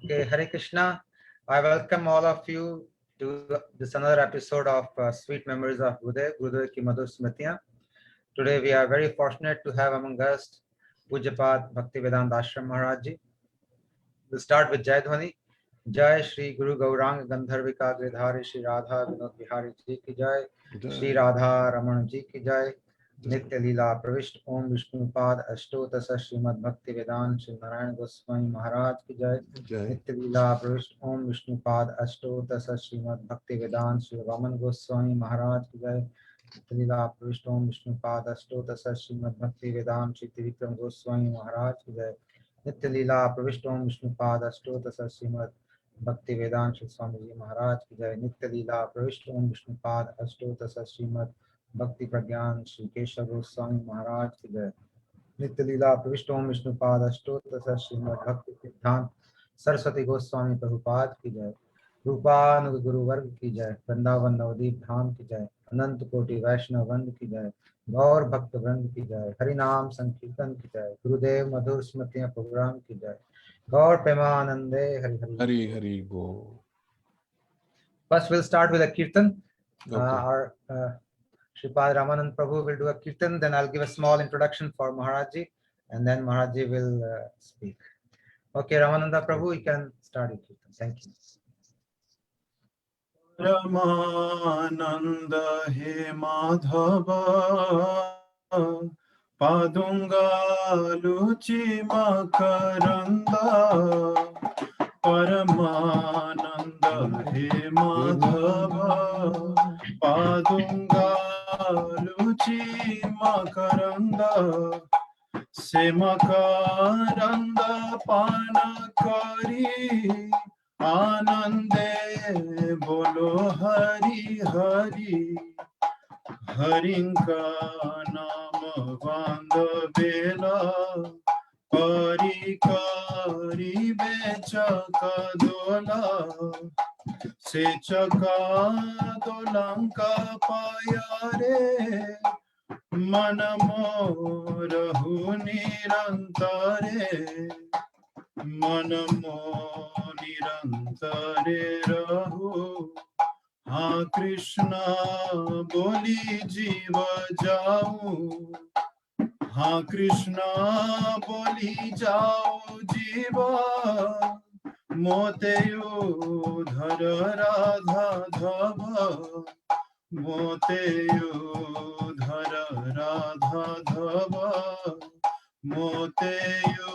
Okay, Hare Krishna. I welcome all of you to this another episode of Sweet Memories of Gurudev Ki Madhur Smritiyan. Today we are very fortunate to have among us Pujyapat Bhaktivedanta Ashram Maharaj Ji. We'll start with Jai Dhwani. Jai Shri Guru Gaurang Gandharvika Gridhari Shri Radha Vinod Bihari Ji ki Jai. Shri Radha Raman Ji ki Jai. नित्य लीला प्रविष्ट ओम विष्णुपाद अष्टोदश श्रीमद् भक्ति वेदांत श्री नारायण गोस्वामी महाराज की जय। नित्य लीला प्रविष्ट ओम विष्णुपाद अष्टोदश श्रीमद् भक्ति वेदांत श्री वामन गोस्वामी महाराज की जय। नित्य लीला प्रविष्ट ओम विष्णुपाद अष्टोदश श्रीमद् भक्ति वेदांत श्री त्रिविक्रम गोस्वामी महाराज की जय। नित्य लीला प्रविष्ट ओम विष्णुपाद अष्टोदश श्रीमद् भक्ति वेदांत श्री स्वामी जी महाराज की जय। नित्य लीला प्रविष्ट ओम विष्णुपाद अष्टोदश श्रीमद् भक्ति प्रज्ञान श्री केशव गोस्वामी महाराज की जय। नित्य लीला प्रविष्ट ओम विष्णुपाद अष्टोत्तर श्रीमद् भक्ति सिद्धांत सरस्वती गोस्वामी प्रभुपाद की जय। रूपानुग गुरु वर्ग की जय। वृंदावन नवदीप धाम की जय। अनंत कोटि वैष्णव वंद की जय। गौर भक्त वृंद की जय। हरि नाम संकीर्तन की जय। गुरुदेव मधुर स्मृतियां प्रोग्राम की जय। गौर प्रेमानंदे हरि हरि हरि हरि बोल। First we'll start with a kirtan. Our Sripad Ramanand Prabhu will do a kirtan, then I'll give a small introduction for Maharaji, and then Maharaji will speak. Okay, Ramananda Prabhu, you can start your kirtan. Thank you. Ramananda he Madhava Padunga Luchi Makaranda Paramananda he Madhava Padunga Luchi Makaranda Semakaranda Panakari Anande bolo Hari Hari Harinka Nama Vanda Bela Pari Kari Bechaka Dola Sechaka Dolanka Payare Manamo Rahu Nirantare Manamo Nirantare Rahu Ha Krishna Boli Jiva Jau Ha Krishna Boli Jau Jiva Moteyo Dhara Radha Dhava Moteyo Dhara Radha Dhava Moteyo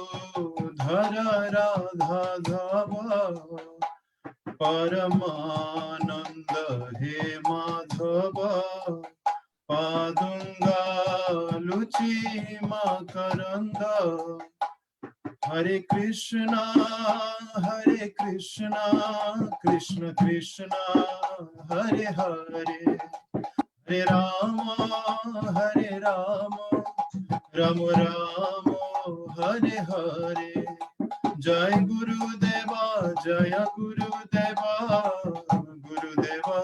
Dhara Radha Dhava Paramananda he Madhava Padunga Luchi Makaranda Hare Krishna Krishna Krishna Hare Hare Hare Rama Rama Rama Hare Hare Jai Guru Deva Jaya Guru Deva Guru Deva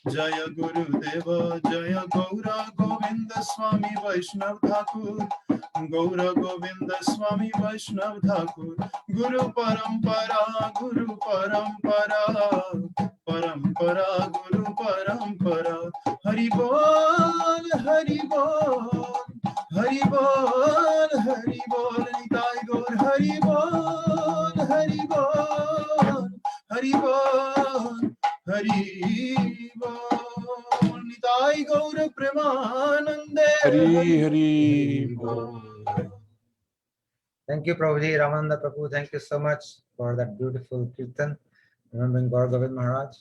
Jaya Guru Deva Jaya Goura Govinda Swami Vaishnav Thakur Goura Govinda Swami Vaishnav Thakur Guru Parampara Parampara Guru Parampara Hari Bol Hari Bol Hari Bol Hari Bol Nitai Gaur Hari Bol Hari Bol Hari Bol Hari Bol Nitai Gaur Premanande Hari Hari Bol. Thank you, Prabhuji. Ramananda Prabhu, thank you so much for that beautiful kirtan, remembering Gaur Govind Maharaj.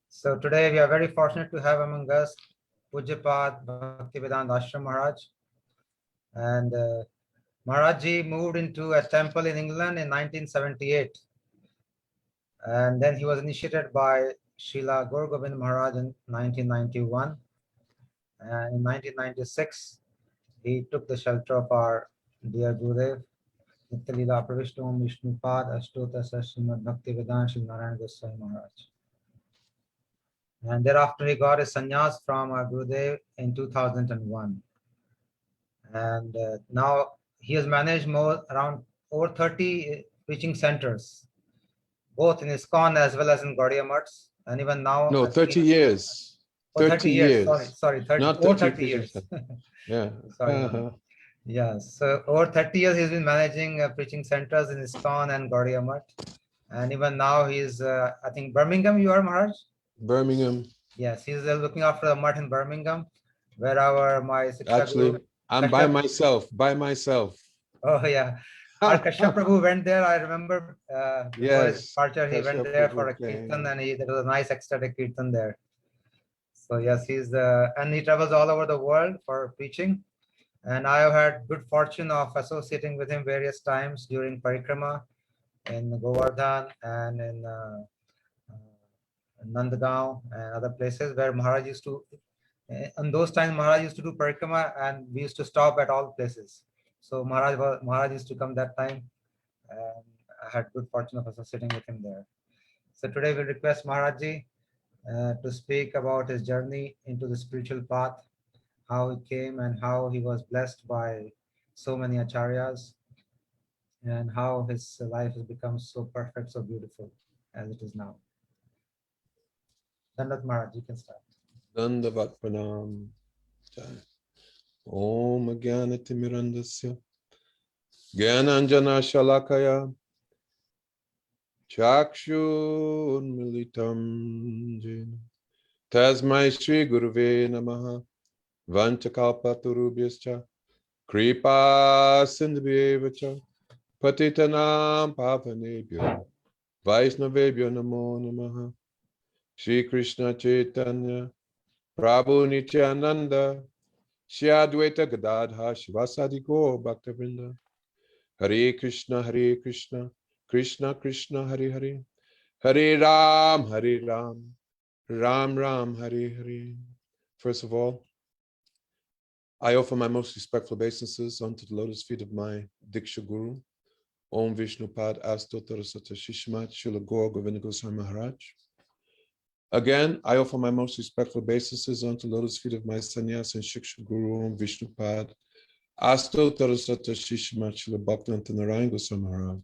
So today we are very fortunate to have among us Pujyapat Bhaktivedanta Ashram Maharaj. And Maharajji moved into a temple in England in 1978. And then he was initiated by Srila Gour Govind Maharaj in 1991. And in 1996, he took the shelter of our dear Gurudev, Nitya Leela Pravishta Om Vishnupad Ashtotasa Srimad Bhakti Vedanta Shri Narayan Goswami Maharaj. And thereafter he got his sannyas from our Gurudev in 2001. And now he has managed around over 30 preaching centers both in ISKCON as well as in Gaudiya Mutt. And even now, No, I think 30 years. oh, 30 years. years. Sorry, 30, Not over 30 30 years. Yeah. Sorry. Yeah, so over 30 years he's been managing preaching centers in ISKCON and Gaudiya Mutt. And even now he's, I think, Birmingham, you are, Maharaj? Birmingham. Yes, he's looking after the mutt in Birmingham, where my Siksha Actually, Guru, I'm by myself. oh yeah, our Kashyap Prabhu went there. I remember before his Yes. departure, he went Kashyap there for Prabhu a kirtan, came. and there was a nice ecstatic kirtan there. So yes, and he travels all over the world for preaching. And I have had good fortune of associating with him various times during parikrama in Govardhan and in Nandagaon and other places where Maharaj used to. In those times, Maharaj used to do parikrama, and we used to stop at all places. So Maharaj used to come that time, and I had good fortune of associating with him there. So today we request Maharaj to speak about his journey into the spiritual path, how he came and how he was blessed by so many acharyas, and how his life has become so perfect, so beautiful as it is now. Dandat Maharaj, you can start. Dandavat Pranam. Om Jnanatimirandasya Jnananjana Shalakaya Chakshunmilitam Jena Tasmai Shri Guruve Namaha Vanchakalpatarubhyascha Kripa Sindhvyevacha Patitanam Pavanebhyo Vaishnavebhyo Namo Namaha Shri Krishna Chaitanya Prabhu Nityananda Shri Advaita Gadadha Shivasadi Gaur Bhaktivinoda Hare Krishna, Krishna Krishna, Hare Hare, Hare Ram, Ram Ram, Hare Hare. First of all, I offer my most respectful obeisances unto the lotus feet of my Diksha Guru, Om Vishnupad Astottara Sata Shishmat Srila Gour Govinda Goswami Maharaj. Again, I offer my most respectful obeisances unto the lotus feet of my sannyas and Shiksha Guru, Om Vishnupad Astottara Sata Shishmat Srila Bhaktivinoda Narayan Goswami Maharaj.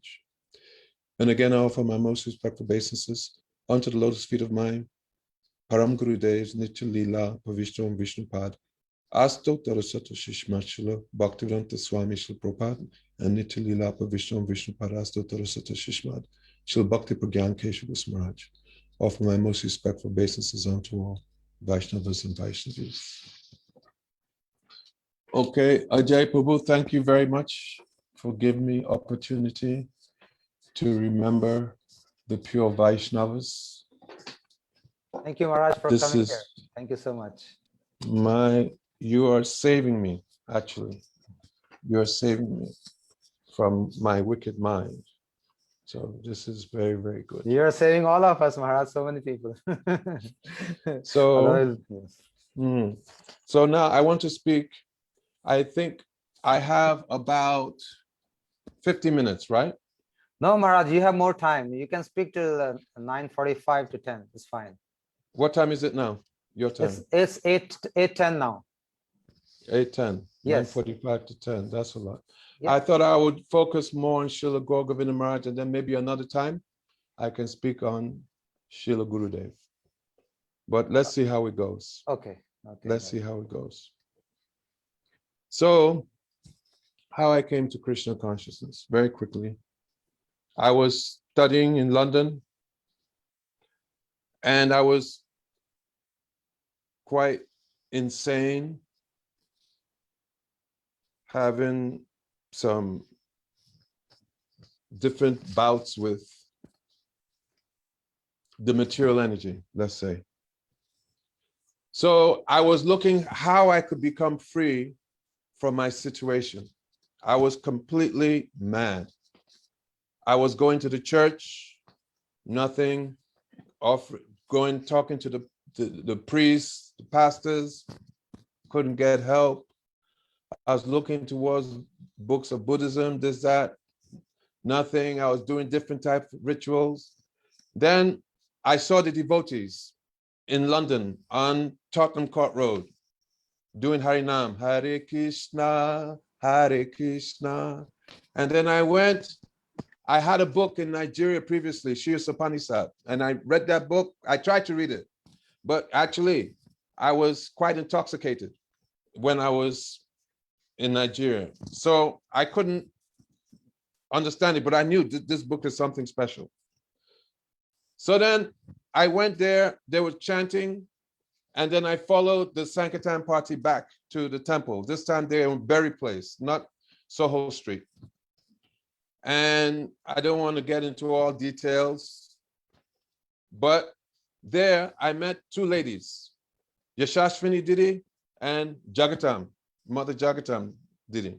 And again, I offer my most respectful obeisances unto the lotus feet of my Param Guru Devs, Nitya Lila, Pavishta Om Vishnupad, Astottara Sata Shishmat Srila Bhaktivedanta Swami Srila Prabhupada, and Nitya Lila, Pavishta Om Vishnupad, Astottara Sata Shishmat Srila Bhakti Pragyan Keshav Goswami Maharaj. Offer my most respectful obeisances unto all Vaishnavas and Vaishnavis. Okay, Ajay Prabhu, thank you very much for giving me opportunity to remember the pure Vaishnavas. Thank you, Maharaj, for This coming is here. Thank you so much. You are saving me, actually. You are saving me from my wicked mind. So this is very, very good. You're saving all of us, Maharaj, so many people. So, otherwise, yes. So now I want to speak. I think I have about 50 minutes, right? No, Maharaj, you have more time. You can speak till 9:45 to 10. It's fine. What time is it now? Your time? It's 8:10 now. 8:10. Yes. 9:45 to 10. That's a lot. Yeah. I thought I would focus more on Srila Gaur Govinda Maharaj, and then maybe another time I can speak on Srila Gurudev. But let's see how it goes. Okay. Let's see how it goes. So, how I came to Krishna consciousness, very quickly. I was studying in London, and I was quite insane, having some different bouts with the material energy, let's say. So I was looking how I could become free from my situation. I was completely mad. I was going to the church, nothing, talking to the priests, the pastors, couldn't get help. I was looking towards books of Buddhism, this, that, nothing. I was doing different types of rituals. Then I saw the devotees in London on Tottenham Court Road doing Harinam, Hare Krishna, Hare Krishna. And then I went I had a book in Nigeria previously, Shir Sapanisat, and I read that book. I tried to read it, but actually I was quite intoxicated when I was in Nigeria. So I couldn't understand it, but I knew this book is something special. So then I went there, they were chanting, and then I followed the Sankirtan party back to the temple. This time they're in Berry Place, not Soho Street. And I don't want to get into all details, but there I met two ladies, Yashashvini Didi and Jagatam, Mother Jagatam Didi.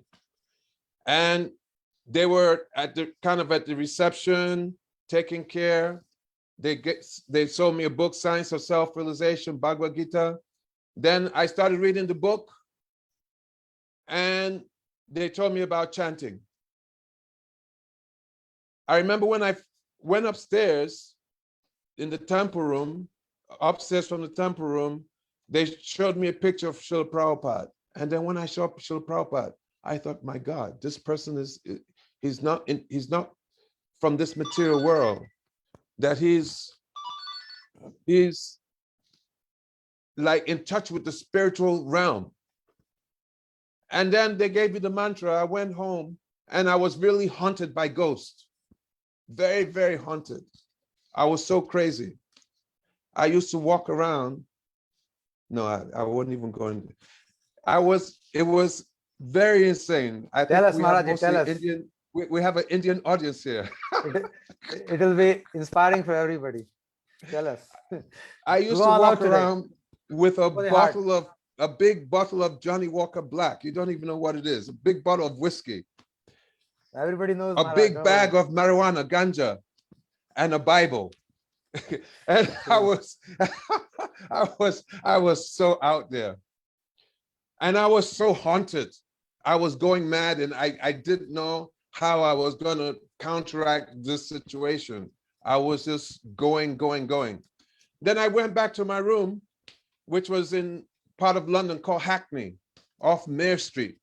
And they were at the reception, taking care. They sold me a book, Science of Self-Realization, Bhagavad Gita. Then I started reading the book, and they told me about chanting. I remember when I went upstairs in the temple room, upstairs from the temple room, they showed me a picture of Srila Prabhupada. And then when I saw Srila Prabhupada, I thought, my God, this person he's not from this material world, that he's like in touch with the spiritual realm. And then they gave me the mantra. I went home and I was really haunted by ghosts. Very, very haunted. I was so crazy. I used to walk around. No, I wouldn't even go in. It was very insane. I Tell think us, Maharaja, tell us. We have an Indian audience here. It will be inspiring for everybody. Tell us. I used to walk around with a big bottle of Johnny Walker Black. You don't even know what it is. A big bottle of whiskey. Everybody knows. A big bag of marijuana, ganja, and a Bible. And I was so out there. And I was so haunted. I was going mad, and I didn't know how I was going to counteract this situation. I was just going. Then I went back to my room, which was in part of London called Hackney, off Mare Street.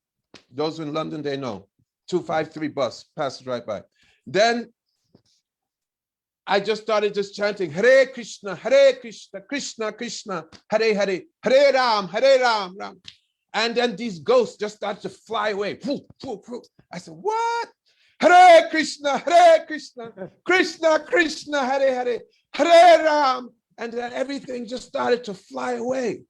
Those in London, they know. 253 bus passes right by. Then I just started chanting, Hare Krishna, Krishna Krishna, Hare Hare, Hare Ram, Ram. And then these ghosts just started to fly away. I said, what? Hare Krishna, Krishna Krishna, Hare Hare, Hare Ram. And then everything just started to fly away.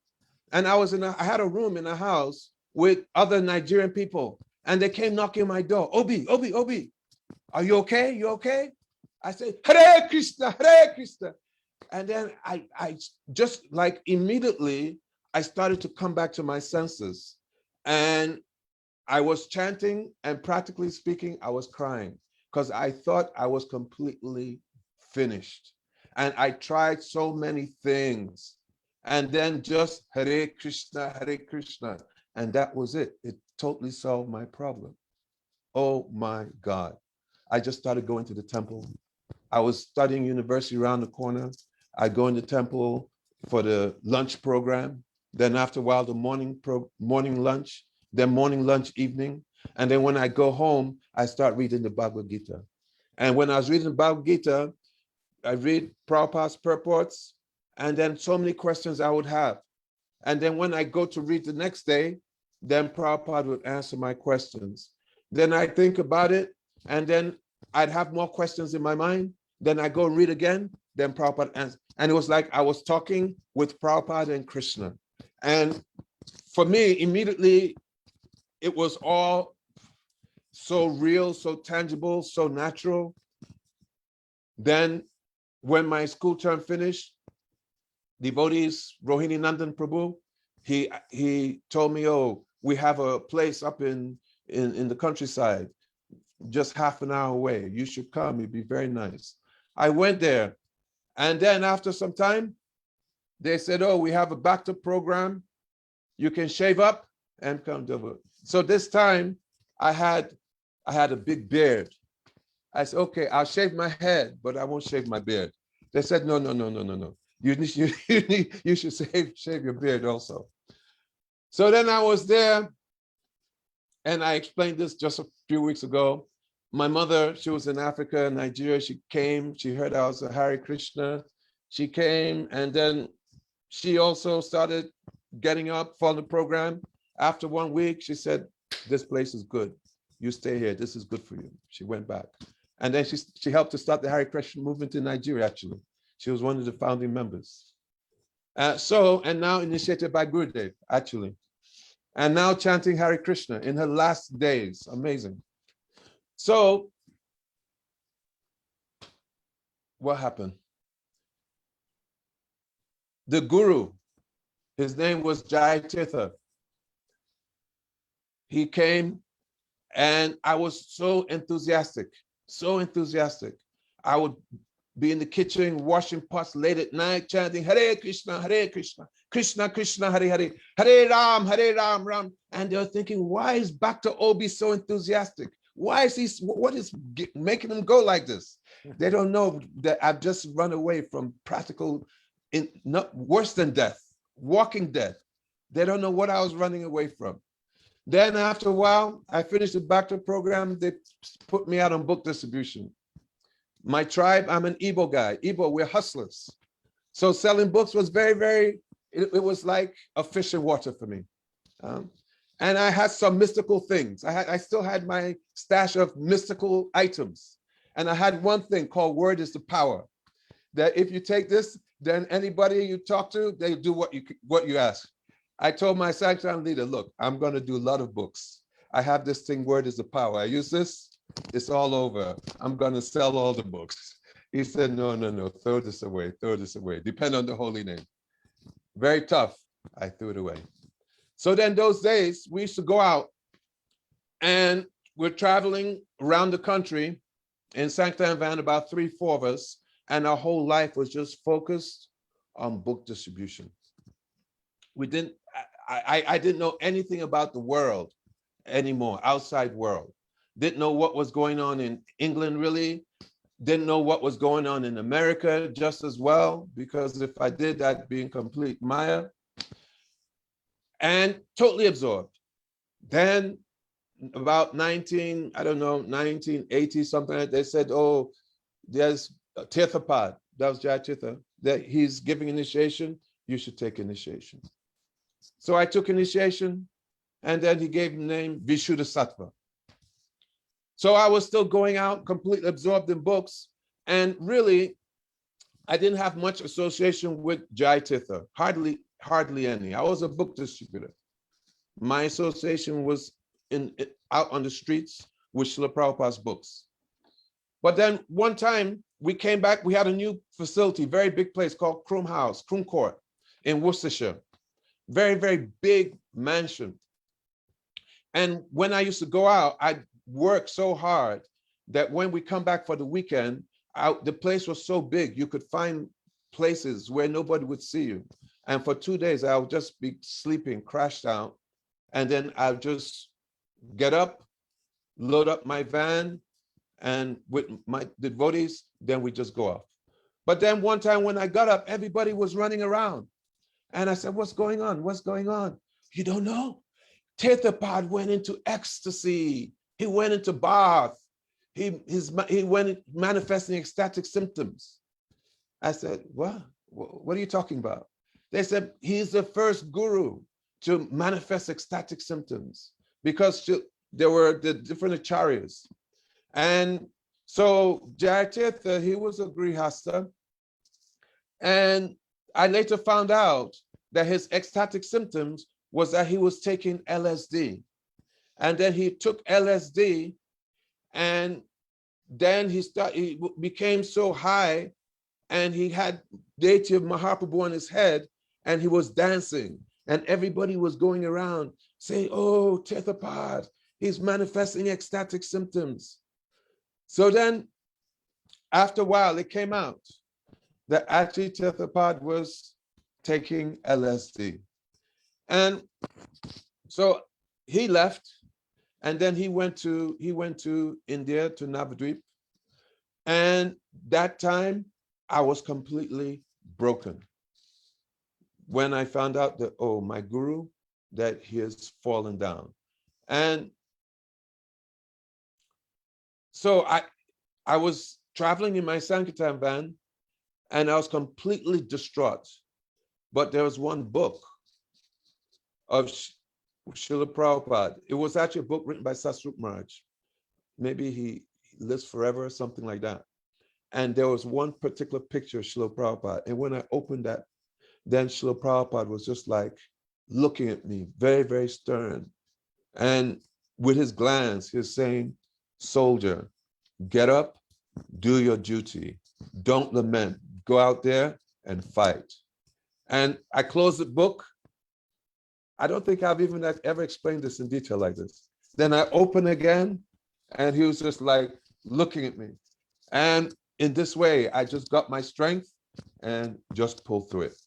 And I had a room in a house with other Nigerian people. And they came knocking on my door. Obi, are you okay? You okay? I said, Hare Krishna. And then I just like immediately, I started to come back to my senses. And I was chanting, and practically speaking, I was crying because I thought I was completely finished. And I tried so many things. And then just Hare Krishna. And that was it. It totally solved my problem. Oh my God. I just started going to the temple. I was studying university around the corner. I go in the temple for the lunch program. Then after a while, the morning lunch, then morning lunch evening. And then when I go home, I start reading the Bhagavad Gita. And when I was reading the Bhagavad Gita, I read Prabhupada's purports, and then so many questions I would have. And then when I go to read the next day, then Prabhupada would answer my questions. Then I think about it, and then I'd have more questions in my mind. Then I go read again, then Prabhupada answers. And it was like I was talking with Prabhupada and Krishna. And for me, immediately, it was all so real, so tangible, so natural. Then when my school term finished, devotees, Rohini Nandan Prabhu, he told me, oh, we have a place up in the countryside, just half an hour away. You should come, it'd be very nice. I went there. And then after some time, they said, oh, we have a bhakta program. You can shave up and come to it. So this time I had a big beard. I said, okay, I'll shave my head, but I won't shave my beard. They said, no. You should shave your beard also. So then I was there, and I explained this just a few weeks ago. my mother, she was in Africa, Nigeria. She came, she heard I was a Hare Krishna. She came, and then she also started getting up, following the program. After 1 week, she said, this place is good. You stay here. This is good for you. She went back. And then she helped to start the Hare Krishna movement in Nigeria, actually. She was one of the founding members. And now initiated by Gurudev, actually. And now chanting Hare Krishna in her last days. Amazing. So, what happened? The Guru, his name was Jai Tirtha. He came, and I was so enthusiastic. I would be in the kitchen washing pots late at night, chanting Hare Krishna, Krishna Krishna, Hare Hare, Hare Ram, Ram. And they were thinking, why is Bhakta Obi so enthusiastic? Why is he, what is making him go like this? They don't know that I've just run away from practical, not worse than death, walking death. They don't know what I was running away from. Then after a while, I finished the Bhakta program. They put me out on book distribution. My tribe, I'm an Igbo guy. Igbo, we're hustlers. So selling books was it was like a fish in water for me. And I had some mystical things. I still had my stash of mystical items. And I had one thing called word is the power. That if you take this, then anybody you talk to, they do what you ask. I told my sanctum leader, look, I'm going to do a lot of books. I have this thing, word is the power. I use this, it's all over. I'm going to sell all the books. He said, no, throw this away. Depend on the holy name. Very tough. I threw it away. So then those days, we used to go out, and we're traveling around the country in Sanctum van, about 3-4 of us, and our whole life was just focused on book distribution. I didn't know anything about the world anymore, outside world. Didn't know what was going on in England, really. Didn't know what was going on in America just as well, because if I did, I'd be in complete Maya. And totally absorbed. Then about 1980 something like that, they said, oh, there's a Tirthapad, that was Jai Tirtha, that he's giving initiation, you should take initiation. So I took initiation, and then he gave the name Vishuddhasattva. So I was still going out, completely absorbed in books, and really, I didn't have much association with Jai Tirtha, hardly any. I was a book distributor. My association was out on the streets with Srila Prabhupada's books. But then one time we came back, we had a new facility, very big place called Croom Court in Worcestershire. Very, very big mansion. And when I used to go out, I'd work so hard that when we come back for the weekend, the place was so big, you could find places where nobody would see you. And for 2 days, I would just be sleeping, crashed out. And then I'll just get up, load up my van, and with my devotees, then we just go off. But then one time when I got up, everybody was running around. And I said, what's going on? What's going on? You don't know? Tirthapad went into ecstasy. He went into bath. He went manifesting ecstatic symptoms. I said, what? What are you talking about? They said, he's the first guru to manifest ecstatic symptoms, because there were the different acharyas. And so Jai Tirtha, he was a grihasta. And I later found out that his ecstatic symptoms was that he was taking LSD. And then he took LSD, and then he became so high, and he had deity of Mahaprabhu on his head, and he was dancing, and everybody was going around saying, oh, Tirthapad, he's manifesting ecstatic symptoms. So then after a while, it came out that actually Tirthapad was taking LSD. And so he left, and then he went to India, to Navadvip. And that time I was completely broken when I found out that, oh, my guru, that he has fallen down. And So I was traveling in my Sankirtan van, and I was completely distraught. But there was one book of Srila Prabhupada. It was actually a book written by Sasrup Maharaj. Maybe he lives forever or something like that. And there was one particular picture of Srila Prabhupada. And when I opened that, then Srila Prabhupada was just like looking at me, very, very stern. And with his glance, he was saying, soldier, get up, do your duty. Don't lament. Go out there and fight. And I closed the book. I don't think I've even ever explained this in detail like this. Then I open again, and he was just like looking at me. And in this way, I just got my strength and just pulled through it.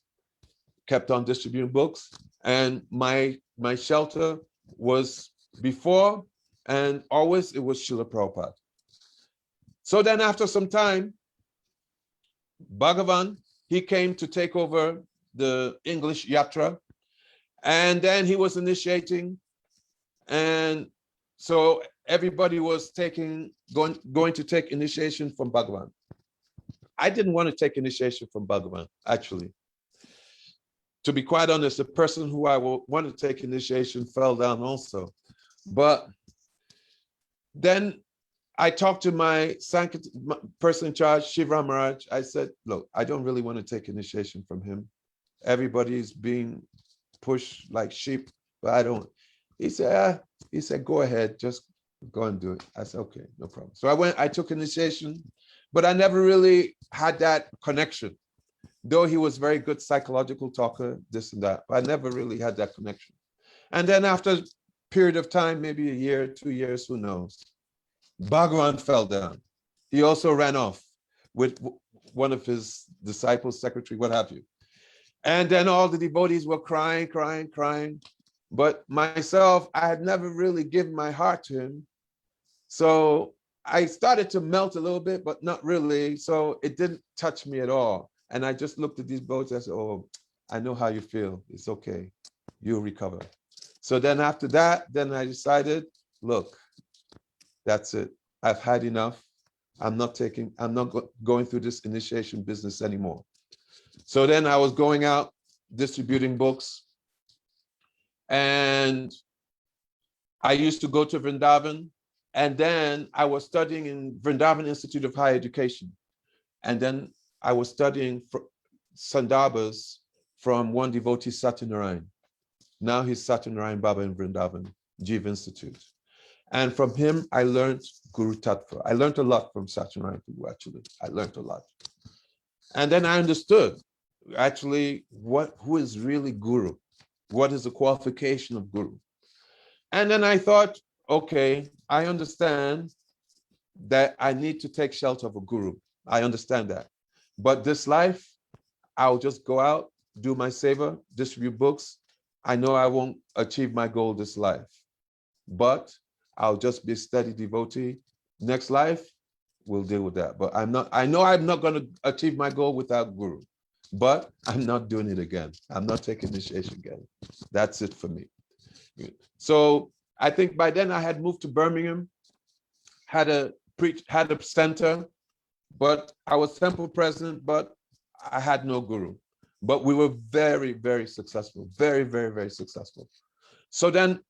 Kept on distributing books, and my shelter was before and always it was Srila Prabhupada. So then after some time, Bhagavan, he came to take over the English Yatra, and then he was initiating, and so everybody was going to take initiation from Bhagavan. I didn't want to take initiation from Bhagavan, actually. To be quite honest, the person who I wanted to take initiation fell down also. But then I talked to my person in charge, Shiva Maharaj. I said, look, I don't really want to take initiation from him. Everybody's being pushed like sheep, but I don't. He said, go ahead, just go and do it. I said, okay, no problem. So I took initiation, but I never really had that connection. Though he was very good psychological talker, this and that, but I never really had that connection. And then after a period of time, maybe a year, 2 years, who knows, Bhagavan fell down. He also ran off with one of his disciples, secretary, what have you. And then all the devotees were crying. But myself, I had never really given my heart to him. So I started to melt a little bit, but not really. So it didn't touch me at all. And I just looked at these boats. I said, oh, I know how you feel. It's okay. You'll recover. So then after that, then I decided, look, that's it. I've had enough. I'm not going through this initiation business anymore. So then I was going out distributing books. And I used to go to Vrindavan. And then I was studying in Vrindavan Institute of Higher Education. And then I was studying Sandarbhas from one devotee, Satyanarayan. Now he's Satyanarayan Baba in Vrindavan, Jiva Institute. And from him, I learned Guru Tattva. I learned a lot from Satyanarayan, actually. I learned a lot. And then I understood, actually, who is really Guru? What is the qualification of Guru? And then I thought, okay, I understand that I need to take shelter of a Guru. I understand that. But this life, I'll just go out, do my seva, distribute books. I know I won't achieve my goal this life, but I'll just be a steady devotee. Next life, we'll deal with that. But I know I'm not going to achieve my goal without Guru, but I'm not doing it again. I'm not taking initiation again. That's it for me. So I think by then I had moved to Birmingham, had a center, but I was temple president, but I had no Guru. But we were very, very successful, very, very, very successful. So then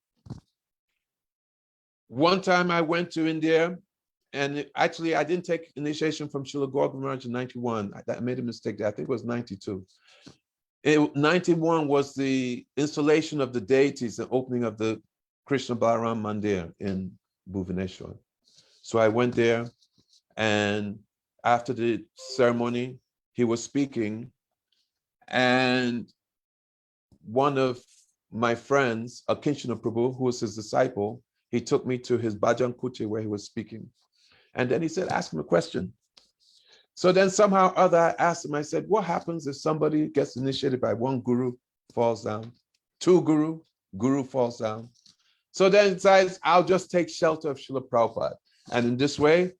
one time I went to India, and actually I didn't take initiation from Srila Gour Maharaj in 91. I made a mistake there. I think it was 92. 91 was the installation of the deities, the opening of the Krishna Balaram Mandir in Bhubaneswar. So I went there, and after the ceremony, he was speaking, and one of my friends, Akinshana Prabhu, who was his disciple, he took me to his Bhajan Kuti where he was speaking. And then he said, ask him a question. So then somehow or other, I asked him, I said, what happens if somebody gets initiated by one Guru, falls down, two Guru falls down? So then he decides, I'll just take shelter of Srila Prabhupada. And in this way,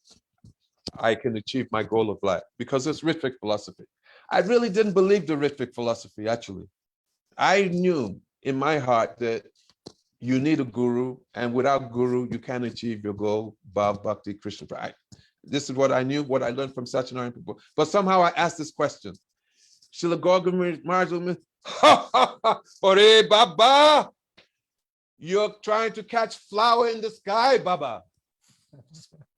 I can achieve my goal of life, because it's Ritvik philosophy. I really didn't believe the Ritvik philosophy, actually. I knew in my heart that you need a guru, and without guru, you can't achieve your goal, Bhav Bhakti Krishna Pride. This is what I knew, what I learned from Satyanarayana people. But somehow I asked this question. Srila Gour Maharaj, ha ha ha, Ore Baba, you're trying to catch flower in the sky, Baba.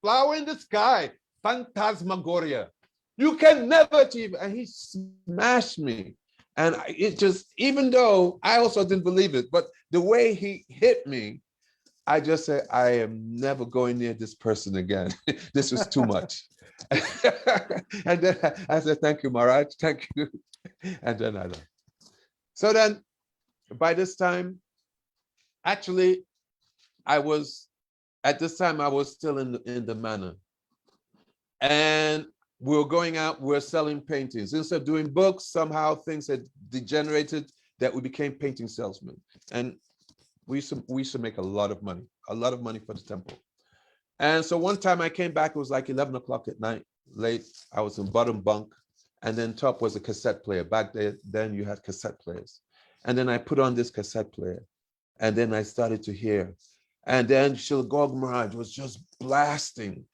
Flower in the sky, phantasmagoria. You can never achieve it. And he smashed me. And it just, even though I also didn't believe it, but the way he hit me, I just said, I am never going near this person again. This was too much. And then I said, thank you, Maharaj, thank you. And then I left. So then, by this time, actually, at this time, I was still in the manor. And we were going out, we were selling paintings. Instead of doing books, somehow things had degenerated that we became painting salesmen. And we used to make a lot of money for the temple. And so one time I came back, it was like 11 o'clock at night, late. I was in bottom bunk. And then top was a cassette player. Back then you had cassette players. And then I put on this cassette player. And then I started to hear. And then Srila Gour Maharaj was just blasting.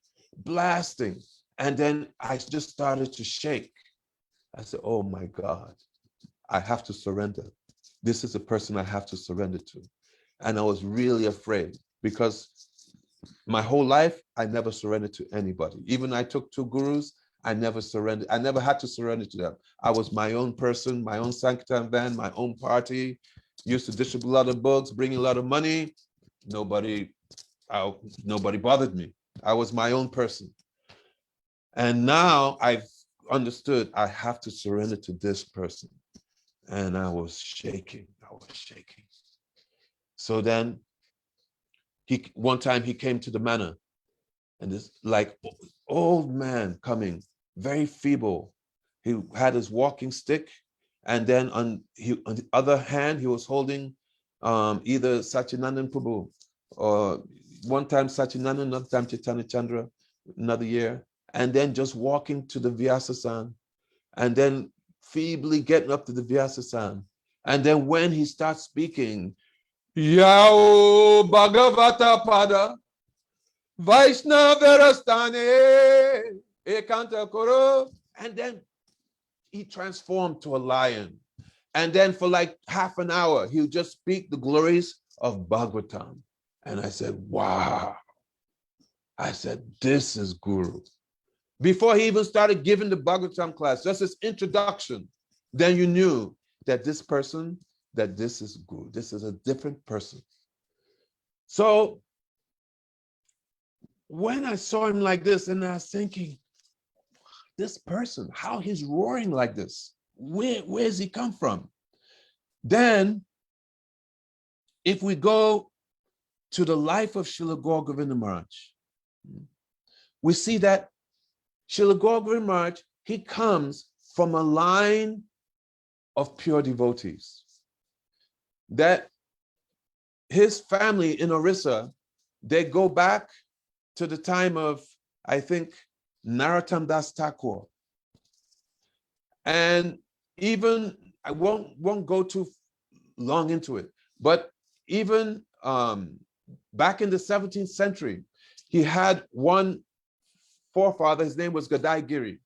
And then I just started to shake. I said, oh my God, I have to surrender. This is a person I have to surrender to. And I was really afraid because my whole life, I never surrendered to anybody. Even I took 2 gurus, I never surrendered. I never had to surrender to them. I was my own person, my own Sankirtan van, my own party, used to distribute a lot of books, bring a lot of money. Nobody bothered me. I was my own person. And now I've understood I have to surrender to this person. And I was shaking. So then one time he came to the manor, and this like old man coming, very feeble. He had his walking stick, and then on the other hand, he was holding either Satyanandan Prabhu, or one time Satyanandan, another time Chaitanya Chandra, another year, and then just walking to the Vyasasan, and then feebly getting up to the Vyasasan. And then when he starts speaking, Yao Bhagavata Pada Vaishnavarastane Ekanta Koro, and then he transformed to a lion. And then for like half an hour, he would just speak the glories of Bhagavatam. And I said, wow. I said, this is Guru. Before he even started giving the Bhagavatam class, just his introduction, then you knew that this person, that this is Guru. This is a different person. So when I saw him like this, and I was thinking, this person, how he's roaring like this, where's he come from? Then, if we go to the life of Srila Gour Govinda Maharaj, we see that Srila Gour Govinda Maharaj, he comes from a line of pure devotees. That his family in Orissa, they go back to the time of, I think, Narottam Das Thakur. And even, I won't go too long into it, but even back in the 17th century, he had one forefather, his name was Gadai Giri.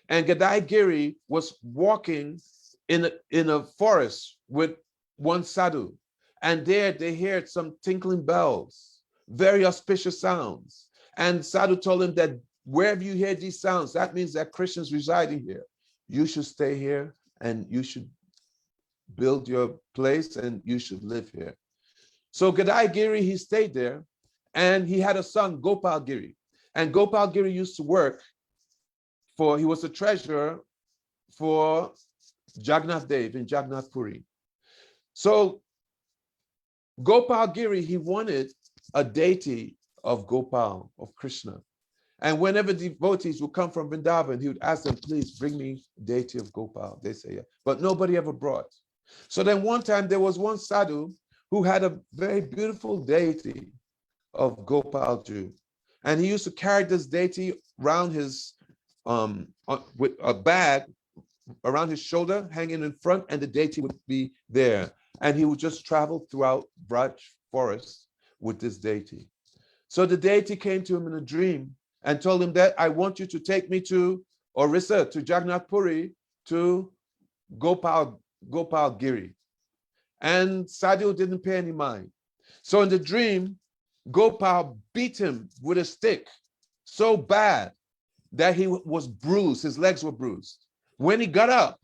And Gadai Giri was walking in a forest with one sadhu. And there they heard some tinkling bells, very auspicious sounds. And sadhu told him that wherever you hear these sounds, that means that Krishna's residing here. You should stay here and you should build your place and you should live here. So Gadai Giri, he stayed there, and he had a son, Gopal Giri. And Gopal Giri used to work he was a treasurer for Jagannath Dev in Jagannath Puri. So Gopal Giri, he wanted a deity of Gopal, of Krishna. And whenever devotees would come from Vrindavan, he would ask them, please bring me deity of Gopal. They say, yeah. But nobody ever brought. So then one time there was one sadhu who had a very beautiful deity of Gopalji. And he used to carry this deity around his, with a bag around his shoulder, hanging in front, and the deity would be there. And he would just travel throughout Braj forest with this deity. So the deity came to him in a dream and told him that I want you to take me to Orissa, to Jagannath Puri, to Gopal Giri. And Sadhu didn't pay any mind. So in the dream, Gopal beat him with a stick so bad that he was bruised, his legs were bruised. When he got up,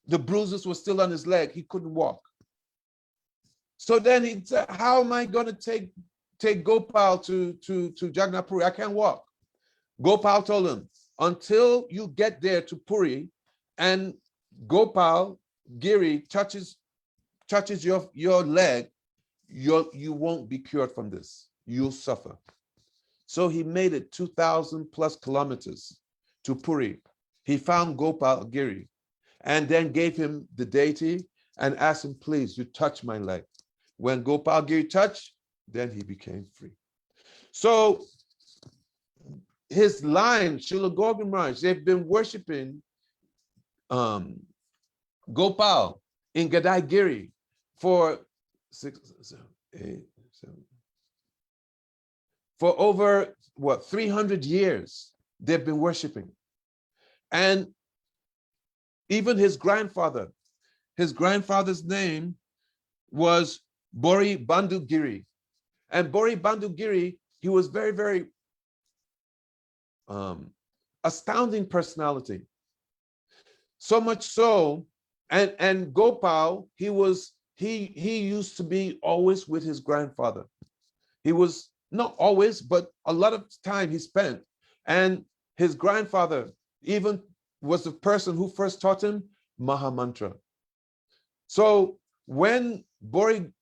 the bruises were still on his leg, he couldn't walk. So then he said, how am I going to take Gopal to Jagannath Puri? I can't walk. Gopal told him, until you get there to Puri and Gopal Giri touches your leg, you won't be cured from this. You'll suffer. So he made it 2,000 plus kilometers to Puri. He found Gopal Giri and then gave him the deity and asked him, please, you touch my leg. When Gopal Giri touched, then he became free. So his line, Srila Gour Maharaj, they've been worshiping Gopal in Gadai Giri for for over 300 years. They've been worshiping. And even his grandfather's name was Bori Bandhu Giri. And Bori Bandhu Giri, he was very, very astounding personality. So much so, and Gopal, he used to be always with his grandfather. He was not always, but a lot of time he spent. And his grandfather even was the person who first taught him Maha Mantra. So when Bori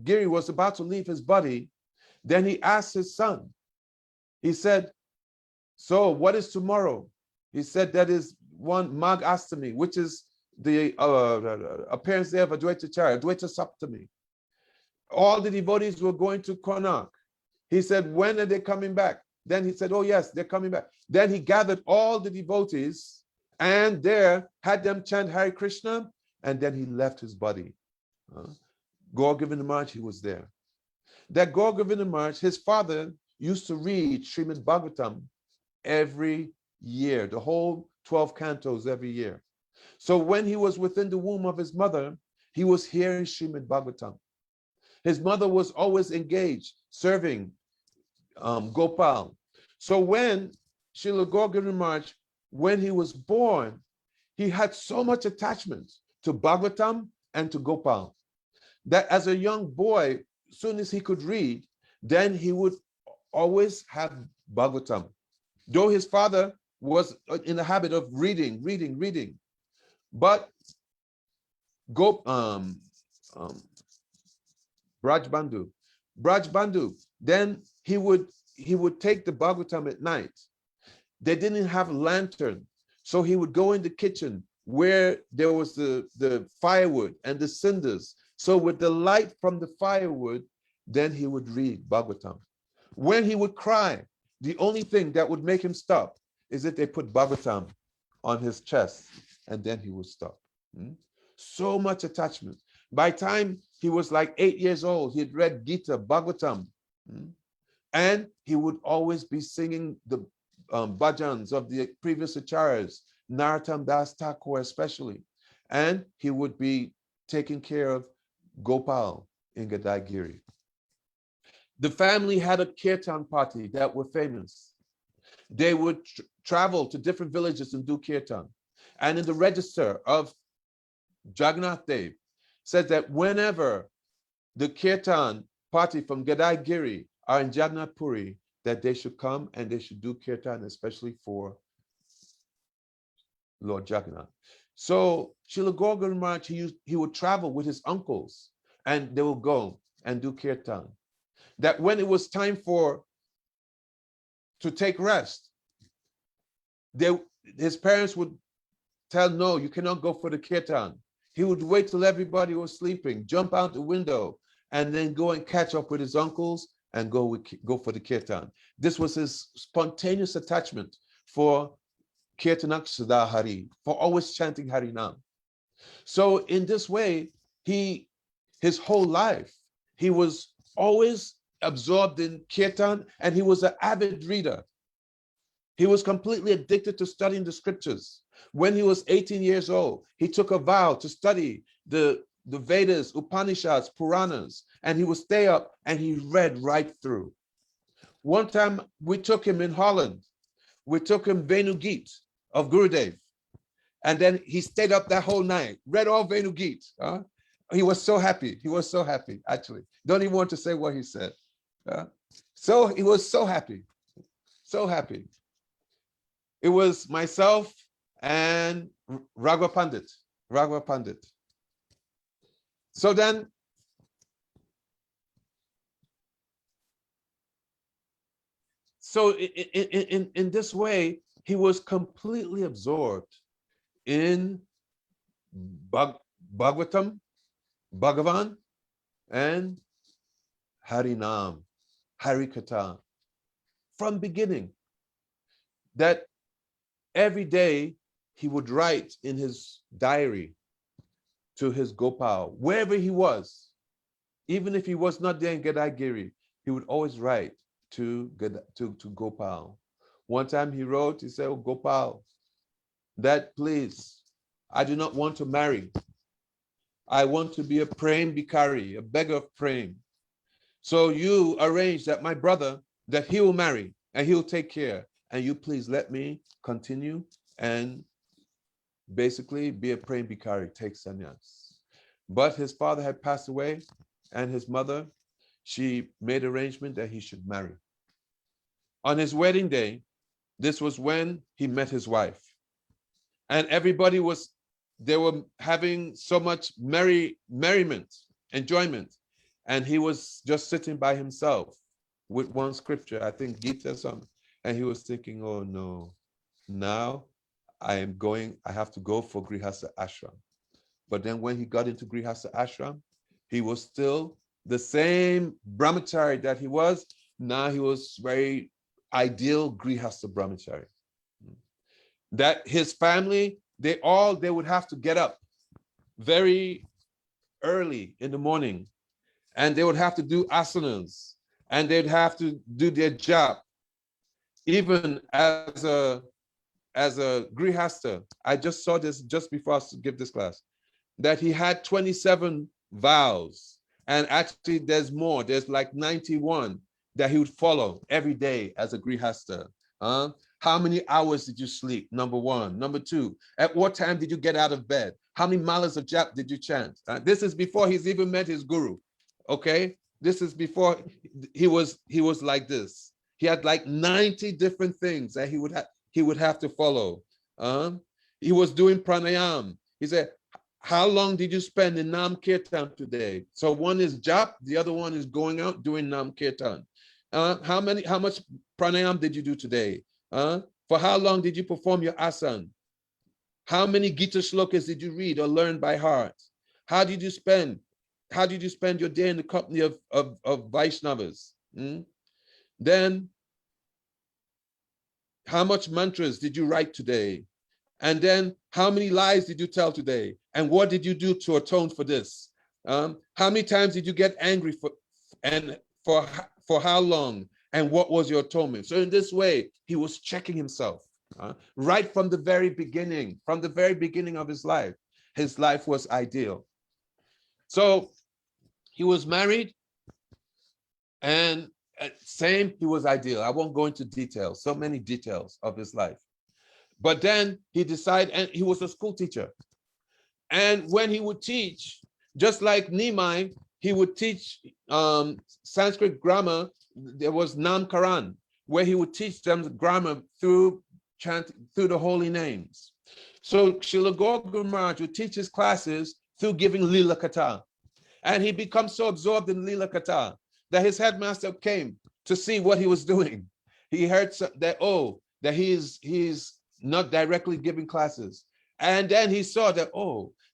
Giri was about to leave his body, then he asked his son, he said, so what is tomorrow? He said, that is one Mag Astami, which is the appearance day of Advaita Charya, Advaita Saptami. All the devotees were going to Konark. He said, when are they coming back? Then he said, oh yes, they're coming back. Then he gathered all the devotees and there had them chant Hare Krishna, and then he left his body. Gour Govinda Maharaj, he was there. That Gour Govinda Maharaj, his father used to read Srimad Bhagavatam every year, the whole 12 cantos every year. So when he was within the womb of his mother, he was hearing Srimad Bhagavatam. His mother was always engaged, serving Gopal. So when Srila Gour Govinda Maharaj, when he was born, he had so much attachment to Bhagavatam and to Gopal that as a young boy, as soon as he could read, then he would always have Bhagavatam. Though his father was in the habit of reading. But Braj Bandhu, then he would take the Bhagavatam at night. They didn't have a lantern, so he would go in the kitchen where there was the firewood and the cinders. So with the light from the firewood, then he would read Bhagavatam. When he would cry, the only thing that would make him stop is that they put Bhagavatam on his chest, and then he would stop. So much attachment. By the time he was like 8 years old, he had read Gita, Bhagavatam, and he would always be singing the bhajans of the previous acharyas, Narottam Das Thakur especially, and he would be taking care of Gopal in Gadai Giri. The family had a kirtan party that were famous. They would travel to different villages and do kirtan. And in the register of Jagannath Dev says that whenever the kirtan party from Gadai Giri are in Jagannath Puri, that they should come and they should do kirtan, especially for Lord Jagannath. So Srila Gour Govinda Maharaj, he would travel with his uncles and they would go and do kirtan. That when it was time to take rest, his parents would tell, no, you cannot go for the kirtan. He would wait till everybody was sleeping, jump out the window, and then go and catch up with his uncles and go for the kirtan. This was his spontaneous attachment for Kirtanak Sada Hari, for always chanting Harinam. So in this way, his whole life, he was always absorbed in kirtan, and he was an avid reader. He was completely addicted to studying the scriptures. When he was 18 years old, he took a vow to study the Vedas, Upanishads, Puranas, and he would stay up and he read right through. One time we took him in Holland. We took him Venu Geet of Gurudev. And then he stayed up that whole night, read all Venu Geet. He was so happy. He was so happy, actually. Don't even want to say what he said. So he was so happy, so happy. It was myself and Raghava Pandit. So then, in this way, he was completely absorbed in Bhagavatam, Bhagavan, and Harinam, Harikatha, from beginning. That every day he would write in his diary to his Gopal, wherever he was, even if he was not there in Gadagiri, he would always write to Gopal. One time he wrote, he said, "Oh, Gopal, that please, I do not want to marry. I want to be a prem bhikari, a beggar of prem. So you arrange that my brother, that he will marry and he will take care. And you please let me continue and basically be a prem bhikari, take sannyas." But his father had passed away, and his mother, she made arrangement that he should marry. On his wedding day, this was when he met his wife. And everybody they were having so much merriment, enjoyment. And he was just sitting by himself with one scripture, I think Gita or something. And he was thinking, oh no, now I have to go for Grihastha Ashram. But then when he got into Grihastha Ashram, he was still the same brahmachari that he was. Now he was very ideal Grihastha brahmachari. That his family, they would have to get up very early in the morning, and they would have to do asanas, and they'd have to do their job. Even as a Grihastha, I just saw this just before I give this class, that he had 27 vows. And actually there's more, there's like 91 that he would follow every day as a Grihastha. How many hours did you sleep? Number one. Number two, at what time did you get out of bed? How many malas of jap did you chant? This is before he's even met his guru. Okay? This is before he was like this. He had like 90 different things that he would have to follow. He was doing pranayam. He said, how long did you spend in Nam Kirtan today? So one is jap, the other one is going out doing Nam Kirtan. How much pranayam did you do today? For how long did you perform your asan? How many Gita shlokas did you read or learn by heart? How did you spend your day in the company of Vaishnavas? Then, how much mantras did you write today? And then, how many lies did you tell today? And what did you do to atone for this? How many times did you get angry for how long? And what was your atonement? So in this way, he was checking himself right from the very beginning of his life. His life was ideal. So he was married, and he was ideal. I won't go into details, so many details of his life. But then he decided, and he was a school teacher. And when he would teach, just like Nimai, he would teach Sanskrit grammar. There was Namkaran, where he would teach them grammar through the holy names. So Srila Gour Maharaj would teach his classes through giving Lila Katha. And he becomes so absorbed in Lila Katha that his headmaster came to see what he was doing. He heard that he's not directly giving classes. And then he saw that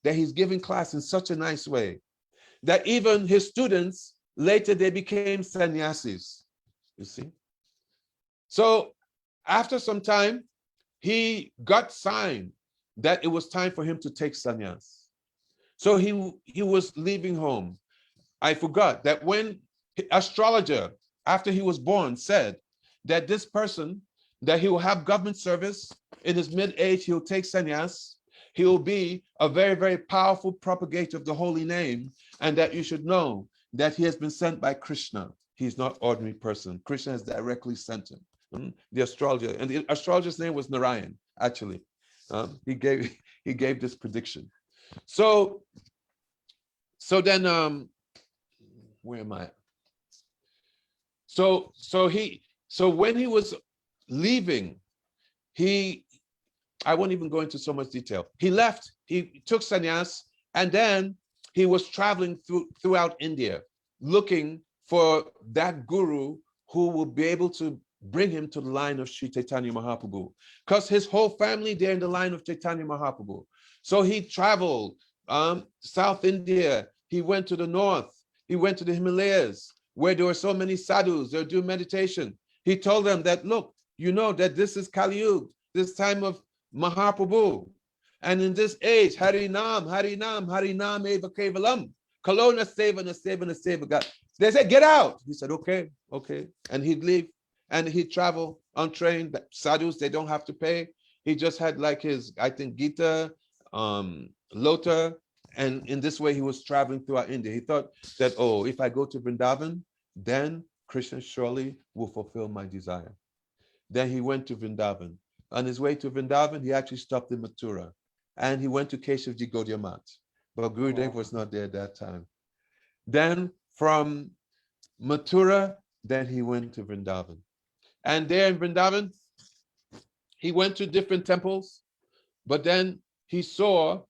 he's giving class in such a nice way that even his students, later they became sannyasis, you see. So after some time, he got sign that it was time for him to take sannyas. So he was leaving home. I forgot that when astrologer, after he was born, said that this person, that he will have government service, in his mid-age, he'll take sannyas, he will be a very, very powerful propagator of the holy name, and that you should know that he has been sent by Krishna. He's not ordinary person. Krishna has directly sent him. The astrologer, and the astrologer's name was Narayan, actually. He gave this prediction. So then where am I? So when he was leaving, I won't even go into so much detail. He left, he took sannyas, and then he was traveling throughout India, looking for that guru who will be able to bring him to the line of Sri Chaitanya Mahaprabhu, because his whole family, they're in the line of Chaitanya Mahaprabhu. So he traveled South India, he went to the north, he went to the Himalayas, where there were so many sadhus, they're doing meditation. He told them that, look, you know that this is Kali Yuga, this time of Mahaprabhu. And in this age, Harinam, Harinam, Harinam Eva Kevalam, Kalona Seva, Naseva, Naseva. God. They said, get out. He said, okay, okay. And he'd leave and he'd travel on train. Sadhus, they don't have to pay. He just had like his, I think, Gita, Lota. And in this way, he was traveling throughout India. He thought that, oh, if I go to Vrindavan, then Krishna surely will fulfill my desire. Then he went to Vrindavan. On his way to Vrindavan, he actually stopped in Mathura. And he went to Keshavji Gaudiya Math. But Gurudev was not there at that time. Then from Mathura, then he went to Vrindavan. And there in Vrindavan, he went to different temples. But then he saw,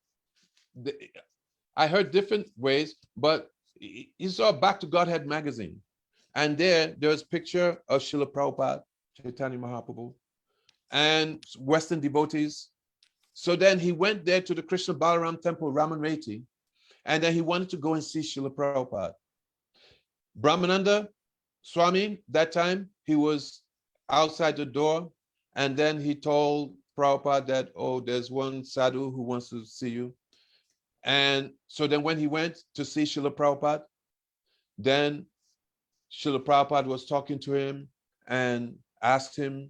I heard different ways, but he saw Back to Godhead magazine. And there was a picture of Srila Prabhupada, Chaitanya Mahaprabhu, and Western devotees. So then he went there to the Krishna Balaram temple, Ramanreti, and then he wanted to go and see Srila Prabhupada. Brahmananda Swami, that time, he was outside the door, and then he told Prabhupada that, oh, there's one sadhu who wants to see you. And so then when he went to see Srila Prabhupada, then Srila Prabhupada was talking to him and asked him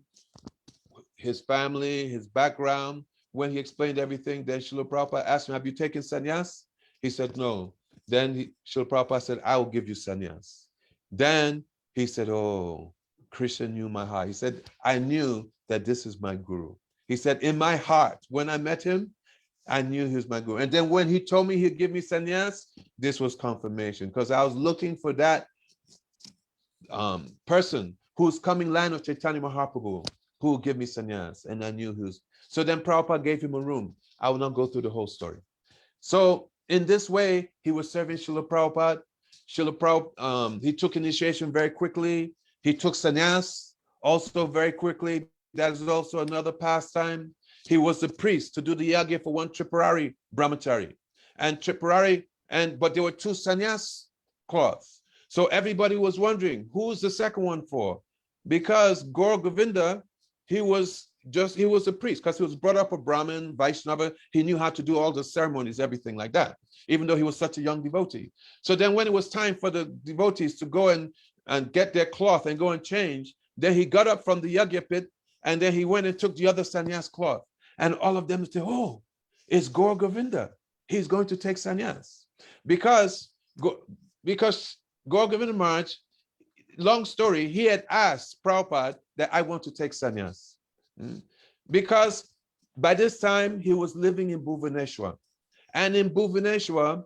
his family, his background. When he explained everything, then Srila Prabhupada asked him, have you taken sannyas? He said, no. Then Srila Prabhupada said, I will give you sannyas. Then he said, oh, Krishna knew my heart. He said, I knew that this is my guru. He said, in my heart, when I met him, I knew he was my guru. And then when he told me he'd give me sannyas, this was confirmation, because I was looking for that person who's coming line of Chaitanya Mahaprabhu, who will give me sannyas, and I knew he was. So then Prabhupada gave him a room. I will not go through the whole story. So in this way, he was serving Srila Prabhupada. Srila Prabhupada, he took initiation very quickly. He took sannyas also very quickly. That is also another pastime. He was the priest to do the yagya for one Tripurari brahmachari. And Tripurari, but there were two sannyas cloths. So everybody was wondering, who's the second one for? Because Gour Govinda, he was a priest, because he was brought up a Brahmin, Vaishnava. He knew how to do all the ceremonies, everything like that, even though he was such a young devotee. So then when it was time for the devotees to go and get their cloth and go and change, then he got up from the yagya pit, and then he went and took the other sannyas cloth. And all of them said, oh, it's Gour Govinda. He's going to take sannyas. Because Gour Govinda Maharaj, long story, he had asked Prabhupada that I want to take sannyas. Because by this time he was living in Bhuvaneshwar. And in Bhuvaneshwar,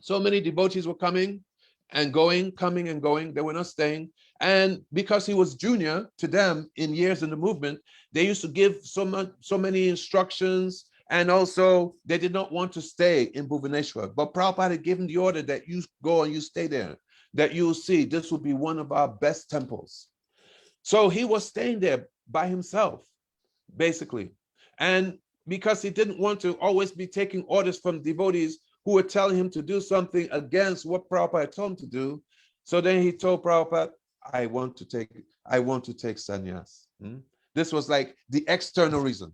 so many devotees were coming and going, coming and going. They were not staying. And because he was junior to them in years in the movement, they used to give so many instructions. And also they did not want to stay in Bhuvaneshwar. But Prabhupada had given the order that you go and you stay there, that you will see this will be one of our best temples. So he was staying there by himself, basically. And because he didn't want to always be taking orders from devotees who were telling him to do something against what Prabhupada had told him to do. So then he told Prabhupada, I want to take sannyas. This was like the external reason.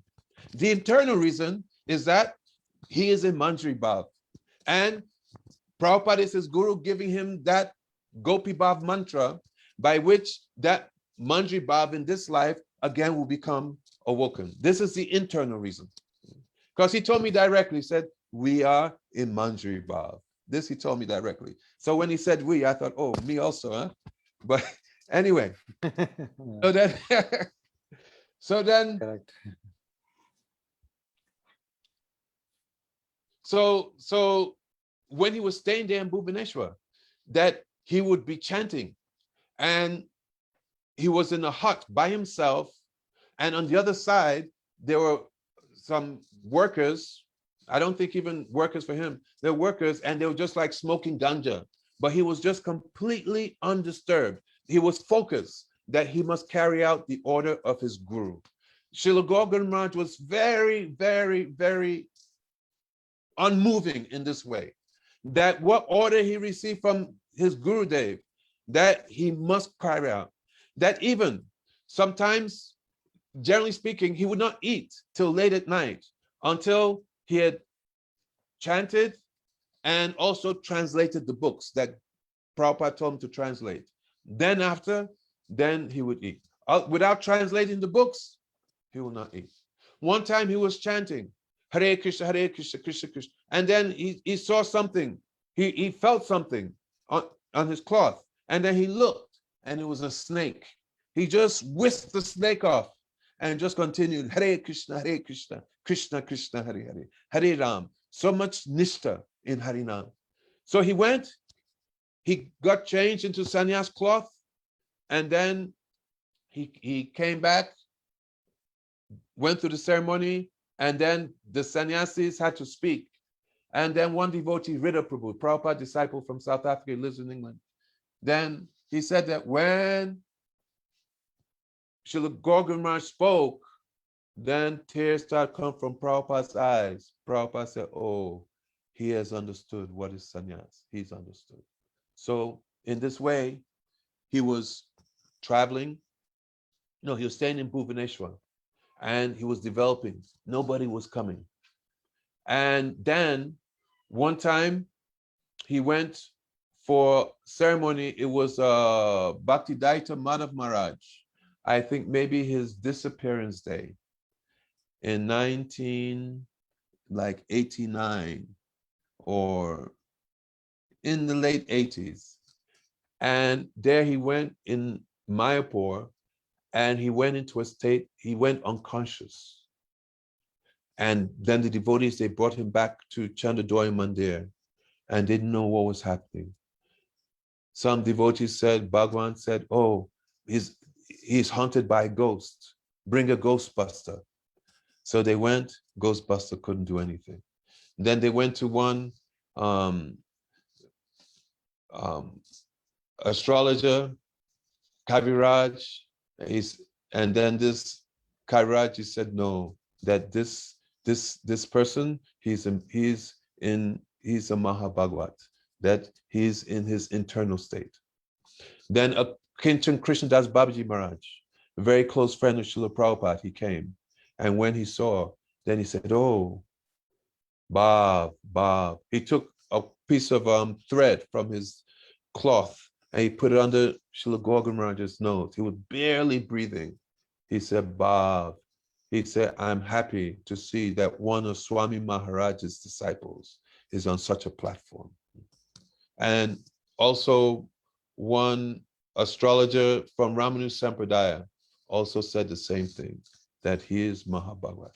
The internal reason is that he is in Manjari Bhav. And Prabhupada is his guru, giving him that Gopi Bhav mantra, by which that Manjri Bhav in this life again will become awoken. This is the internal reason. Because he told me directly, he said, we are in Manjri Bhav. This he told me directly. So when he said we, I thought, oh, me also, huh? But anyway, so then, Correct. so when he was staying there in Bhubaneswar, that he would be chanting, and he was in a hut by himself, and on the other side there were some workers. I don't think even workers for him. They're workers, and they were just like smoking ganja, but he was just completely undisturbed. He was focused that he must carry out the order of his guru. Srila Govinda Maharaj was very, very, very unmoving in this way, that what order he received from his Gurudev, that he must carry out. That even sometimes, generally speaking, he would not eat till late at night until he had chanted and also translated the books that Prabhupada told him to translate. Then then he would eat. Without translating the books, he will not eat. One time he was chanting, Hare Krishna, Krishna Krishna. And then he saw something. He felt something on his cloth. And then he looked, and it was a snake. He just whisked the snake off and just continued, Hare Krishna, Krishna Krishna, Hare Hare, Hare Ram. So much nishta in Harinam. So he went, he got changed into sannyas cloth, and then he came back, went through the ceremony, and then the sannyasis had to speak. And then one devotee, Rita Prabhu, Prabhupada disciple from South Africa, lives in England. Then he said that when Srila Govinda Maharaj spoke, then tears started coming from Prabhupada's eyes. Prabhupada said, oh, he has understood what is sannyas. He's understood. So in this way, he was traveling. No, he was staying in Bhubaneswar, and he was developing. Nobody was coming. And then one time he went for ceremony. It was Bhaktidaita Madhav Maharaj. I think maybe his disappearance day in 1989 or in the late 80s. And there he went in Mayapur, and he went into a state, he went unconscious. And then the devotees, they brought him back to Chandadoya Mandir and didn't know what was happening. Some devotees said, Bhagwan said, oh, he's haunted by a ghost. Bring a ghostbuster. So they went, ghostbuster couldn't do anything. Then they went to one astrologer, Kaviraj, and then this Kaviraj, he said, no, that this person, he's a Mahabhagavat, that he's in his internal state. Then a Kinchan Krishnadas Babaji Maharaj, a very close friend of Srila Prabhupada, he came. And when he saw, then he said, oh, Bhav. He took a piece of thread from his cloth and he put it under Srila Govinda Maharaj's nose. He was barely breathing. He said, Bhav. He said, I'm happy to see that one of Swami Maharaja's disciples is on such a platform. And also one astrologer from Ramanu Sampradaya also said the same thing, that he is Mahabhagavat.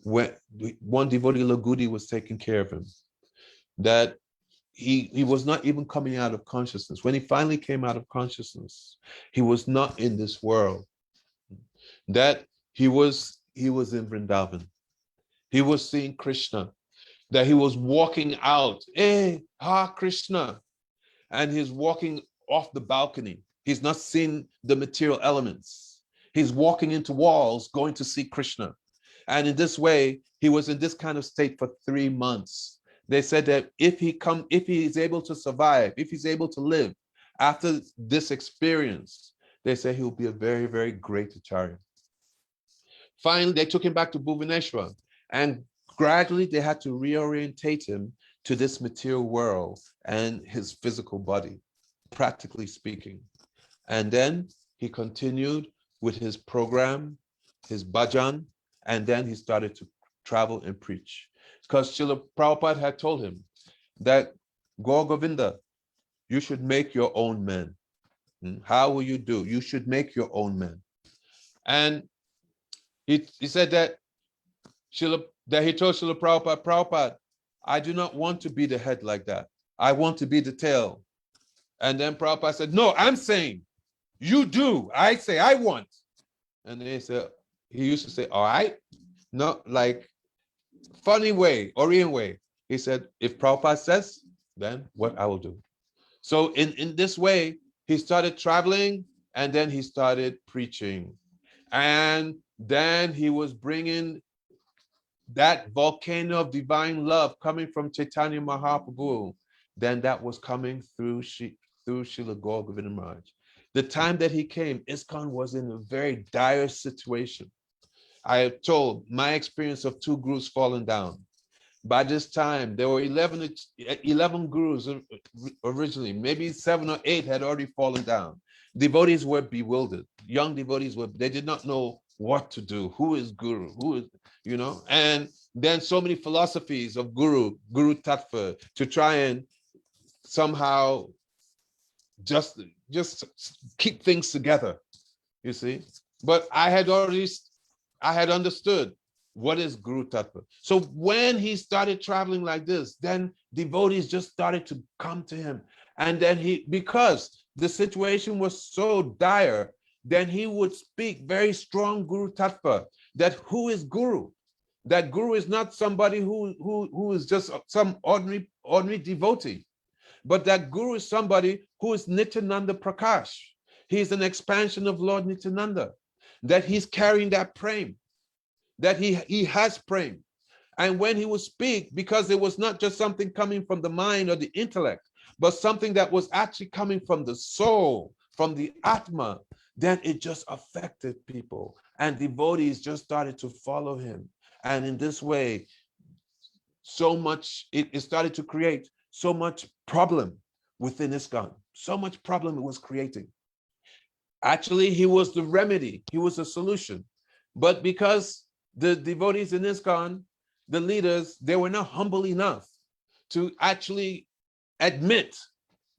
When one devotee, Lagudi, was taking care of him, that he was not even coming out of consciousness. When he finally came out of consciousness, he was not in this world. That he was in Vrindavan. He was seeing Krishna. That he was walking out, Krishna. And he's walking off the balcony. He's not seeing the material elements. He's walking into walls, going to see Krishna. And in this way, he was in this kind of state for 3 months. They said that if he is able to survive, if he's able to live after this experience, they say he'll be a very, very great acharya. Finally, they took him back to Bhubaneswar, and gradually they had to reorientate him to this material world and his physical body, practically speaking. And then he continued with his program, his bhajan, and then he started to travel and preach. Because Srila Prabhupada had told him that, Gaur Govinda, you should make your own men. How will you do? You should make your own men. And he said that he told Srila Prabhupada, Prabhupada, I do not want to be the head like that. I want to be the tail. And then Prabhupada said, no, I'm saying, you do. I say, I want. And then he used to say, all right. No, like funny way, Orient way. He said, if Prabhupada says, then what I will do. So in this way, he started traveling and then he started preaching. And then he was bringing that volcano of divine love coming from Chaitanya Mahaprabhu. Then that was coming through Srila Gaur Govinda Maharaj. The time that he came, ISKCON was in a very dire situation. I have told my experience of 2 gurus falling down. By this time, there were 11 gurus originally, maybe 7 or 8 had already fallen down. Devotees were bewildered. Young devotees they did not know what to do. Who is guru? Who is, and then so many philosophies of guru tattva to try and somehow just keep things together, you see. But I had understood what is Guru Tattva. So when he started traveling like this, then devotees just started to come to him. And then because the situation was so dire, then he would speak very strong Guru Tattva, that who is Guru? That Guru is not somebody who is just some ordinary devotee, but that Guru is somebody who is Nityananda Prakash. He's an expansion of Lord Nityananda, that he's carrying that prem, that he has prem. And when he would speak, because it was not just something coming from the mind or the intellect, but something that was actually coming from the soul, from the Atma, then it just affected people. And devotees just started to follow him. And in this way, so much, it started to create so much problem within ISKCON, so much problem it was creating. Actually, he was the remedy, he was the solution. But because the devotees in ISKCON, the leaders, they were not humble enough to actually admit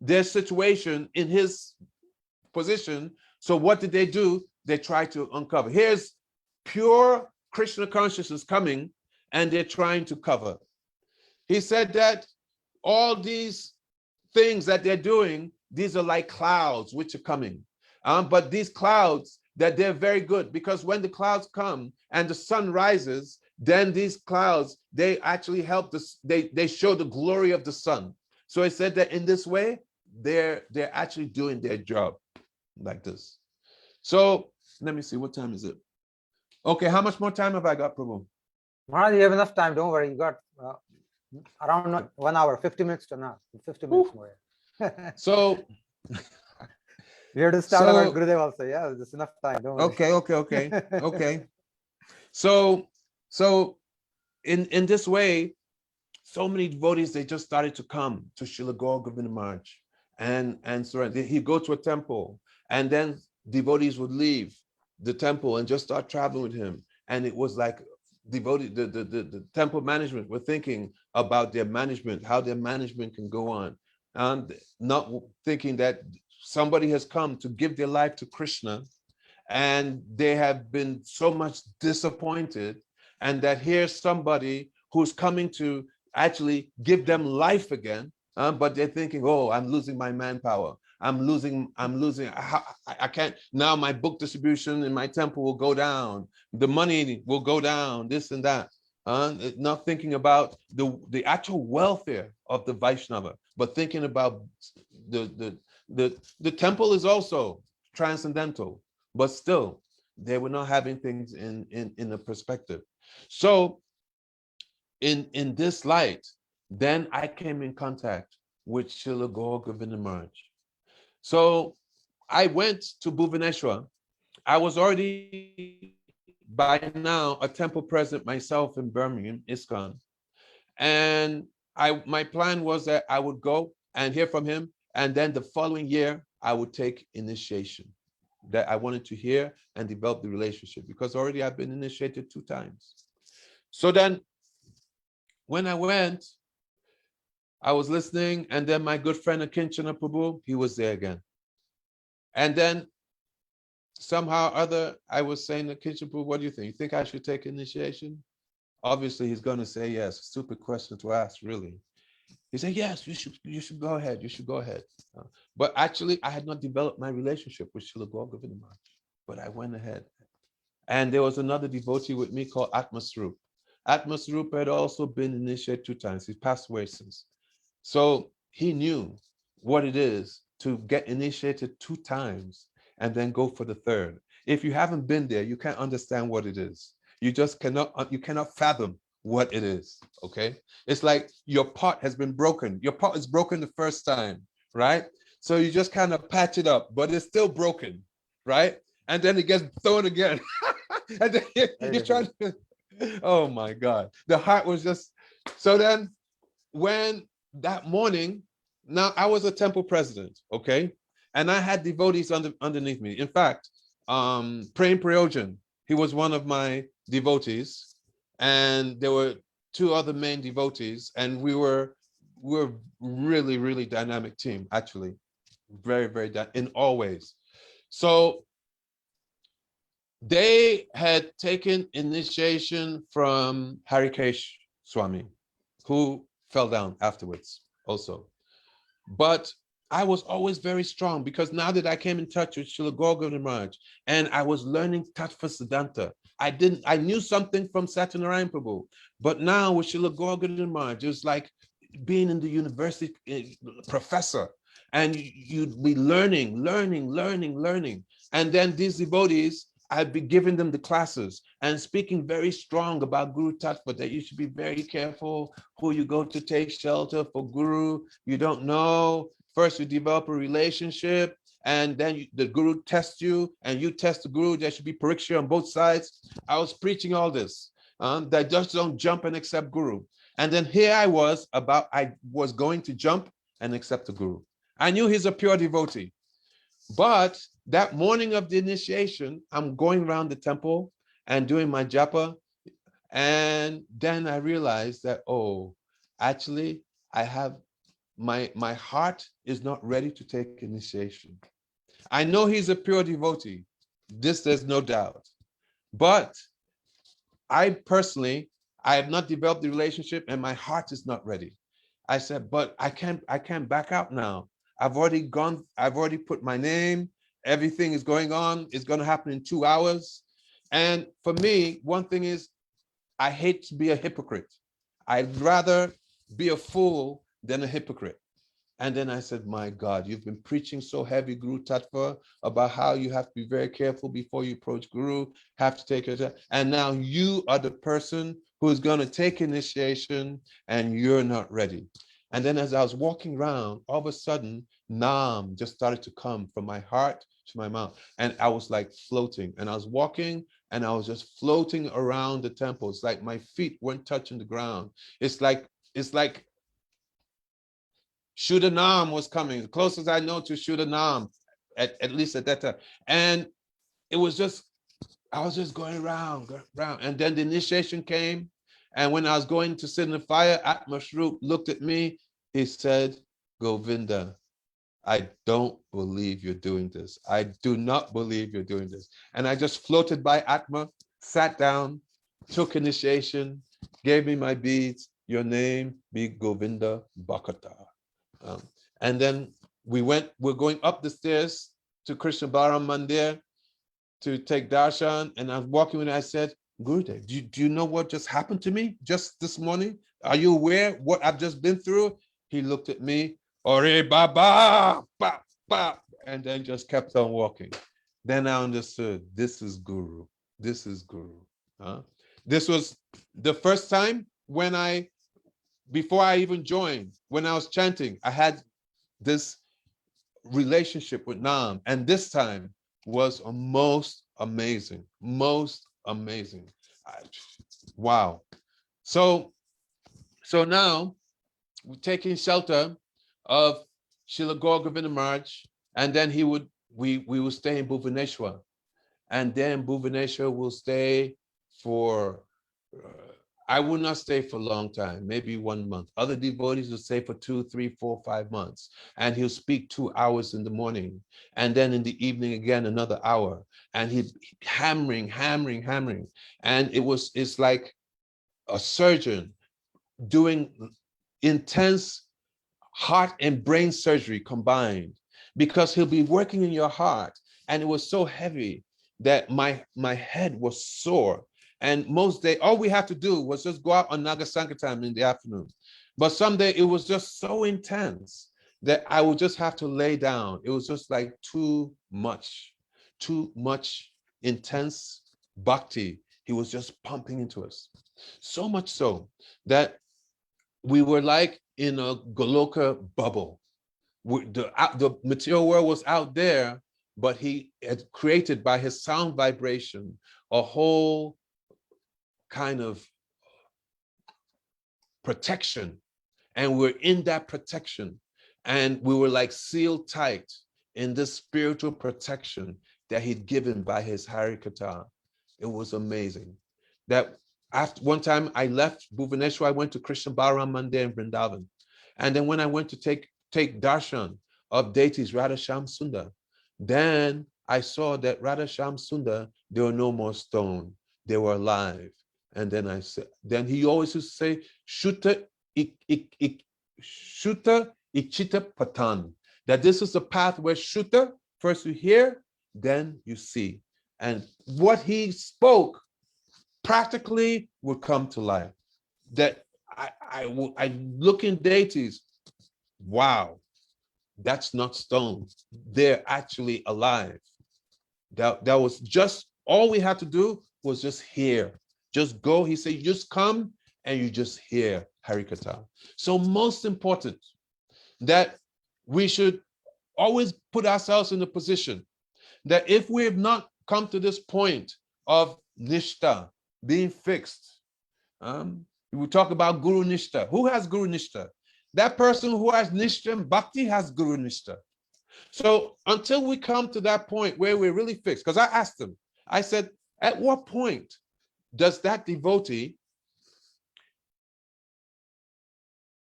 their situation in his position. So what did they do? They tried to uncover. Here's pure Krishna consciousness coming, and they're trying to cover. He said that all these things that they're doing, these are like clouds which are coming. But these clouds, that they're very good, because when the clouds come and the sun rises, then these clouds, they actually help they show the glory of the sun. So he said that in this way, they're actually doing their job like this. So let me see, what time is it? Okay, how much more time have I got, Prabhu? Maharaj, you have enough time, don't worry. You got around 1 hour, 50 minutes to now. 50 minutes more. So we have to start our Gurudev also. Yeah, there's enough time. Don't worry. Okay. So in this way, so many devotees, they just started to come to Srila Gaur Govinda Maharaj, and so he'd go to a temple, and then devotees would leave the temple and just start traveling with him. And it was like the temple management were thinking about their management, how their management can go on, and not thinking that somebody has come to give their life to Krishna, and they have been so much disappointed, and that here's somebody who's coming to actually give them life again, but they're thinking, oh, I'm losing my manpower. I'm losing, I can't, now my book distribution in my temple will go down. The money will go down, this and that. Not thinking about the actual welfare of the Vaishnava, but thinking about the temple is also transcendental, but still they were not having things in a perspective. So in this light, then I came in contact with Srila Gaur Govinda Maharaj. So I went to Bhubaneswar. I was already by now a temple president myself in Birmingham, ISKCON. And my plan was that I would go and hear from him, and then the following year I would take initiation. That I wanted to hear and develop the relationship, because already I've been initiated 2 times. So then when I went, I was listening, and then my good friend Akinchana Prabhu, he was there again. And then somehow or other, I was saying to Akinchana Prabhu, what do you think? You think I should take initiation? Obviously, he's going to say yes. Stupid question to ask, really. He said, yes, you should go ahead. You should go ahead. But actually, I had not developed my relationship with Srila Govinda Maharaj, but I went ahead. And there was another devotee with me called Atmasrup. Atmasrup had also been initiated 2 times. He passed away since. So he knew what it is to get initiated 2 times and then go for the 3rd. If you haven't been there, you can't understand what it is. You just cannot fathom what it is, okay? It's like your pot has been broken. Your pot is broken the first time, right? So you just kind of patch it up, but it's still broken, right? And then it gets thrown again. And then you're trying to, oh my God. The heart was just, so then when that morning, now I was a temple president, okay? And I had devotees underneath me. In fact, Prem Prayojan, he was one of my devotees, and there were 2 other main devotees, and we're really, really dynamic team, actually. Very, very, in all ways. So they had taken initiation from Harikesh Swami, who fell down afterwards also. But I was always very strong, because now that I came in touch with Srila Govinda Maharaj and I was learning Tattva Siddhanta, I knew something from Satyanarayana Prabhu, but now with Srila Govinda Maharaj, it was like being in the university professor, and you'd be learning. And then these devotees, I'd be giving them the classes and speaking very strong about Guru Tattva, that you should be very careful who you go to take shelter for Guru. You don't know. First, you develop a relationship, and then the Guru tests you, and you test the Guru. There should be pariksha on both sides. I was preaching all this, that just don't jump and accept Guru. And then here I was going to jump and accept the Guru. I knew he's a pure devotee. But that morning of the initiation, I'm going around the temple and doing my japa. And then I realized that, oh, actually, I have my heart is not ready to take initiation. I know he's a pure devotee. This, there's no doubt. But I personally, I have not developed the relationship, and my heart is not ready. I said, but I can't back out now. I've already put my name, everything is going on, it's going to happen in 2 hours. And for me, one thing is, I hate to be a hypocrite. I'd rather be a fool than a hypocrite. And then I said, my God, you've been preaching so heavy, Guru Tattva, about how you have to be very careful before you approach Guru, have to take it. And now you are the person who's going to take initiation, and you're not ready. And then as I was walking around, all of a sudden, Nam just started to come from my heart to my mouth. And I was like floating. And I was walking, and I was just floating around the temple. It's like my feet weren't touching the ground. It's like Shuddha was coming, the closest I know to Shuddha, at least at that time. And it was just, I was just going around. And then the initiation came. And when I was going to sit in the fire, Atmasrup looked at me. He said, Govinda, I don't believe you're doing this. I do not believe you're doing this. And I just floated by Atma, sat down, took initiation, gave me my beads. Your name be Govinda Bhakata. And then we're going up the stairs to Krishna Balaram Mandir to take darshan. And I was walking when I said, Gurudev, do you know what just happened to me just this morning? Are you aware what I've just been through? He looked at me, Ore Baba, ba, ba, and then just kept on walking. Then I understood, this is Guru. This is Guru. This was the first time before I even joined, when I was chanting, I had this relationship with Nam. And this time was most amazing. Wow. So now taking shelter of Srila Gaur Govinda Maharaj, and then we will stay in Bhuvaneshwar, and then Bhuvaneshwar will stay for. I will not stay for a long time, maybe 1 month. Other devotees will stay for 2, 3, 4, 5 months. And he'll speak 2 hours in the morning. And then in the evening again, another hour. And he'd hammering. And it's like a surgeon doing intense heart and brain surgery combined, because he'll be working in your heart. And it was so heavy that my head was sore. And most days, all we had to do was just go out on Naga Sankirtan in the afternoon. But someday it was just so intense that I would just have to lay down. It was just like too much intense bhakti. He was just pumping into us. So much so that we were like in a Goloka bubble. The material world was out there, but he had created by his sound vibration a whole kind of protection. And we're in that protection. And we were like sealed tight in this spiritual protection that he'd given by his Harikatha. It was amazing. That after one time I left Bhuvaneshwar, I went to Krishna Balaram Mandir in Vrindavan. And then when I went to take darshan of deities Radha Shyam Sundar, then I saw that Radha Shyam Sundar, they were no more stone, they were alive. And then I said, then he always used to say, Shuta Ichita Patan, that this is the path where Shuta, first you hear, then you see. And what he spoke practically would come to life. That I look in deities, wow, that's not stone. They're actually alive. That was just, all we had to do was just hear. Just go, he said, you just come and you just hear Harikatha. So most important, that we should always put ourselves in the position that if we have not come to this point of Nishta, being fixed, we talk about Guru Nishta. Who has Guru Nishta? That person who has Nishta and Bhakti has Guru Nishta. So until we come to that point where we're really fixed, because I asked them, I said, at what point does that devotee,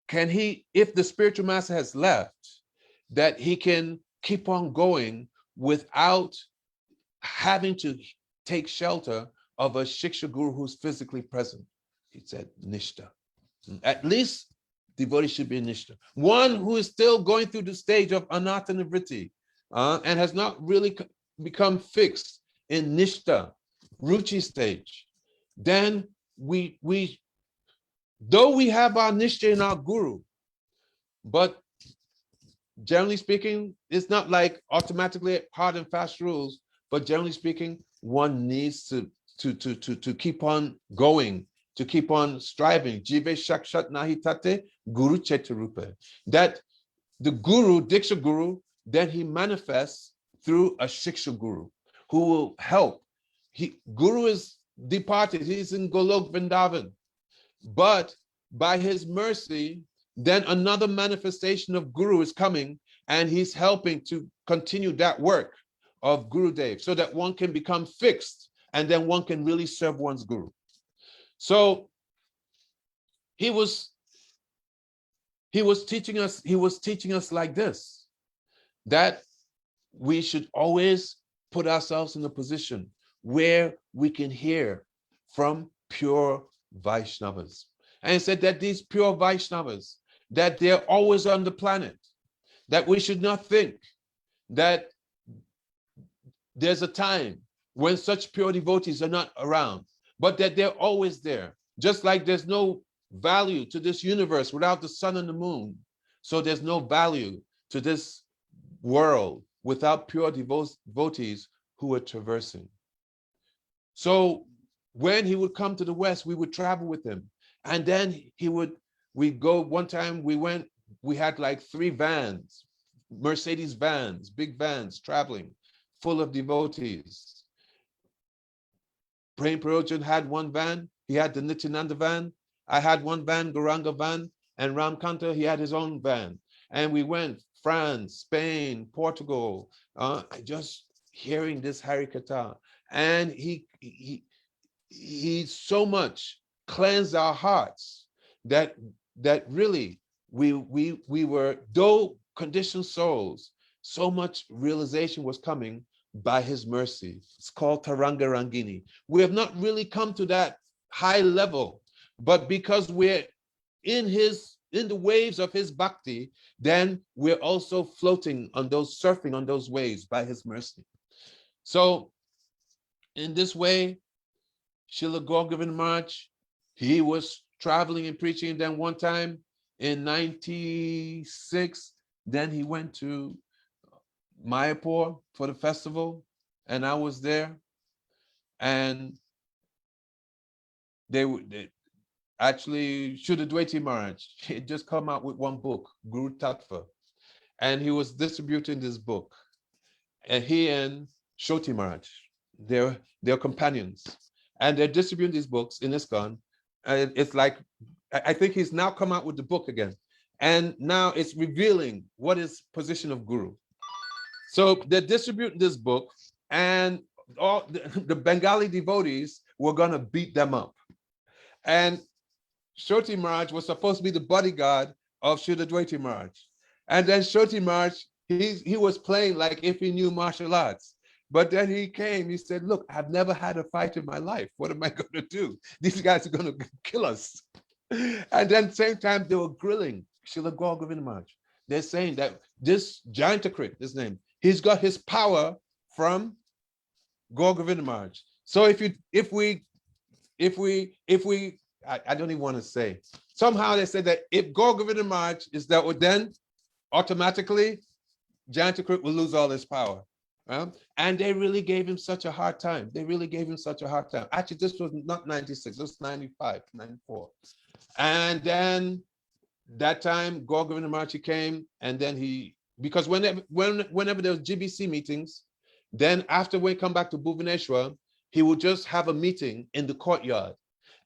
can he, if the spiritual master has left, that he can keep on going without having to take shelter of a Shiksha Guru who's physically present? He said, Nishta. At least devotee should be Nishta. One who is still going through the stage of Anatta Nivritti and has not really become fixed in Nishta, Ruchi stage. Then though we have our Nishta in our Guru, but generally speaking, it's not like automatically hard and fast rules, but generally speaking, one needs to keep on going, to keep on striving. Jive shakshat nahitate guru chetarupa. That the Guru, Diksha Guru, then he manifests through a Shiksha Guru who will help. Guru is departed, he's in Golok Vrindavan. But by his mercy, then another manifestation of Guru is coming, and he's helping to continue that work of Gurudev so that one can become fixed and then one can really serve one's Guru. So he was teaching us like this, that we should always put ourselves in a position where we can hear from pure Vaishnavas. And he said that these pure Vaishnavas, that they're always on the planet, that we should not think that there's a time when such pure devotees are not around, but that they're always there. Just like there's no value to this universe without the sun and the moon, so there's no value to this world without pure devotees who are traversing. So when he would come to the West, we would travel with him. And then we'd go, one time we had like 3 vans, Mercedes vans, big vans traveling, full of devotees. Prem Prayojan had one van, he had the Nityananda van, I had one van, Gauranga van, And Ramkanta, he had his own van. And we went France, Spain, Portugal, just hearing this Harikatha. And he so much cleansed our hearts that really we were, though conditioned souls, so much realization was coming by his mercy. It's called Taranga Rangini. We have not really come to that high level, but because we're in the waves of his bhakti, then we're also floating on those, surfing on those waves by his mercy. So in this way, Srila Gour Govinda Maharaj, he was traveling and preaching. And then one time in 96, then he went to Mayapur for the festival, and I was there. And they actually, Shuddha Dwaiti Maharaj, he had just come out with one book, Guru Tattva, and he was distributing this book. And he and Shoti Maharaj, they're companions, and they're distributing these books in ISKCON. It's like, I think he's now come out with the book again, and now it's revealing what is position of Guru. So they're distributing this book, and all the Bengali devotees were gonna beat them up. And Shoti Maharaj was supposed to be the bodyguard of Shuddha Dwaiti Maharaj. And then Shoti Maharaj, he was playing like if he knew martial arts. But then he came, he said, look, I've never had a fight in my life. What am I going to do? These guys are going to kill us. And then same time, they were grilling Srila Gour Govinda Maharaj. They're saying that this Jayantakrit, his name, he's got his power from Gour Govinda Maharaj. So if we, I don't even want to say, somehow they said that if Gour Govinda Maharaj is that, then automatically Jayantakrit will lose all his power. And they really gave him such a hard time. Actually, this was not 96, this was 95, 94. And then that time, Gour Govinda Maharaj came, and then because whenever there was GBC meetings, then after we come back to Bhubaneswar, he would just have a meeting in the courtyard,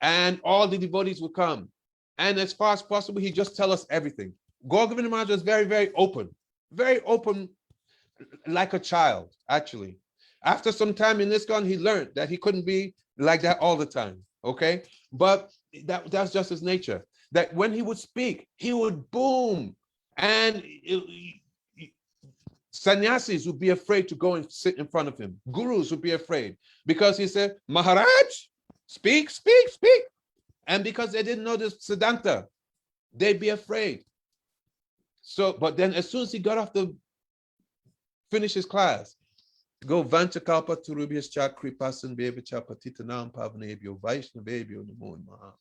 and all the devotees would come. And as far as possible, he'd just tell us everything. Gour Govinda Maharaj was very, very open, like a child, actually. After some time in ISKCON, he learned that he couldn't be like that all the time, okay? But that's just his nature. That when he would speak, he would boom, and sannyasis would be afraid to go and sit in front of him. Gurus would be afraid, because he said, Maharaj, speak, speak, speak. And because they didn't know this Siddhanta, they'd be afraid. So, but then as soon as he got off finish his class, go Vanchakalpa Turubhyascha Kripasan Bevacha Patitanam Pavanebhyo Vaishnavebhyo Namo Namaha.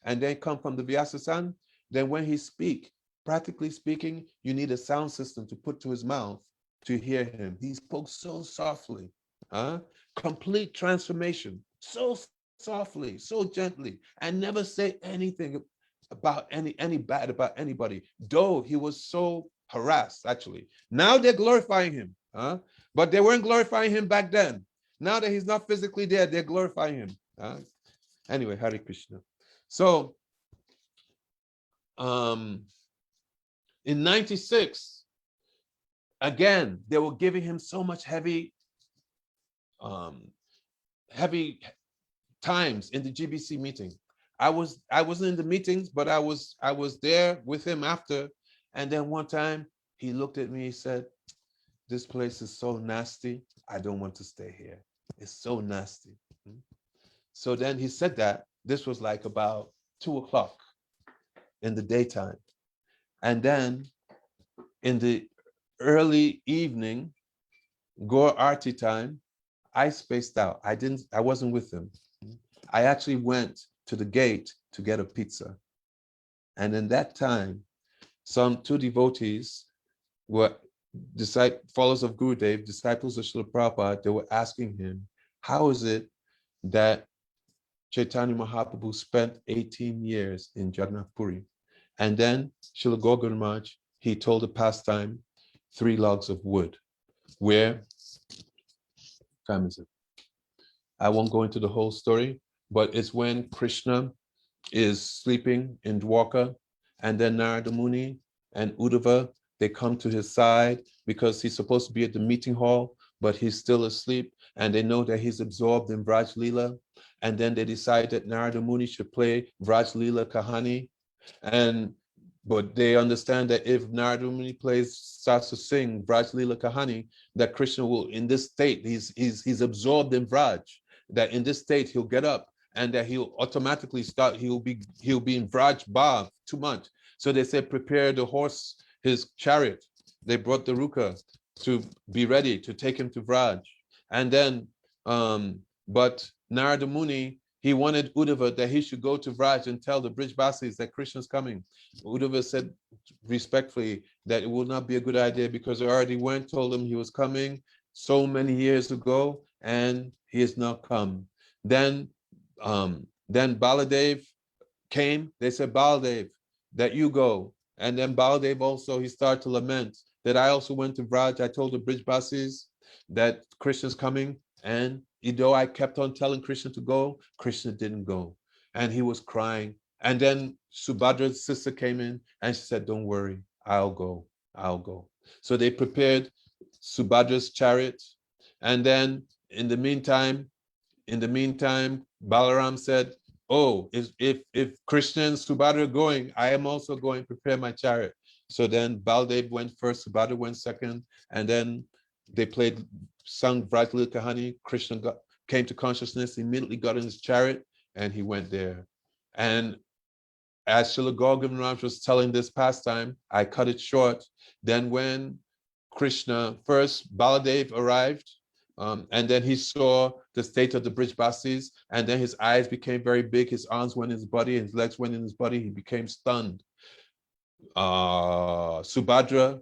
And then come from the Vyasasan. Then when he speak, practically speaking, you need a sound system to put to his mouth to hear him. He spoke so softly, complete transformation, so softly, so gently, and never say anything about any bad about anybody, though he was so harassed. Actually, now they're glorifying him, but they weren't glorifying him back then. Now that he's not physically there, they're glorifying him. Anyway, Hare Krishna. So in 96, again, they were giving him so much heavy times in the GBC meeting. I wasn't in the meetings, but I was there with him after. And then one time he looked at me, he said, this place is so nasty, I don't want to stay here. It's so nasty. So then he said that. This was like about 2 o'clock in the daytime. And then in the early evening, Gour Arti time, I spaced out. I wasn't with him. I actually went to the gate to get a pizza. And in that time, some 2 devotees were followers of Gurudev, disciples of Srila Prabhupada. They were asking him, how is it that Chaitanya Mahaprabhu spent 18 years in Jagannath Puri? And then Srila Gour Govinda Maharaj, he told a pastime, 3 logs of wood, where, time is it? I won't go into the whole story, but it's when Krishna is sleeping in Dwarka, And then Narada Muni and Uddhava, they come to his side because he's supposed to be at the meeting hall, but he's still asleep. And they know that he's absorbed in Vraj Leela. And then they decide that Narada Muni should play Vraj Leela Kahani. But they understand that if Narada Muni starts to sing Vraj Leela Kahani, that Krishna will, in this state, he's absorbed in Vraj, that in this state he'll get up and that he'll automatically he'll be in Vraj Bhav too much. So they said, prepare the horse, his chariot. They brought the Ruka to be ready to take him to Vraj. And then, but Narada Muni, he wanted Uddhava that he should go to Vraj and tell the Brijbasis that Krishna's coming. Uddhava said respectfully that it would not be a good idea because they already went, told him he was coming so many years ago, and he has not come. Then Baladev came. They said, Baladev, that you go. And then Baladev also, he started to lament that I also went to Vraj. I told the Brijbasis that Krishna's coming, and though I kept on telling Krishna to go, Krishna didn't go. And he was crying. And then Subhadra's sister came in and she said, don't worry, I'll go. So they prepared Subhadra's chariot. And then in the meantime, Balaram said, oh, if Krishna and Subhadra are going, I am also going to prepare my chariot. So then Baldev went first, Subhadra went second, and then they sung Vraj Leela Kahani. Krishna came to consciousness, immediately got in his chariot, and he went there. And as Srila Govinda was telling this pastime, I cut it short. Then when Krishna, first Baladev arrived, and then he saw the state of the Brijbasis, and then his eyes became very big, his arms went in his body, his legs went in his body, he became stunned. Subhadra,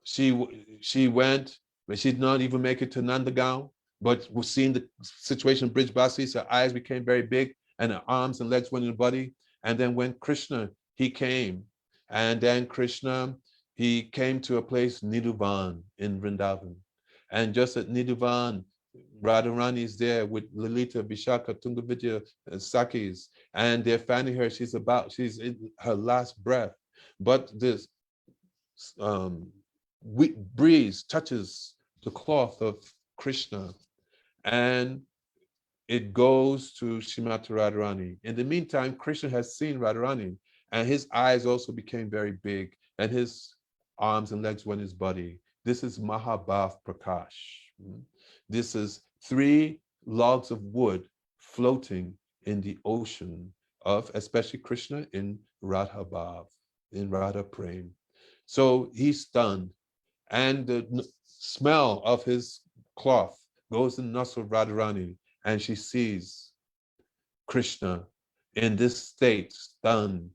she went, but she did not even make it to Nandagaon, but was seeing the situation of Brijbasis, her eyes became very big, and her arms and legs went in the body. And then when Krishna, he came, and then Krishna, he came to a place, Nidhuvan, in Vrindavan. And just at Nidhuvan, Radharani is there with Lalita, Vishaka, Tungavidya, and Sakis, and they're fanning her. She's in her last breath. But this breeze touches the cloth of Krishna, and it goes to Srimati Radharani. In the meantime, Krishna has seen Radharani, and his eyes also became very big, and his arms and legs went in his body. This is Mahabhav Prakash. This is 3 logs of wood floating in the ocean of, especially Krishna, in Radha Bhav, in Radha Prem. So he's stunned, and the smell of his cloth goes in the nostril of Radharani, and she sees Krishna in this state, stunned.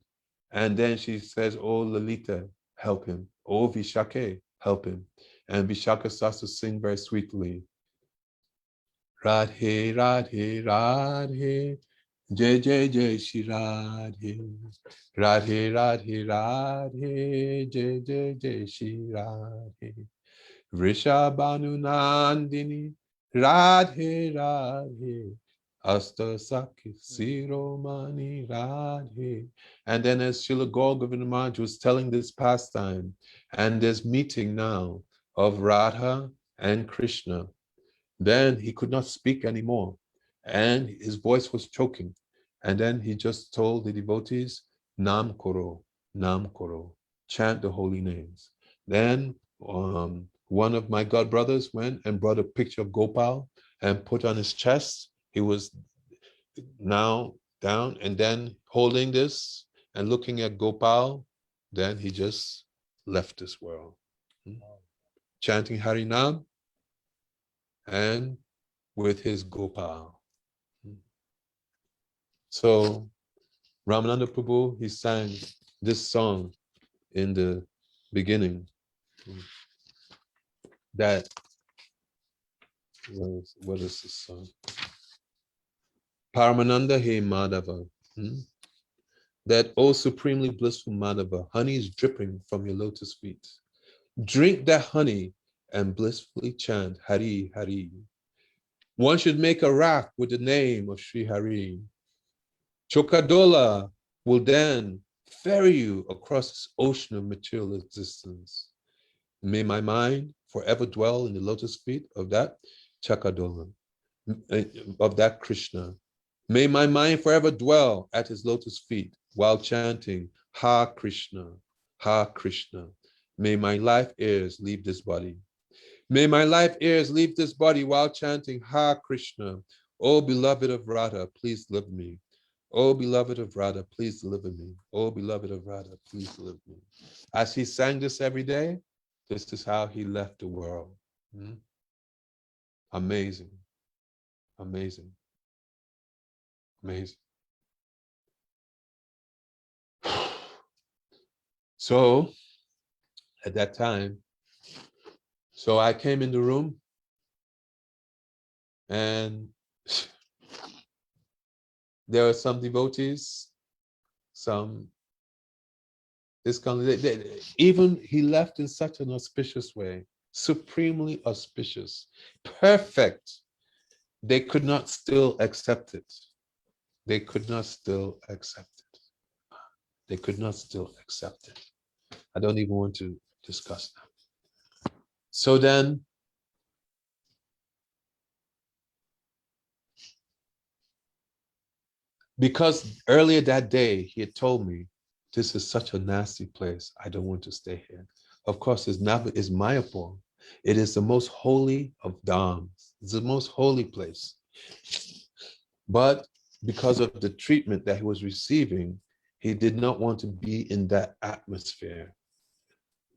And then she says, oh, Lalita, help him. Oh, Vishake, help him. And Vishaka starts to sing very sweetly. Radhe, Radhe, Radhe, Jai, Jai, Jai, Shri Radhe. Radhe, Radhe, Radhe, Jai, Jai, Jai, Shri Radhe. Vrishabhanu Nandini, Radhe, Radhe, Asta Sakhi, Siromani, Radhe. And then as Srila Govinda Maharaj was telling this pastime, and this meeting now of Radha and Krishna, then he could not speak anymore, and his voice was choking. And then he just told the devotees, Nam Koro, chant the holy names. Then one of my god brothers went and brought a picture of Gopal and put on his chest. He was now down, and then holding this and looking at Gopal, then he just left this world. Chanting Harinam and with his Gopal. So Ramananda Prabhu, he sang this song in the beginning. That, what is this song? Paramananda He Madhava. That, oh supremely blissful Madhava, honey is dripping from your lotus feet. Drink that honey and blissfully chant Hari Hari. One should make a rack with the name of Sri Hari. Chokadola will then ferry you across this ocean of material existence. May my mind forever dwell in the lotus feet of that Chakadola, of that Krishna. May my mind forever dwell at his lotus feet while chanting Ha Krishna, Ha Krishna. May my life heirs leave this body. May my life heirs leave this body while chanting Ha Krishna. O beloved of Radha, please deliver me. O beloved of Radha, please deliver me. O beloved of Radha, please deliver me. As he sang this every day, this is how he left the world. Amazing, amazing, amazing. So at that time, so I came in the room and there were some devotees, some even he left in such an auspicious way, supremely auspicious, perfect. They could not still accept it. They could not still accept it. They could not still accept it. I don't even want to discuss that. So then, because earlier that day he had told me, this is such a nasty place, I don't want to stay here. Of course, it's Mayapur. It is the most holy of dhams. It's the most holy place. But because of the treatment that he was receiving, he did not want to be in that atmosphere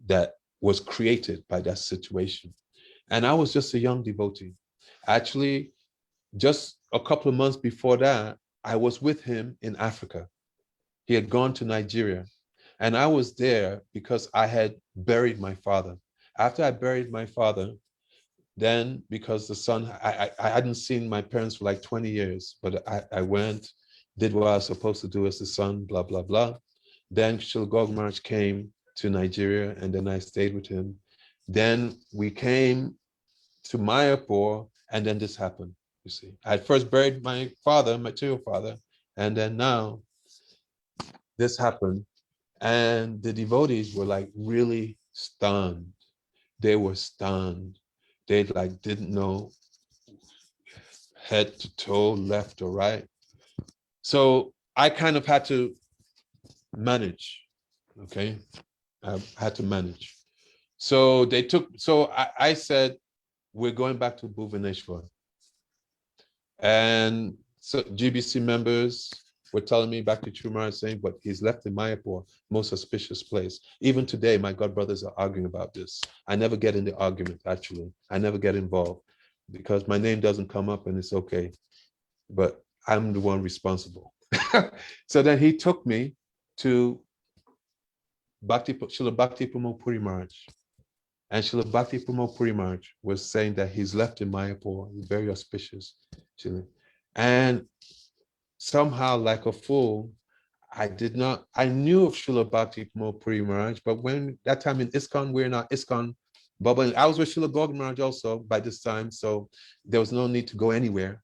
that was created by that situation. And I was just a young devotee. Actually, just a couple of months before that, I was with him in Africa. He had gone to Nigeria. And I was there because I had buried my father. After I buried my father, then because the son, I hadn't seen my parents for like 20 years, but I went, did what I was supposed to do as the son, blah, blah, blah. Then Srila Gour Maharaj came to Nigeria and then I stayed with him. Then we came to Mayapur and then this happened, you see. I had first buried my father, material father, and then now this happened. And the devotees were like really stunned. They were stunned. They like didn't know head to toe, left or right. So I kind of had to manage, okay? I had to manage. So I said, we're going back to Bhubaneswar. And so GBC members were telling me back to Chumar saying, but he's left in Mayapur, most auspicious place. Even today, my god brothers are arguing about this. I never get in the argument, actually. I never get involved because my name doesn't come up and it's okay. But I'm the one responsible. So then he took me to Srila Bhakti Pramod Puri Maharaj. And Srila Bhakti Pramod Puri Maharaj was saying that he's left in Mayapur, very auspicious. And somehow, like a fool, I knew of Srila Bhakti Pramod Puri Maharaj, but when that time in ISKCON, we're not ISKCON, but I was with Srila Gour Maharaj also by this time, so there was no need to go anywhere.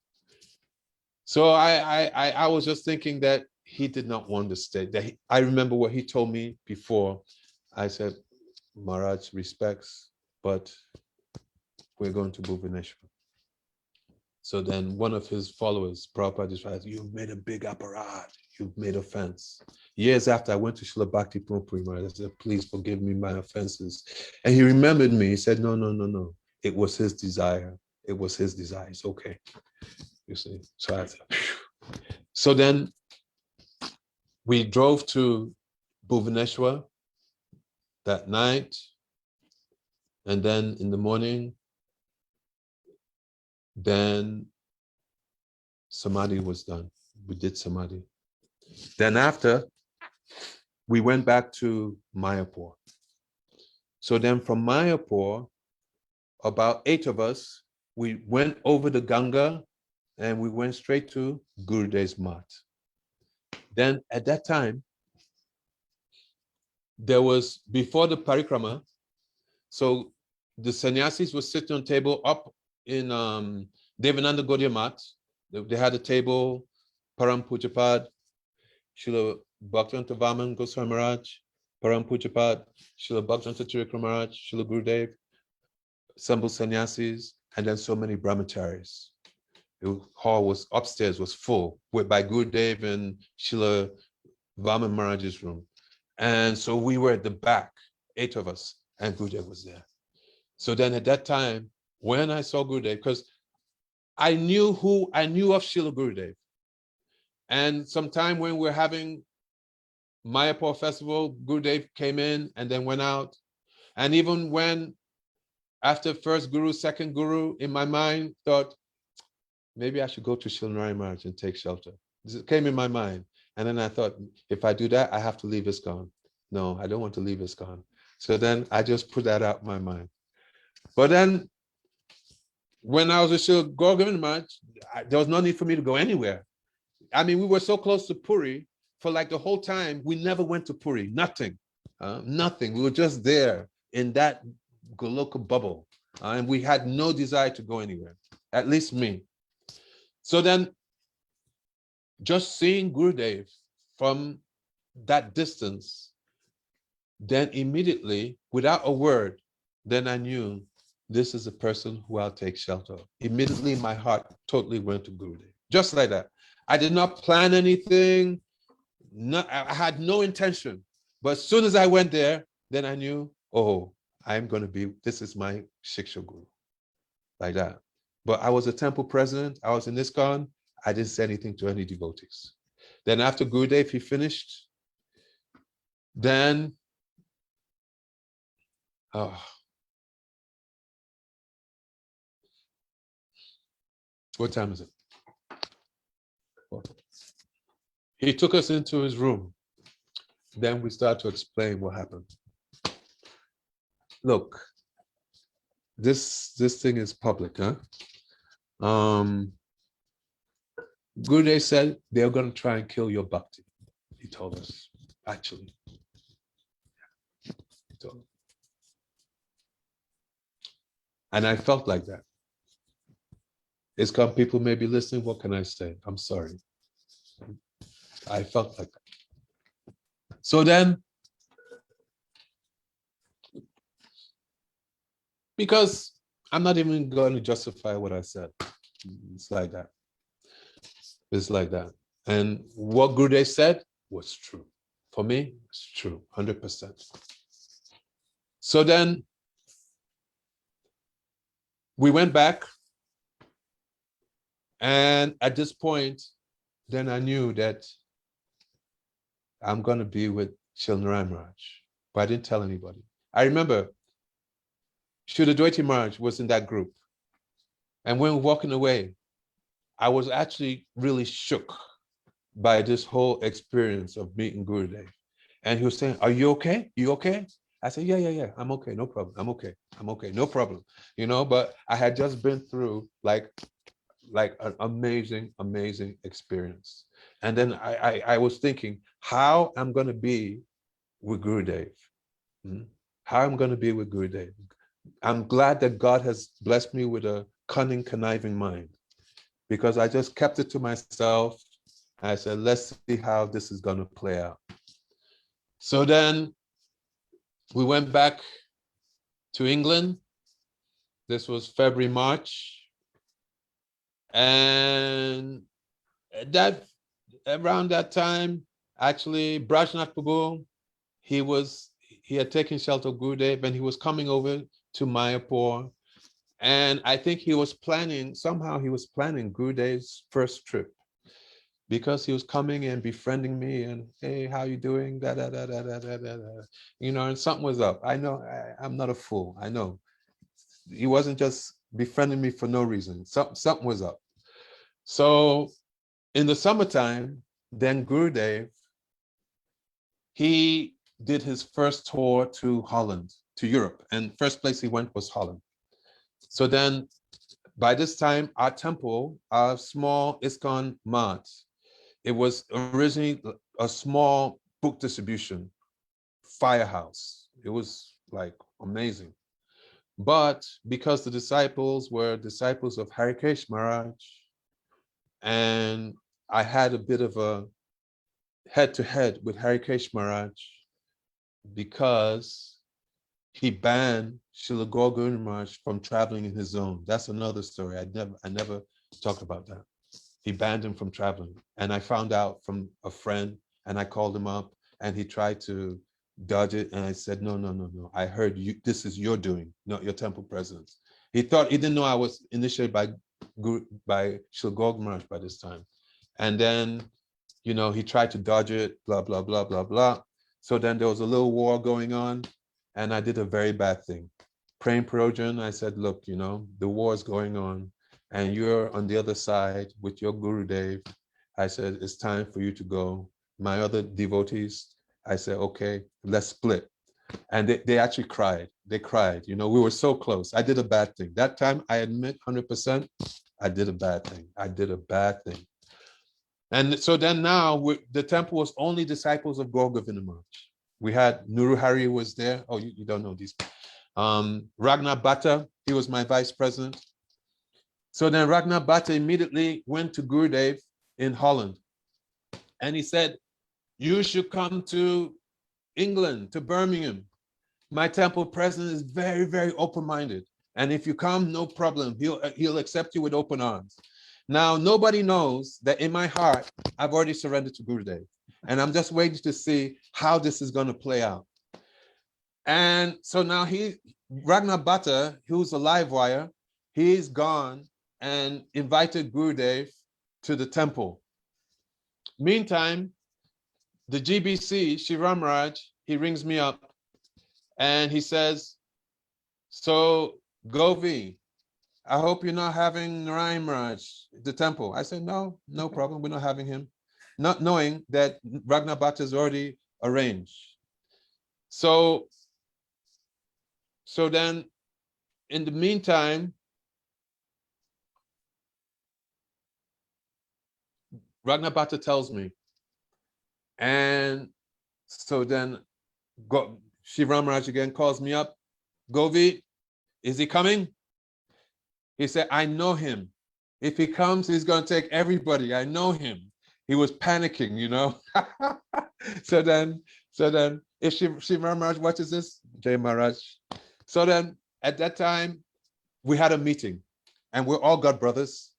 So I was just thinking that he did not want to stay. I remember what he told me before. I said, Maharaj respects, but we're going to Bhubaneswar. So then one of his followers, Prabhupada, said, you've made a big aparat. You've made offense. Years after I went to Srila Bhakti Pramod Puri Maharaj, I said, please forgive me my offenses. And he remembered me. He said, no. It was his desire. It was his desire. It's okay. You see. So I said, phew. So then we drove to Bhubaneswar that night. And then in the morning, then Samadhi was done. We did Samadhi. Then after, we went back to Mayapur. So then from Mayapur, about 8 of us, we went over the Ganga and we went straight to Gurudev's mat. Then at that time, there was, before the parikrama, so the sannyasis were sitting on table up in Devananda Gaudiya mat. They had a table, Param Pujapad, Srila Bhaktivinoda Vaman Goswami Maharaj, Param Pujapat, Srila Bhaktivinoda Tirikam Maharaj, Srila Gurudev, Sambhu Sannyasis, and then so many brahmacharis. The hall was upstairs, was full by Gurudev and Srila Vaman Maharaj's room. And so we were at the back, 8 of us, and Gurudev was there. So then at that time, when I saw Gurudev, because I knew of Srila Gurudev. And sometime when we were having Mayapur festival, Gurudev came in and then went out. And even when, after first guru, second guru, in my mind, thought, maybe I should go to Srila Narayana Maharaj and take shelter. This came in my mind. And then I thought, if I do that, I have to leave ISKCON. No, I don't want to leave ISKCON. So then I just put that out of my mind. But then when I was with Srila Govinda Maharaj, there was no need for me to go anywhere. I mean, we were so close to Puri for like the whole time. We never went to Puri, nothing. Nothing. We were just there in that Goloka bubble. And we had no desire to go anywhere, at least me. So then just seeing Gurudev from that distance, then immediately, without a word, then I knew this is a person who I'll take shelter of. Immediately, my heart totally went to Gurudev, just like that. I did not plan anything. I had no intention. But as soon as I went there, then I knew, oh, this is my Shiksha Guru, like that. But I was a temple president. I was in ISKCON. I didn't say anything to any devotees. Then after Gurudev, he finished. Then, what time is it? He took us into his room. Then we start to explain what happened. Look, this thing is public, huh? Gurudev said they're going to try and kill your bhakti. He told us, actually. He told us. And I felt like that. ISKCON people may be listening. What can I say? I'm sorry. I felt like that. So then, because I'm not even going to justify what I said. It's like that. It's like that. And what Gurudev said was true. For me, it's true, 100%. So then, we went back. And at this point, then I knew that I'm going to be with Srila Narayana Maharaj. But I didn't tell anybody. I remember Srila Dwaiti Maharaj was in that group. And when we were walking away, I was actually really shook by this whole experience of meeting Gurudev. And he was saying, are you okay? You okay? I said, yeah. I'm okay. No problem. I'm okay. No problem. But I had just been through like an amazing experience. And then I was thinking how I'm going to be with Gurudev. How I'm going to be with Gurudev. I'm glad that God has blessed me with a cunning, conniving mind, because I just kept it to myself. I said, let's see how this is going to play out. So then we went back to England. This was February, March. And around that time, actually, Brajnath Prabhu, he had taken shelter of Gurudev and he was coming over to Mayapur. And I think he was planning Gurudev's first trip, because he was coming and befriending me and, hey, how you doing? And something was up. I know, I'm not a fool. I know. He wasn't just befriending me for no reason. Something was up. So in the summertime, then Gurudev, he did his first tour to Holland, to Europe. And first place he went was Holland. So then by this time, our temple, our small ISKCON Mat, it was originally a small book distribution firehouse. It was like amazing. But because the disciples were disciples of Harikesh Maharaj, and I had a bit of a head to head with Harikesh Maharaj because he banned Srila Gour Maharaj from traveling in his zone. That's another story. I never talked about that. He banned him from traveling. And I found out from a friend, and I called him up, and he tried to dodge it. And I said, no. I heard you, this is your doing, not your temple presence. He didn't know I was initiated by Srila Gour Maharaj by this time. And then, he tried to dodge it, blah, blah, blah, blah, blah. So then there was a little war going on, and I did a very bad thing. Praying Projan, I said, look, the war is going on, and you're on the other side with your Gurudev. I said, it's time for you to go. My other devotees, I said, okay, let's split. And they actually cried. They cried. We were so close. I did a bad thing. That time, I admit 100%, I did a bad thing. And so then now, the temple was only disciples of Gaur Govinda Maharaj. We had Nuru Hari was there. Oh, you don't know these. Ragnar Bhatta, he was my vice president. So then Ragnar Bhatta immediately went to Gurudev in Holland. And he said, you should come to England, to Birmingham. My temple president is very, very open-minded. And if you come, no problem. He'll accept you with open arms. Now, nobody knows that in my heart, I've already surrendered to Gurudev. And I'm just waiting to see how this is going to play out. And so now Ragnar Bhatta, who's a live wire, he's gone and invited Gurudev to the temple. Meantime, the GBC, Sri Ramaraj, he rings me up and he says, so Govi, I hope you're not having Narayan Maharaj at the temple. I said, no problem. We're not having him. Not knowing that Ragnar Bhatta is already arranged. So then, in the meantime, Ragnar Bhatta tells me, and so then Shiv Ramaraj again calls me up. Govi, is he coming? He said, I know him. If he comes, he's going to take everybody. I know him. He was panicking, So then, if Shiv Ramaraj watches this, Jai Maharaj. So then, at that time, we had a meeting, and we're all God brothers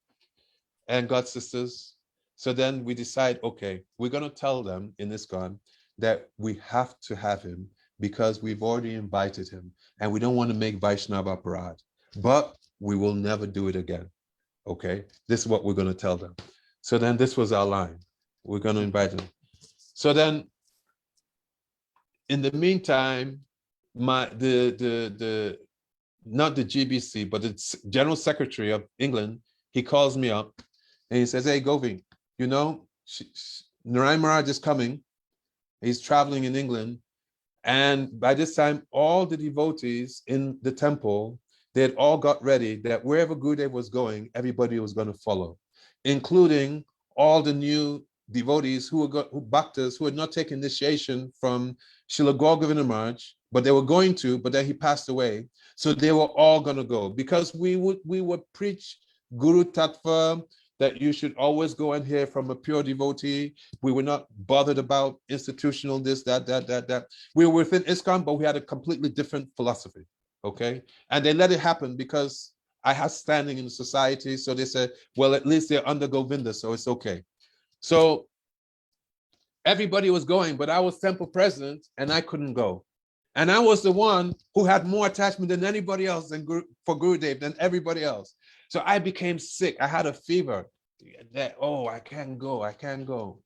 and God sisters. So then we decide, okay, we're going to tell them in ISKCON that we have to have him because we've already invited him, and we don't want to make Vaishnava Aparad, but we will never do it again. Okay, this is what we're going to tell them. So then this was our line. We're going to invite him. So then, in the meantime, not the GBC, but the General Secretary of England, he calls me up and he says, hey, Govind, Narayan Maharaj is coming. He's traveling in England. And by this time, all the devotees in the temple, they had all got ready that wherever Gurudev was going, everybody was going to follow, including all the new devotees bhaktas who had not taken initiation from Srila Gaur Govinda Maharaj, but they were going to, but then he passed away. So they were all going to go because we would preach Guru Tattva, that you should always go and hear from a pure devotee. We were not bothered about institutional this, that. We were within ISKCON, but we had a completely different philosophy, okay? And they let it happen because I had standing in the society, so they said, well, at least they're under Govinda, so it's okay. So everybody was going, but I was temple president, and I couldn't go. And I was the one who had more attachment than anybody else for Gurudev than everybody else. So I became sick. I had a fever. I can't go.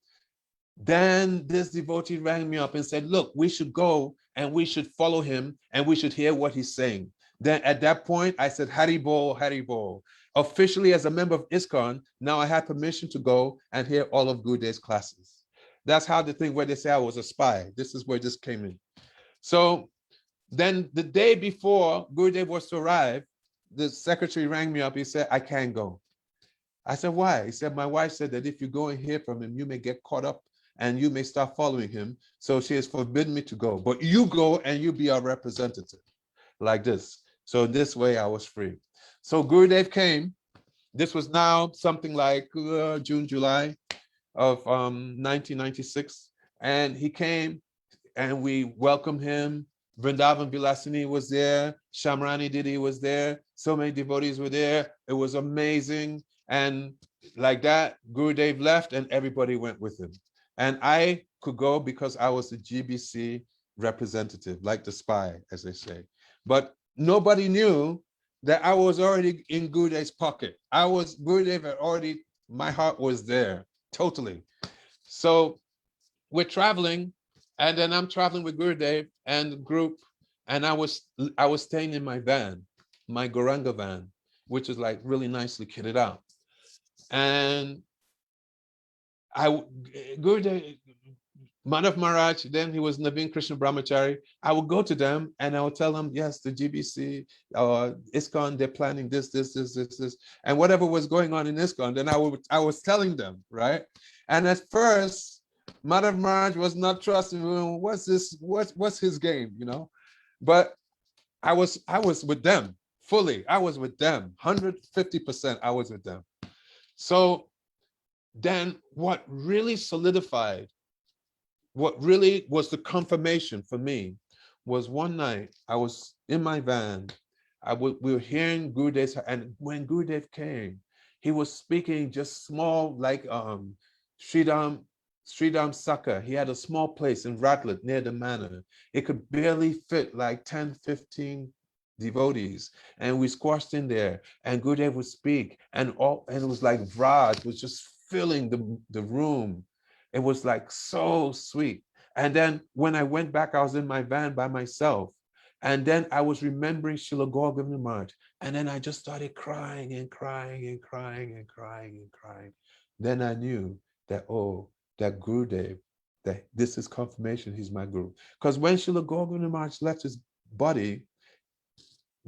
Then this devotee rang me up and said, look, we should go and we should follow him and we should hear what he's saying. Then at that point, I said, Hari Bol, Hari Bol. Officially as a member of ISKCON, now I had permission to go and hear all of Gurudev's classes. That's how the thing where they say I was a spy. This is where this came in. So then the day before Gurudev was to arrive, the secretary rang me up. He said, I can't go. I said, why? He said, my wife said that if you go and hear from him, you may get caught up and you may start following him. So she has forbidden me to go. But you go and you be our representative. Like this. So this way I was free. So Gurudev came. This was now something like June, July of 1996. And he came and we welcomed him. Vrindavan Vilasini was there. Shamrani Didi was there. So many devotees were there. It was amazing. And like that, Gurudev left and everybody went with him. And I could go because I was the GBC representative, like the spy, as they say. But nobody knew that I was already in Gurudev's pocket. Gurudev had already, my heart was there, totally. So we're traveling, and then I'm traveling with Gurudev and the group, and I was staying in my van, my Goranga van, which is like really nicely kitted out. And Gurudev, Madhav Maharaj, then he was Naveen Krishna Brahmachari. I would go to them and I would tell them, yes, the GBC, ISKCON, they're planning this, and whatever was going on in ISKCON, then I was telling them, right? And at first, Madhav Maharaj was not trusting me. What's this? What's his game, you know? But I was with them fully. I was with them, 150%. I was with them. So then, what really solidified, what really was the confirmation for me, was one night I was in my van. We were hearing Gurudev, and when Gurudev came, he was speaking just small, like Sridham Sakha. He had a small place in Ratlet near the manor. It could barely fit like 10, 15 devotees. And we squashed in there, and Gurudev would speak, and it was like Vraj was just filling the room. It was like so sweet. And then when I went back, I was in my van by myself. And then I was remembering Srila Govinda Maharaj. And then I just started crying and crying and crying and crying and crying. Then I knew that, oh, that Gurudev, that this is confirmation, he's my Guru. Because when Srila Govinda Maharaj left his body,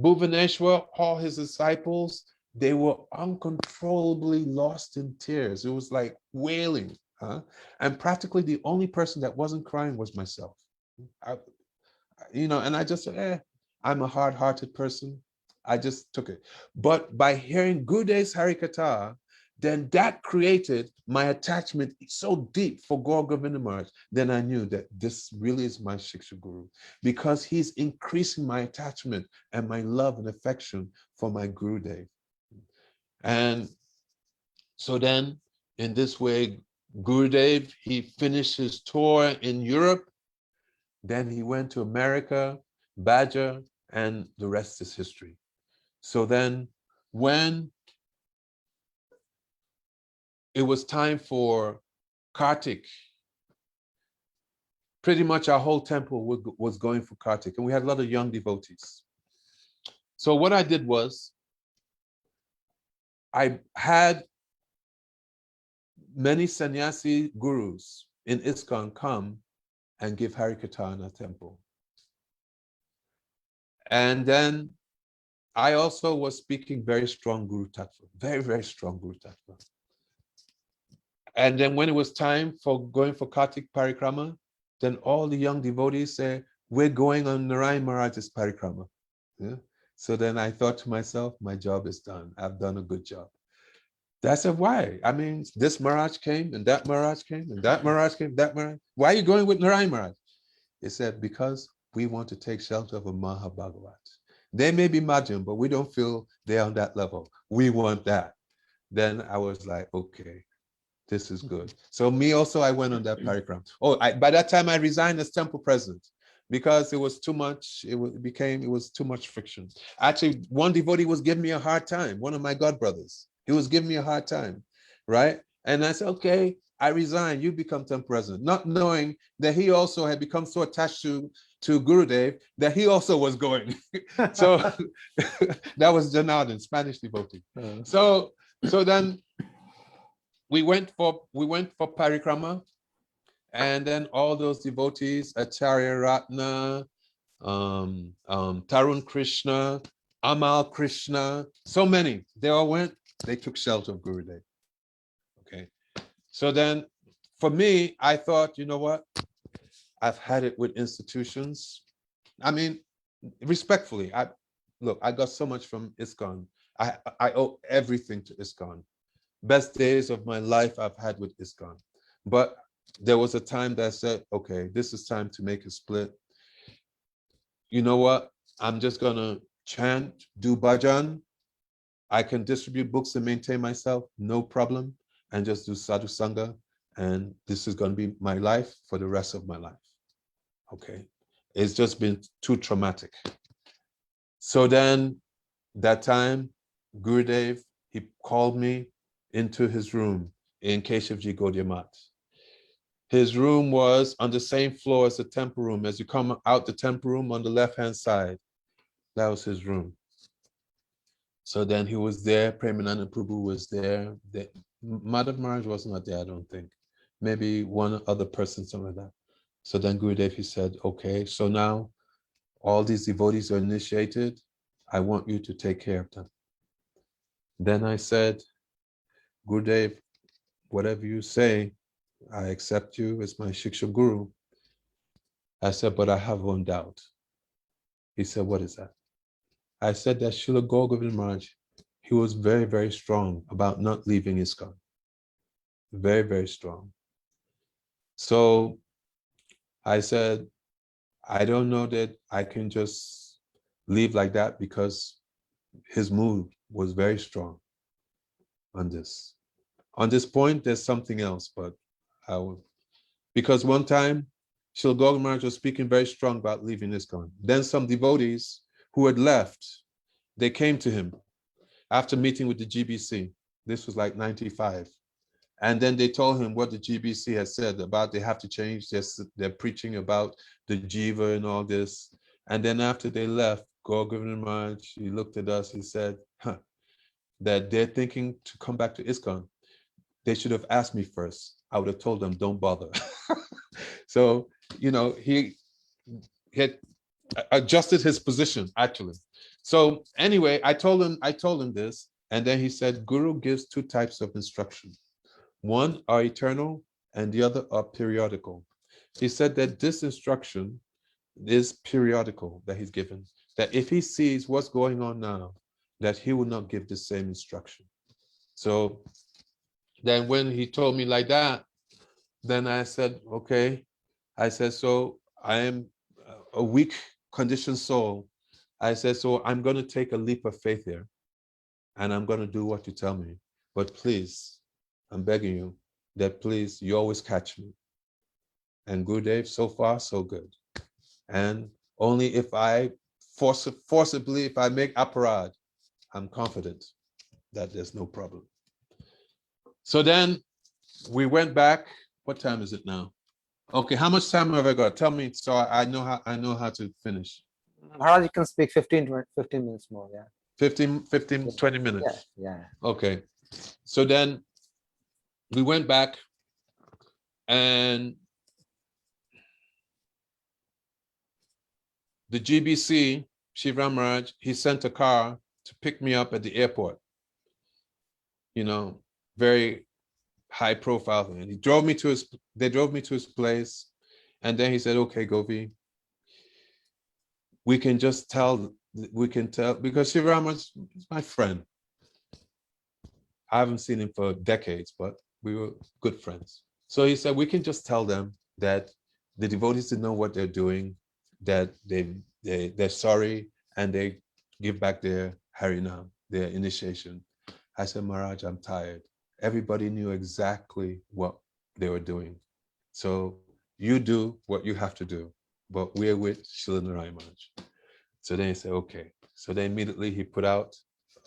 Bhuvaneshwar, all his disciples, they were uncontrollably lost in tears. It was like wailing. And practically the only person that wasn't crying was myself. And I just said, I'm a hard-hearted person. I just took it. But by hearing Gurudev's Harikatha, then that created my attachment so deep for Gaur Govinda Maharaj. Then I knew that this really is my Shiksha Guru, because he's increasing my attachment and my love and affection for my Gurudev. And so then, in this way, Gurudev, he finished his tour in Europe. Then he went to America, Badger, and the rest is history. So then when it was time for Kartik, pretty much our whole temple was going for Kartik, and we had a lot of young devotees. So what I did was, I had many sannyasi gurus in ISKCON come and give Harikatha in our temple. And then I also was speaking very strong Guru Tattva, very, very strong Guru Tattva. And then when it was time for going for Kartik Parikrama, then all the young devotees say, we're going on Narayan Maharaj's Parikrama. Yeah? So then I thought to myself, my job is done. I've done a good job. I said, why? I mean, this Maharaj came, and that Maharaj came, and that Maharaj came, that Maharaj. Why are you going with Narayan Maharaj? He said, because we want to take shelter of a Mahabhagavat. They may be Madhyam, but we don't feel they're on that level. We want that. Then I was like, okay, this is good. So me also, I went on that parikram. By that time I resigned as temple president because it was too much, it was too much friction. Actually, one devotee was giving me a hard time, one of my god brothers. He was giving me a hard time, right? And I said, okay, I resign, you become temple president, not knowing that he also had become so attached to Gurudev that he also was going. So that was Janardhan, Spanish devotee. So then we went for parikrama, and then all those devotees, Acharya Ratna, Tarun Krishna, Amal Krishna, so many, they all went, they took shelter of Gurudev. Okay. So then for me, I thought, you know what? I've had it with institutions. I mean, respectfully, I got so much from ISKCON. I owe everything to ISKCON. Best days of my life I've had with ISKCON. But there was a time that I said, okay, this is time to make a split. You know what? I'm just gonna chant, do bhajan. I can distribute books and maintain myself, no problem, and just do sadhu sangha. And this is gonna be my life for the rest of my life. Okay. It's just been too traumatic. So then that time, Gurudev, he called me into his room in Keshevji Gaudiya Math. His room was on the same floor as the temple room. As you come out the temple room on the left-hand side, that was his room. So then he was there, Premananda Prabhu was there. Madhav Maharaj was not there, I don't think. Maybe one other person, something like that. So then Gurudev, he said, okay, so now all these devotees are initiated. I want you to take care of them. Then I said, Gurudev, whatever you say, I accept you as my Shiksha Guru. I said, but I have one doubt. He said, what is that? I said that Srila Govinda Maharaj, he was very, very strong about not leaving ISKCON. Very, very strong. So I said, I don't know that I can just leave like that because his mood was very strong on this. On this point, there's something else, but I will. Because one time, Srila Govinda Maharaj was speaking very strong about leaving ISKCON. Then some devotees who had left, they came to him after meeting with the GBC. This was like 95. And then they told him what the GBC has said about they have to change their preaching about the jiva and all this. And then after they left, Govinda Maharaj, he looked at us, he said, that they're thinking to come back to ISKCON. They should have asked me first. I would have told them, don't bother. So, you know, he had adjusted his position, actually. So anyway, I told him this, and then he said, Guru gives two types of instruction. One are eternal, and the other are periodical. He said that this instruction is periodical that he's given, that if he sees what's going on now, that he will not give the same instruction. So then when he told me like that, then I said, okay. I said, so I am a weak conditioned soul. I said, so I'm going to take a leap of faith here and I'm going to do what you tell me. But please, I'm begging you that please, you always catch me. And Gurudev, so far, so good. And only if I forcibly, if I make aparad, I'm confident that there's no problem. So then we went back. What time is it now? Okay, how much time have I got? Tell me so I know how to finish. Maharaj, you can speak 15 minutes more, yeah. 15, 20 minutes. Yeah. Okay. So then we went back and the GBC, Shiva Maharaj, he sent a car to pick me up at the airport. You know, very high profile thing. And they drove me to his place. And then he said, okay, Govi, we can tell, because Shiva Maharaj is my friend. I haven't seen him for decades, but we were good friends. So he said, we can just tell them that the devotees didn't know what they're doing, that they're sorry, and they give back their Harinam, their initiation. I said, Maharaj, I'm tired. Everybody knew exactly what they were doing. So you do what you have to do, but we're with Srila Narayan Maharaj. So then he said, okay. So then immediately he put out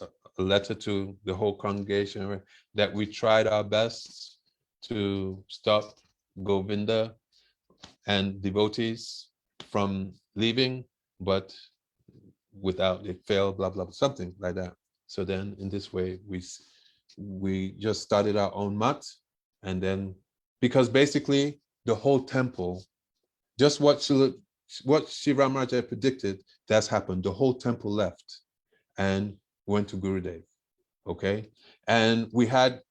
a letter to the whole congregation that we tried our best to stop Govinda and devotees from leaving, but without it failed, blah, blah, blah, something like that. So then in this way, we just started our own mat. And then, because basically the whole temple, just what Shiva Maharaj predicted, that's happened. The whole temple left and went to Gurudev, okay? And we had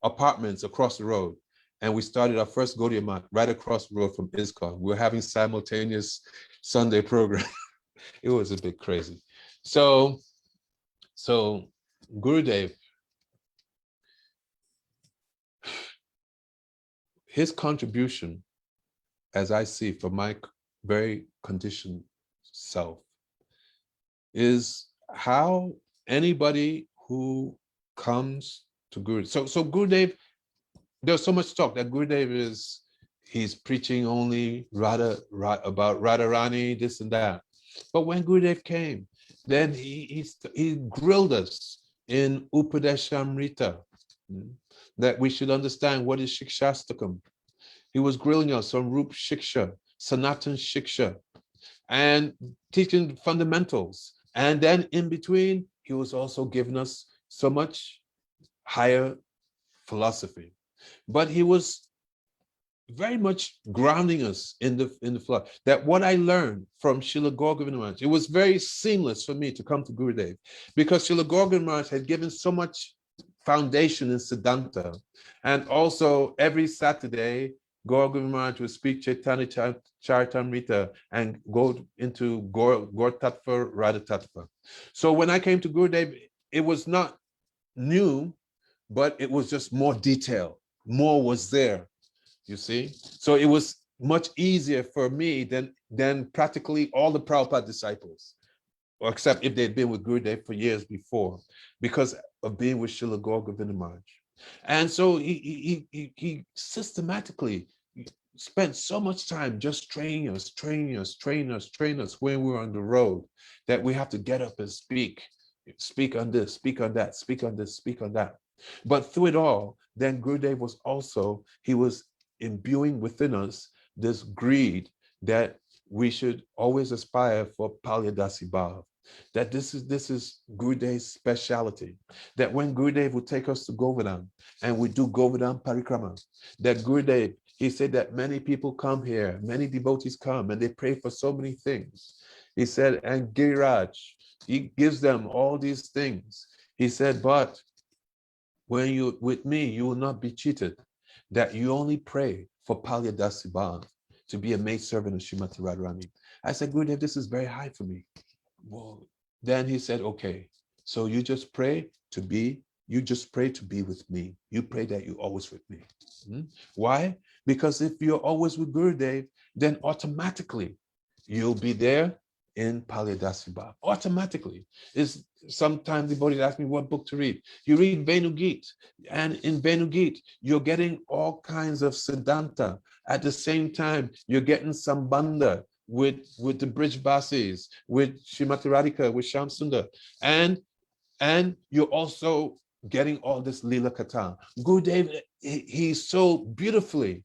apartments across the road, and we started our first Gaudiya Math right across the road from ISKCON. We were having simultaneous Sunday program. It was a bit crazy. So Gurudev, his contribution, as I see from my very conditioned self, is how anybody who comes to Guru. So Gurudev, there's so much talk that Gurudev he's preaching only about Radharani, this and that. But when Gurudev came, then he grilled us in Upadeshamrita, that we should understand what is Shikshastakam. He was grilling us on Rup Shiksha, Sanatan Shiksha, and teaching fundamentals. And then in between, he was also giving us so much higher philosophy. But he was very much grounding us in the flow. That what I learned from Srila Govinda Maharaj, it was very seamless for me to come to Gurudev, because Srila Govinda Maharaj had given so much foundation in Siddhanta. And also every Saturday, Govinda Maharaj would speak Chaitanya Charitamrita and go into Gour Tattva, Radha Tattva. So when I came to Gurudev, it was not new, but it was just more detailed. More was there, you see? So it was much easier for me than practically all the Prabhupada disciples, or except if they'd been with Gurudev for years before, because of being with Srila Govinda Maharaj. And so he systematically spent so much time just training us when we were on the road, that we have to get up and speak on this, speak on that, speak on this, speak on that. But through it all, then Gurudev was also, he was imbuing within us this greed that we should always aspire for Palyadasi Bhav. That this is Gurudev's speciality. That when Gurudev would take us to Govardhan and we do Govardhan Parikrama, that Gurudev, he said that many people come here, many devotees come and they pray for so many things. He said, and Giriraj, he gives them all these things. He said, but when you with me, you will not be cheated. That you only pray for Palyadasi Bhav, to be a maidservant of Srimati Radharani. I said, Gurudev, this is very high for me. Well, then he said, okay, so you just pray to be with me. You pray that you're always with me. Why? Because if you're always with Gurudev, then automatically you'll be there in Palyadasi Bhav. Automatically. Sometimes the devotees ask me what book to read. You read Venugit, and in Venugit, you're getting all kinds of Siddhanta. At the same time, you're getting Sambandha with the Brijbasis, with Srimati Radhika, with Shyam Sundar, and you're also getting all this Lila Katha. Gurudev, he's so beautifully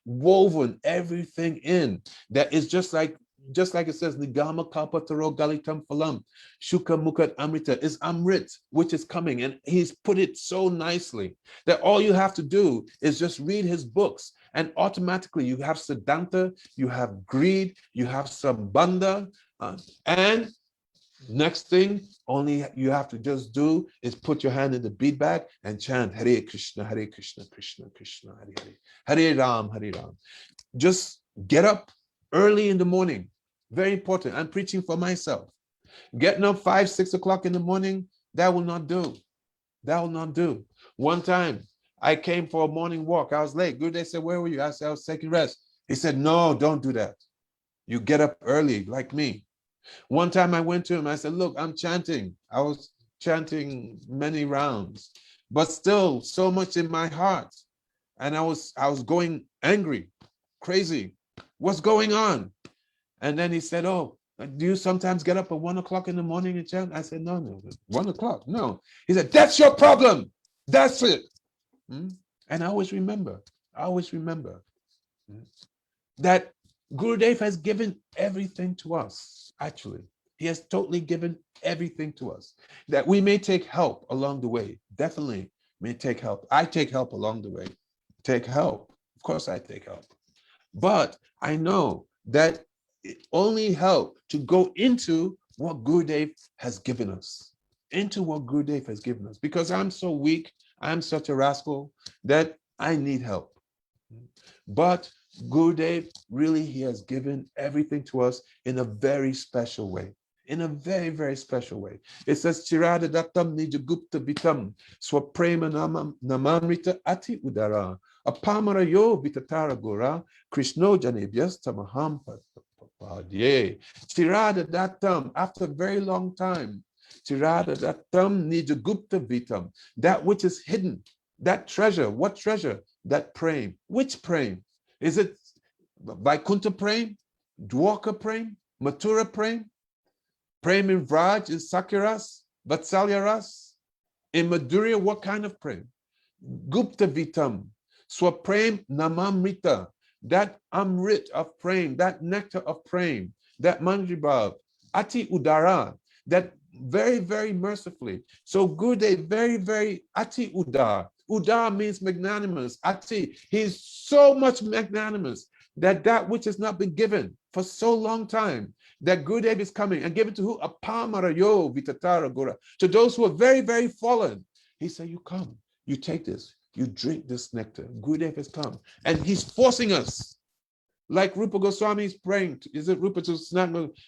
woven everything in, that it's just like it says, Nigama Kalpataro Galitam Phalam, Shuka Mukat Amrita, is Amrit, which is coming. And he's put it so nicely that all you have to do is just read his books, and automatically you have Siddhanta, you have greed, you have Sambandha, and next thing, only you have to just do is put your hand in the bead bag and chant Hare Krishna, Krishna Krishna, Hare Hare, Hare Ram, Hare Ram. Just get up early in the morning. Very important. I'm preaching for myself. Getting up 5, 6 o'clock in the morning, that will not do. That will not do. One time, I came for a morning walk. I was late. Gurudev said, where were you? I said, I was taking rest. He said, no, don't do that. You get up early like me. One time I went to him, I said, look, I'm chanting. I was chanting many rounds, but still so much in my heart. And I was going angry, crazy. What's going on? And then he said, oh, do you sometimes get up at 1 o'clock in the morning and chant? I said, no, 1 o'clock, no. He said, that's your problem. That's it. And I always remember that Gurudev has given everything to us, actually. He has totally given everything to us. That we may take help along the way. Definitely may take help. I take help along the way. Take help. Of course I take help. But I know that it only help to go into what Gurudev has given us. Into what Gurudev has given us. Because I'm so weak, I'm such a rascal that I need help. But Gurudev, really, he has given everything to us in a very special way. In a very, very special way. It says, Chirada Dattam Nijagupta Vitam Swaprema Namamrita Ati Udara Apamara yo vitatara gora, Krishno janebhyas tamaham padye. Tirada datam, after a very long time, Tirada datam nijagupta vitam, that which is hidden, that treasure. What treasure? That prem. Which prem? Is it Vaikuntha prem, Dwarka prem, Mathura prem? Prem in Vraj is Sakiras, Vatsalya ras. In Madhurya, what kind of prem? Gupta vitam, swaprem namamrita, that amrit of prem, that nectar of prem, that manjibhav, ati udara, that very, very mercifully. So Gurudev, very, very ati udar. Udar means magnanimous. Ati, he's so much magnanimous that that which has not been given for so long time, that Gurudev is coming and given to who? Apamara yo vitatara gura. To those who are very, very fallen. He said, you come, you take this, you drink this nectar. Gurudev has come. And he's forcing us. Like Rupa Goswami is praying, is it Rupa to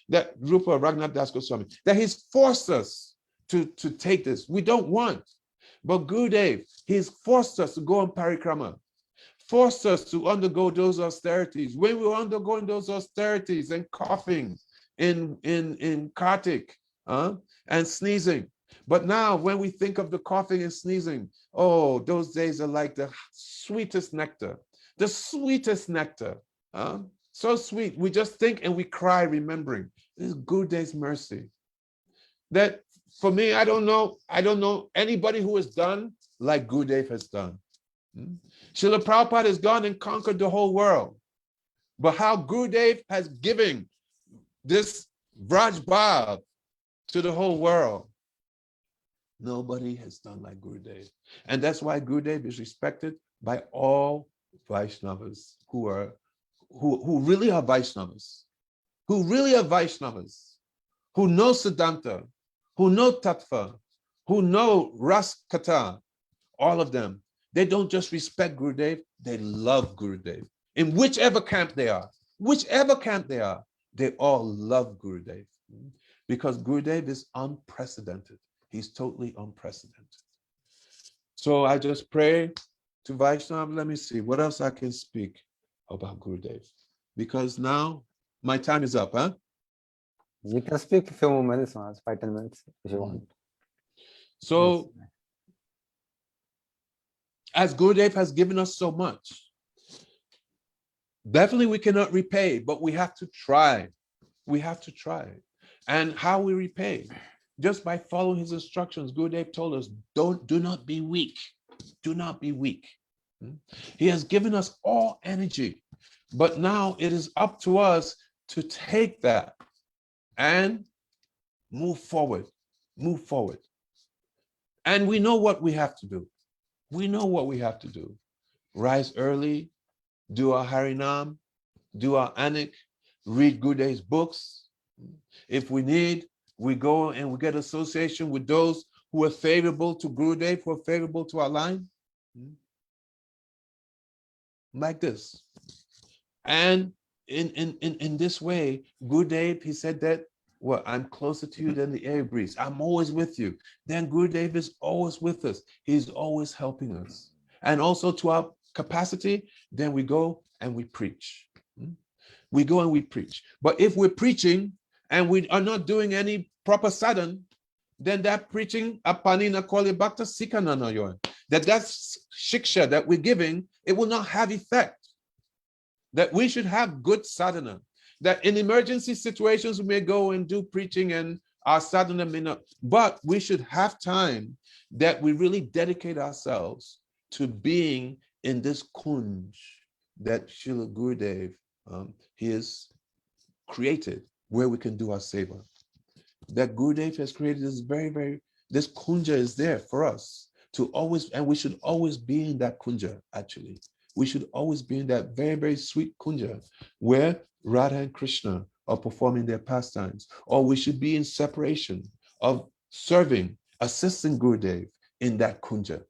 that Rupa Raghunath Das Goswami, that he's forced us to take this. We don't want. But Gurudev, he's forced us to go on parikrama, forced us to undergo those austerities. When we were undergoing those austerities and coughing in Kartik and sneezing. But now when we think of the coughing and sneezing, oh, those days are like the sweetest nectar, the sweetest nectar. So sweet. We just think and we cry remembering. This is Gurudev's mercy. That for me, I don't know anybody who has done like Gurudev has done. Srila Prabhupada has gone and conquered the whole world. But how Gurudev has given this Vraj Bhav to the whole world, nobody has done like Gurudev. And that's why Gurudev is respected by all Vaishnavas who really are Vaishnavas, who know Siddhanta, who know Tattva, who know Ras Kata, all of them. They don't just respect Gurudev, they love Gurudev. In whichever camp they are, they all love Gurudev. Because Gurudev is unprecedented. He's totally unprecedented. So I just pray to Vaishnava. Let me see what else I can speak about Gurudev. Because now my time is up, huh? You can speak a few more minutes, 5-10 minutes if you want. So as Gurudev has given us so much, definitely we cannot repay, but we have to try. We have to try. And how we repay? Just by following his instructions. Gurudev told us, do not be weak. Do not be weak. He has given us all energy, but now it is up to us to take that and move forward. And we know what we have to do. Rise early, do our Harinam, do our Anik, read Gurudev's books. If we need, we go and we get association with those who are favorable to Gurudev, who are favorable to our line. Like this. And in this way, Gurudev, he said that, well, I'm closer to you than the air breeze. I'm always with you. Then Gurudev is always with us. He's always helping us. And also to our capacity, then we go and we preach. We go and we preach. But if we're preaching and we are not doing any proper sadhana, then that preaching, apanina koli bhakta sikananayoy, that's shiksha that we're giving, it will not have effect. That we should have good sadhana. That in emergency situations, we may go and do preaching and our sadhana may not, but we should have time that we really dedicate ourselves to being in this kunj that Srila Gurudev, he has created, where we can do our seva. That Gurudev has created this this kunja is there for us to always, and we should always be in that kunja, actually. We should always be in that very, very sweet kunja where Radha and Krishna are performing their pastimes, or we should be in separation of serving, assisting Gurudev in that kunja.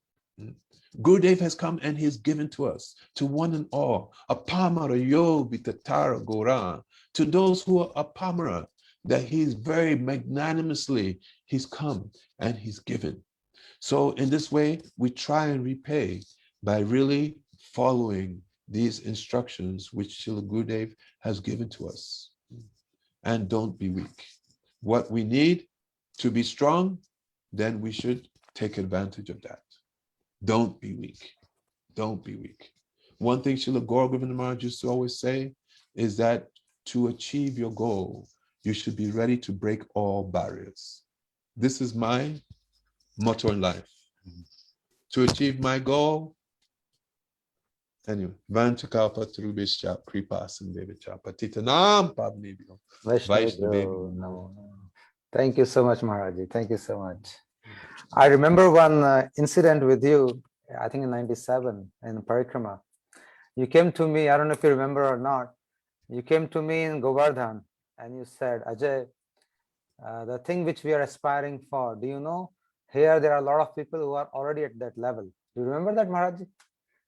Gurudev has come and he's given to us, to one and all, apamara yo vitatara gora, to those who are apamara, that he's very magnanimously, he's come and he's given. So in this way, we try and repay by really following these instructions which Srila Gurudev has given to us. And don't be weak. What we need to be strong, then we should take advantage of that. Don't be weak. Don't be weak. One thing Srila Govinda Maharaj used to always say is that to achieve your goal, you should be ready to break all barriers. This is my motto in life. To achieve my goal, anyway, Vanchakalpa Trubhischa Kripa Sandevich Patitanam Pavnebhyo Vaishnavebhyo. No. Thank you so much, Maharaji. Thank you so much. I remember one incident with you, I think in 97 in Parikrama. You came to me, I don't know if you remember or not. You came to me in Govardhan and you said, Ajay, the thing which we are aspiring for, do you know, here there are a lot of people who are already at that level. Do you remember that, Maharaji?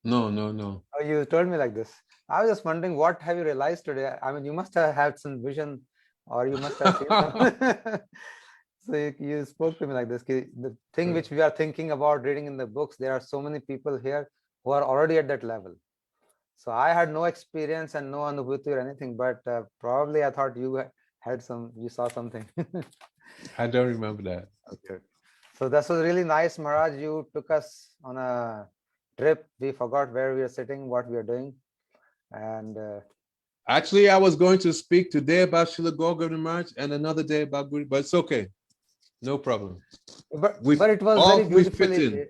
No. Oh, you told me like this. I was just wondering, what have you realized today? I mean, you must have had some vision or you must have seen something. So you spoke to me like this. The thing which we are thinking about reading in the books, there are so many people here who are already at that level. So I had no experience and no anubhuti or anything, but probably I thought you had you saw something. I don't remember that. Okay. So this was really nice, Maharaj. You took us on a trip. We forgot where we are sitting, what we are doing. And actually, I was going to speak today about Srila Govinda Maharaj and another day about Guru, but it's okay. No problem. But it was very beautifully.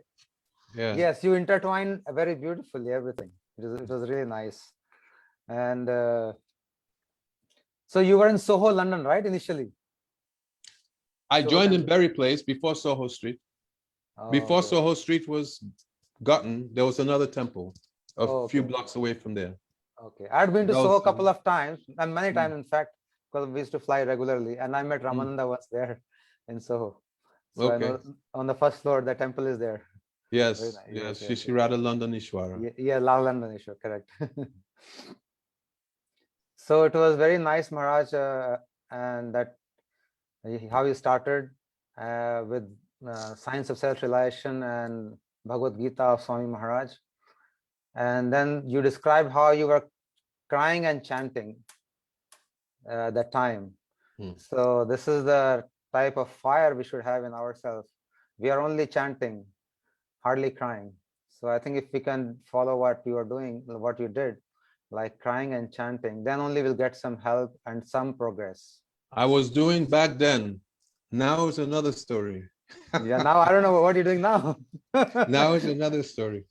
Yeah. Yes, you intertwined very beautifully everything. It was really nice. And so you were in Soho, London, right? Initially. I joined in Berry Place before Soho Street. Before Soho Street was gotten, there was another temple a few blocks away from there. Okay. I had been to Soho a couple of times, and many times, in fact, because we used to fly regularly. And I met Ramananda once there in Soho. So I know on the first floor, the temple is there. Yes, nice. Yes. Radha Landanishwara. Yeah, Landanishwara, correct. So it was very nice, Maharaj, and that how you started with Science of Self-Realization and Bhagavad Gita of Swami Maharaj. And then you described how you were crying and chanting that time. So this is the type of fire we should have in ourselves. We are only chanting, hardly crying. So I think if we can follow what you are doing, what you did, like crying and chanting, then only we'll get some help and some progress. I was doing back then. Now it's another story. Yeah, now I don't know what you're doing now. Now it's another story.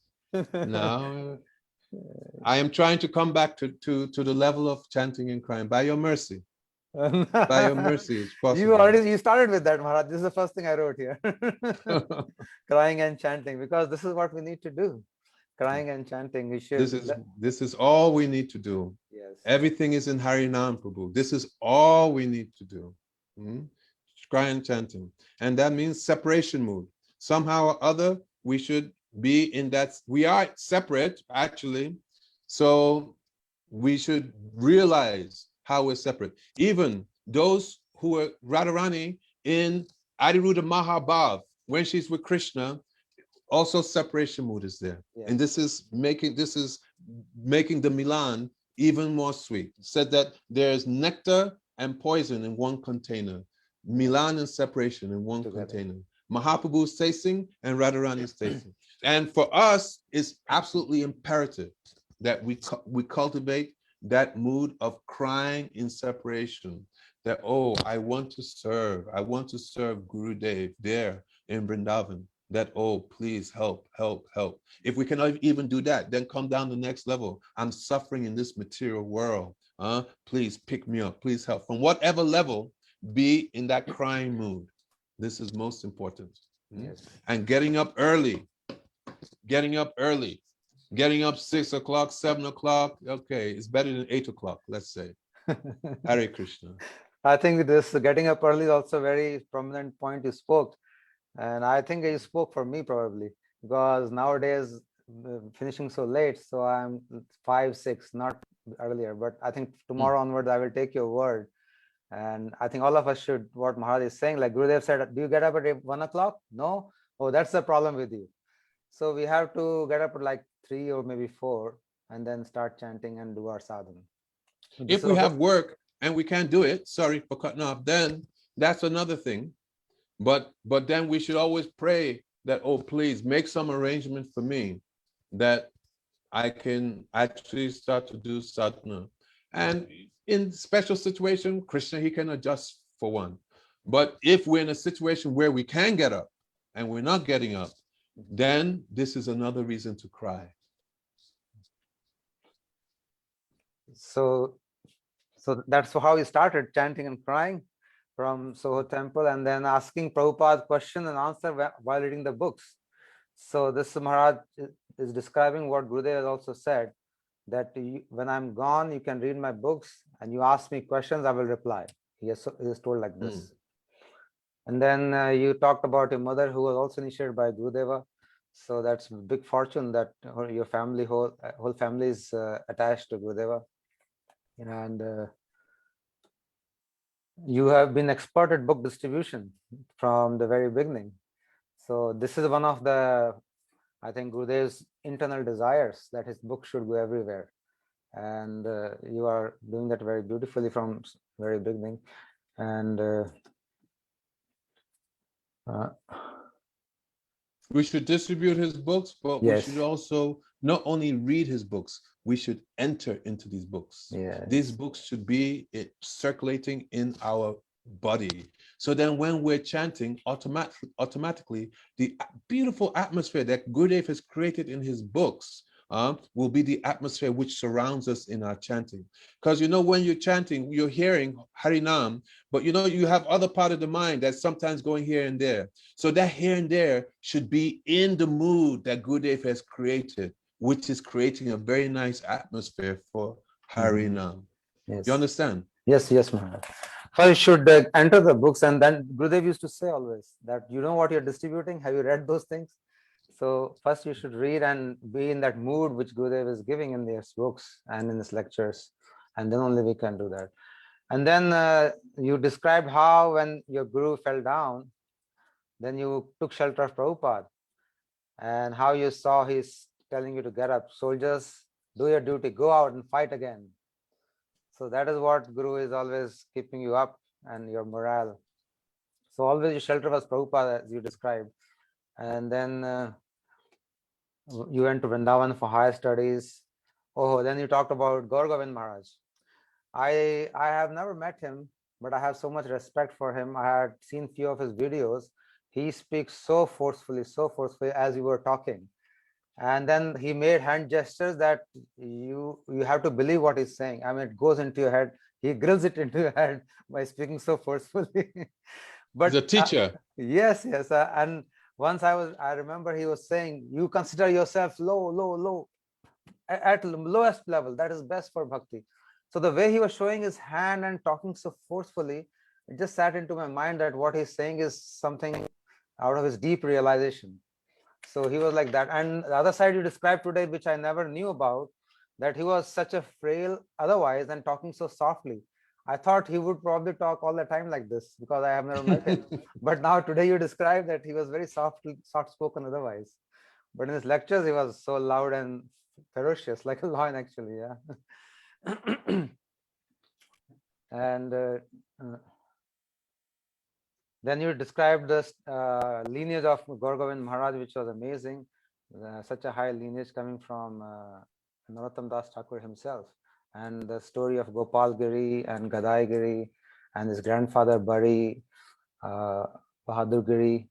Now I am trying to come back to the level of chanting and crying by your mercy. By your mercy, it's possible. You started with that, Maharaj. This is the first thing I wrote here. Crying and chanting, because this is what we need to do. Crying and chanting. We should. This is all we need to do. Yes. Everything is in Harinam Prabhu. This is all we need to do. Crying and chanting. And that means separation mood. Somehow or other, we should be in that. We are separate, actually. So we should realize how we're separate. Even those who are Radharani in Adiruddha Mahabhav, when she's with Krishna, also separation mood is there. Yes. And this is making the Milan even more sweet. It said that there's nectar and poison in one container. Milan and separation in one container. Mahaprabhu's tasting and Radharani's tasting. And for us, it's absolutely imperative that we cultivate that mood of crying in separation. That, oh, I want to serve Gurudev there in Vrindavan. That, oh, please help. If we cannot even do that, then come down the next level. I'm suffering in this material world. Please pick me up, please help. From whatever level, be in that crying mood. This is most important. Yes. And getting up early, getting up 6 o'clock, 7 o'clock. Okay, it's better than 8 o'clock, let's say. Hare Krishna. I think this getting up early is also a very prominent point you spoke. And I think you spoke for me probably, because nowadays finishing so late, so I'm 5, 6, not earlier. But I think tomorrow onwards, I will take your word. And I think all of us should, what Maharaj is saying, like Gurudev said, do you get up at 1 o'clock? No? Oh, that's the problem with you. So we have to get up at like 3 or maybe 4 and then start chanting and do our sadhana. If we have work and we can't do it, sorry for cutting off, then that's another thing. But then we should always pray that, oh, please make some arrangement for me that I can actually start to do sadhana. And in special situation, Krishna, he can adjust for one. But if we're in a situation where we can get up and we're not getting up, then this is another reason to cry. So that's how he started chanting and crying from Soho temple, and then asking Prabhupada question and answer while reading the books. So this Maharaj is describing what Gurudev has also said, that when I'm gone, you can read my books, and you ask me questions, I will reply. He is told like this. And then you talked about your mother, who was also initiated by Gurudeva. So that's big fortune that your family, whole family is attached to Gurudeva. And you have been expert at book distribution from the very beginning. So this is one of the, I think, Gurudev's internal desires, that his book should go everywhere. And you are doing that very beautifully from very beginning. And we should distribute his books, but yes, we should also not only read his books, we should enter into these books. yes. These books should be circulating in our body. So then when we're chanting, automatically, the beautiful atmosphere that Gurudev has created in his books will be the atmosphere which surrounds us in our chanting. Because, when you're chanting, you're hearing Harinam, but, you have other part of the mind that's sometimes going here and there. So that here and there should be in the mood that Gurudev has created, which is creating a very nice atmosphere for Harinam. Yes. You understand? Yes, Maharaj. First, you should enter the books, and then Gurudev used to say always that you know what you're distributing. Have you read those things? So first you should read and be in that mood which Gurudev is giving in his books and in his lectures, and then only we can do that. And then you described how when your guru fell down, then you took shelter of Prabhupada, and how you saw he's telling you to get up. Soldiers, do your duty, go out and fight again. So that is what Guru is always keeping you up and your morale. So always your shelter was Prabhupada, as you described. And then you went to Vrindavan for higher studies. Oh, then you talked about Gour Govinda Maharaj. I have never met him, but I have so much respect for him. I had seen few of his videos. He speaks so forcefully as you were talking. And then he made hand gestures that you have to believe what he's saying. I mean, it goes into your head. He grills it into your head by speaking so forcefully. But the teacher. Yes. And once I remember he was saying, you consider yourself low, at lowest level. That is best for bhakti. So the way he was showing his hand and talking so forcefully, it just sat into my mind that what he's saying is something out of his deep realization. So he was like that. And the other side you described today, which I never knew about, that he was such a frail otherwise and talking so softly. I thought he would probably talk all the time like this because I have never met him. But now today you described that he was very soft spoken otherwise. But in his lectures, he was so loud and ferocious, like a lion actually, yeah. And then you described this lineage of Gour Govinda Maharaj, which was amazing. Such a high lineage coming from Narottam Das Thakur himself. And the story of Gopal Giri and Gadai Giri and his grandfather Bari, Bahadur Giri,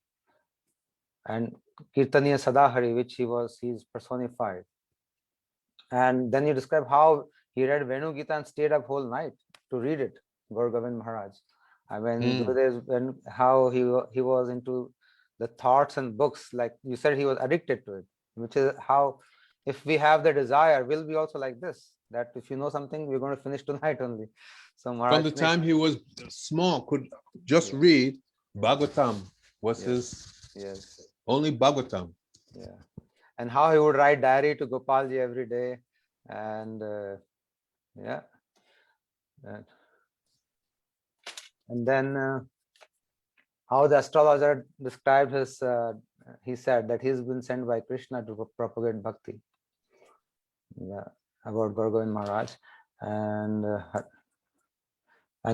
and Kirtaniya Sadahari, which he's personified. And then you describe how he read Venu Gita and stayed up whole night to read it, Gour Govinda Maharaj. I mean, how he was into the thoughts and books, like you said, he was addicted to it, which is how, if we have the desire, we'll be also like this, that if you know something, we're going to finish tonight only. So Maharaj, from the time he was small, could just read Bhagavatam was his only Bhagavatam. Yeah. And how he would write diary to Gopalji every day. And and then how the astrologer described his he said that he's been sent by Krishna to propagate bhakti. Yeah, about Gour Govinda Maharaj, and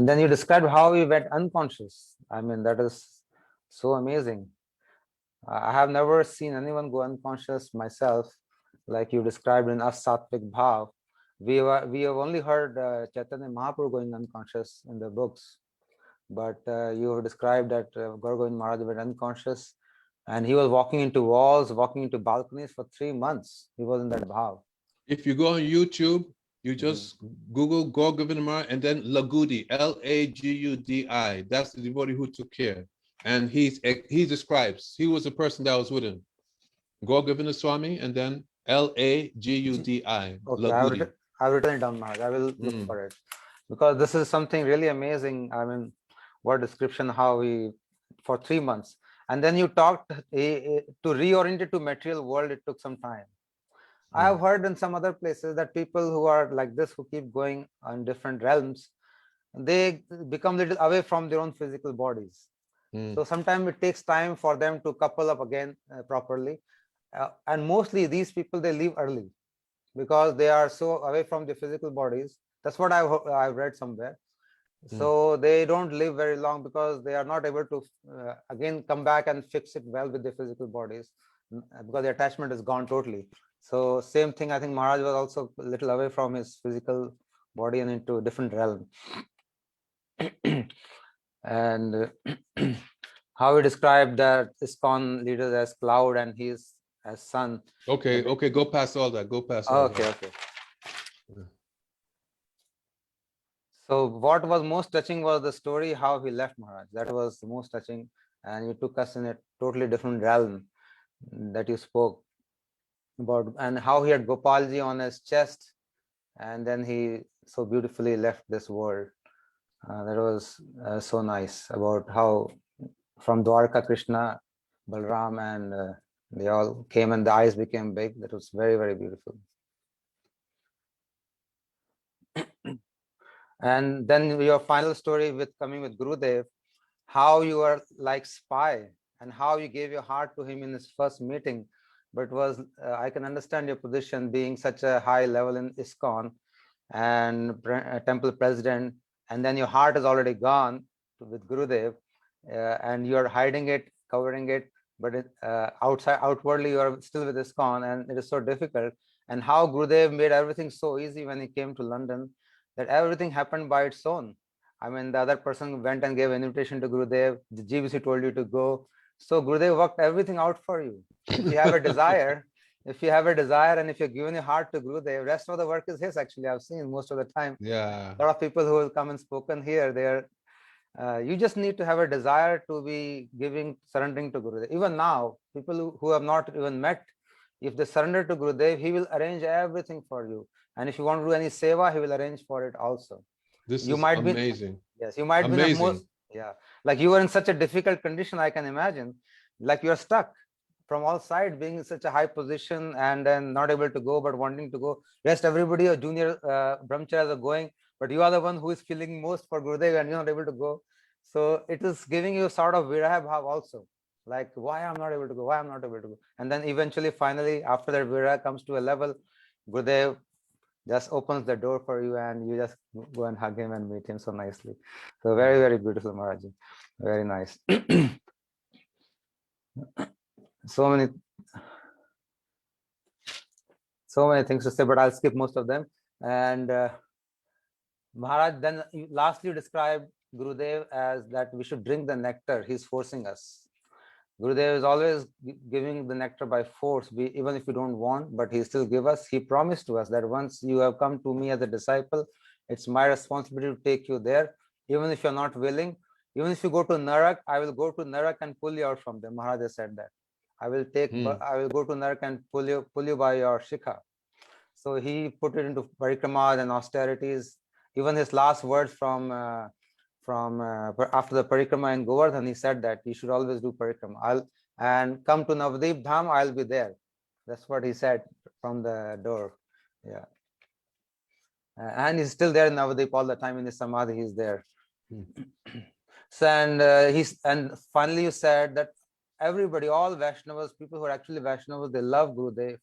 then you described how he went unconscious. I mean, that is so amazing. I have never seen anyone go unconscious myself, like you described in As Sattvic Bhav. We have only heard Chaitanya Mahaprabhu going unconscious in the books, but you have described that Gour Govinda Maharaj went unconscious, and he was walking into walls, walking into balconies for 3 months. He was in that bhav. If you go on YouTube, you just Google Gour Govinda Maharaj and then Lagudi, Lagudi. That's the devotee who took care. And he describes, he was the person that was with him. Gour Govinda Swami and then Lagudi. Okay, Lagudi. I've written it down, Maharaj. I will look for it, because this is something really amazing. I mean, what description, how he, for 3 months. And then you talked to reorient it to material world, it took some time. I have heard in some other places that people who are like this, who keep going on different realms, they become little away from their own physical bodies. So sometimes it takes time for them to couple up again properly. And mostly these people, they leave early because they are so away from their physical bodies. That's what I've read somewhere. So they don't live very long because they are not able to again come back and fix it well with their physical bodies, because the attachment is gone totally. So same thing, I think Maharaj was also a little away from his physical body and into a different realm. And how he described that ISKCON leaders as cloud and he is as sun. Okay, go past all that. Go past all that. Okay. So what was most touching was the story how he left Maharaj. That was the most touching, and you took us in a totally different realm that you spoke about, and how he had Gopalji on his chest, and then he so beautifully left this world. That was so nice, about how from Dwarka Krishna, Balram, and they all came and the eyes became big. That was very, very beautiful. And then your final story with coming with Gurudev, how you are like spy and how you gave your heart to him in his first meeting. But was I can understand your position being such a high level in ISKCON and temple president, and then your heart is already gone with Gurudev, and you are hiding it, covering it, but outwardly you are still with ISKCON, and it is so difficult. And how Gurudev made everything so easy when he came to London, that everything happened by its own. I mean, the other person went and gave an invitation to Gurudev, the GBC told you to go. So Gurudev worked everything out for you. If you have a desire, and if you're giving your heart to Gurudev, rest of the work is his. Actually, I've seen most of the time. Yeah. A lot of people who have come and spoken here, you just need to have a desire to be surrendering to Gurudev. Even now, people who have not even met, if they surrender to Gurudev, he will arrange everything for you. And if you want to do any seva, he will arrange for it also. This is amazing. Yes, you might be like you were in such a difficult condition, I can imagine. Like you're stuck from all sides, being in such a high position and then not able to go, but wanting to go. Rest everybody, your junior brahmacharis are going, but you are the one who is feeling most for Gurudev and you're not able to go. So it is giving you sort of viraha bhav also. Like, why I'm not able to go, and then eventually, finally, after that viraha comes to a level, Gurudev just opens the door for you and you just go and hug him and meet him so nicely. So very, very beautiful, Maharaji. Very nice. so many things to say, but I'll skip most of them. And Maharaj, then lastly you described Gurudev as that we should drink the nectar. He's forcing us. Gurudev is always giving the nectar by force, even if we don't want, but he still gives us. He promised to us that once you have come to me as a disciple, it's my responsibility to take you there. Even if you're not willing, even if you go to Narak, I will go to Narak and pull you out from there. Maharaja said that. I will go to Narak and pull you by your shikha. So he put it into parikramas and austerities. Even his last words from after the parikrama in Govardhan, he said that you should always do parikrama. And come to Navadip Dham, I'll be there. That's what he said from the door. Yeah. And he's still there in Navadip all the time in his samadhi. He's there. So and finally you said that everybody, all Vaishnavas, people who are actually Vaishnavas, they love Gurudev,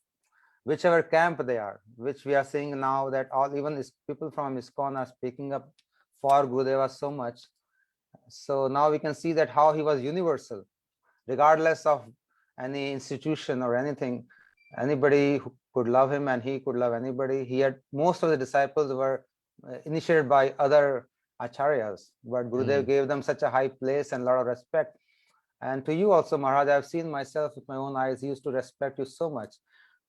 whichever camp they are, which we are seeing now that all, even people from ISKCON are speaking up for Gurudeva so much. So now we can see that how he was universal, regardless of any institution or anything. Anybody who could love him and he could love anybody. He had, most of the disciples were initiated by other acharyas, but Gurudev gave them such a high place and a lot of respect. And to you also, Maharaj, I've seen myself with my own eyes. He used to respect you so much.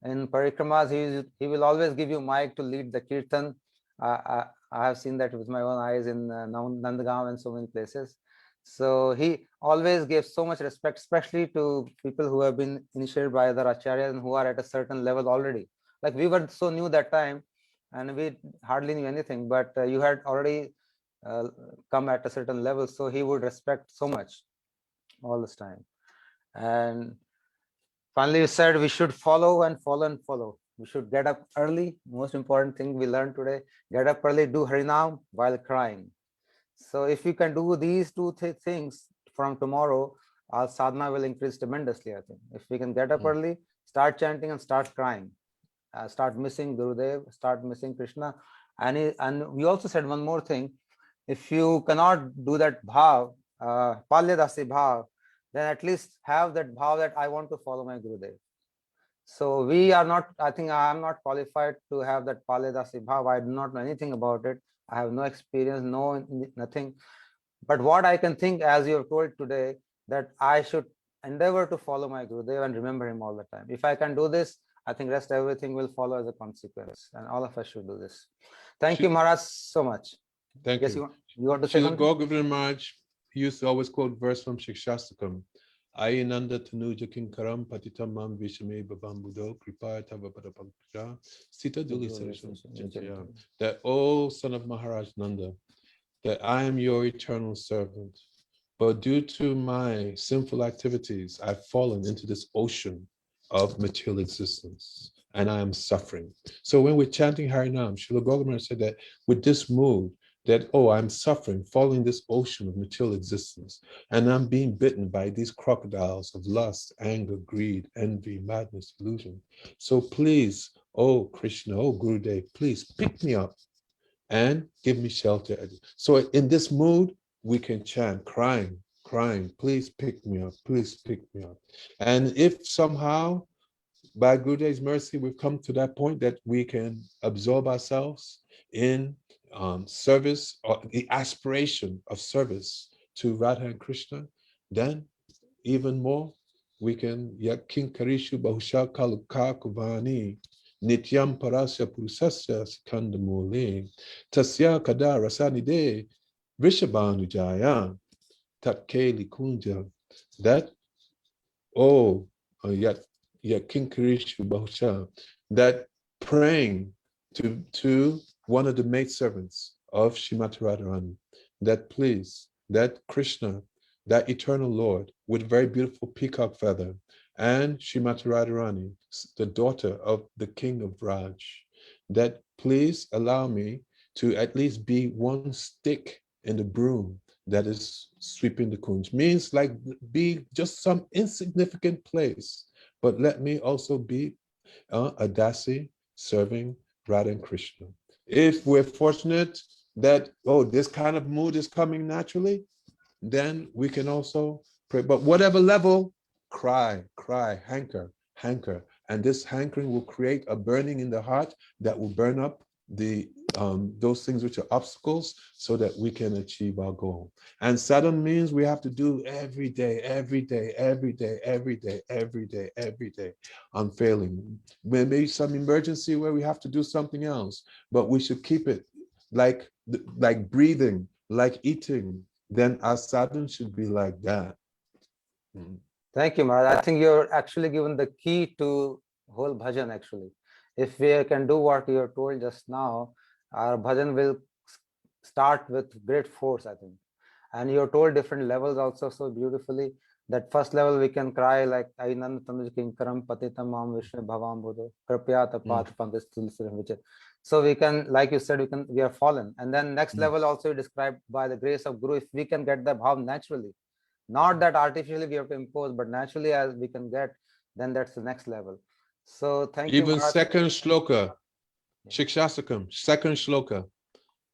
In parikramas, he will always give you mic to lead the kirtan. I have seen that with my own eyes in Nandagaon and so many places. So he always gave so much respect, especially to people who have been initiated by other acharyas and who are at a certain level already. Like we were so new that time, and we hardly knew anything. But you had already come at a certain level, so he would respect so much all this time. And finally, you said we should follow and follow and follow. We should get up early. Most important thing we learned today: get up early, do Harinam while crying. So if you can do these two things from tomorrow, our sadhana will increase tremendously, I think. If we can get up early, start chanting and start crying, start missing Gurudev, start missing Krishna. And we also said one more thing: if you cannot do that bhav, palyadasi bhav, then at least have that bhav that I want to follow my Gurudev. So we are not, I think I am not qualified to have that palyadasi bhav. I do not know anything about it. I have no experience, nothing. But what I can think, as you have told today, that I should endeavor to follow my Gurudev and remember him all the time. If I can do this, I think rest everything will follow as a consequence. And all of us should do this. Thank you, Maharaj, so much. Thank Yes, you. you want to say Srila something? Govinda Maharaj used to always quote verse from Shikshastakam. Ayinanda tanuja kinkaram patitam mam vishame babambudo kripa tava padapampuja sita duli sarasam. That, O son of Maharaj Nanda, that I am your eternal servant, but due to my sinful activities, I've fallen into this ocean of material existence, and I am suffering. So when we're chanting Harinam, Srila Govinda said that with this mood, that, oh, I'm suffering, falling in this ocean of material existence, and I'm being bitten by these crocodiles of lust, anger, greed, envy, madness, illusion. So please, oh Krishna, oh Gurudev, please pick me up and give me shelter. So in this mood, we can chant, crying, please pick me up, please pick me up. And if somehow, by Gurudev's mercy, we've come to that point that we can absorb ourselves in service, or the aspiration of service to Radha and Krishna, then even more, we can yakin karishu bahusha kaluka kuvani nityam parasya purusasya skandamule tasya kada rasanide vishabhanujaya tatkeli kunja. That, oh, yakin karishu bahusha, that praying to one of the maidservants of Shrimati Radharani, that please, that Krishna, that eternal Lord with a very beautiful peacock feather, and Shrimati Radharani, the daughter of the king of Raj, that please allow me to at least be one stick in the broom that is sweeping the kunj. Means like be just some insignificant place, but let me also be a dasi serving Radha and Krishna. If we're fortunate that, oh, this kind of mood is coming naturally, then we can also pray. But whatever level, cry, hanker. And this hankering will create a burning in the heart that will burn up those things which are obstacles, so that we can achieve our goal. And sadhana means we have to do every day, unfailing. Maybe some emergency where we have to do something else, but we should keep it like breathing, like eating. Then our sadhana should be like that. Thank you, Maharaj. I think you're actually given the key to whole bhajan, actually. If we can do what you have told just now, our bhajan will start with great force, I think. And you have told different levels also so beautifully. That first level we can cry like Ainand Tanuj Kinkaram Patitam Mam Vishnu Bhavam Bodho Kripya Tapat Pankaj. So we can, like you said, we are fallen. And then next level also you described by the grace of Guru, if we can get the bhav naturally, Not that artificially we have to impose, but naturally as we can get, then that's the next level. So thank you, Even Maharaj. second shloka, Shikshasakam, second shloka,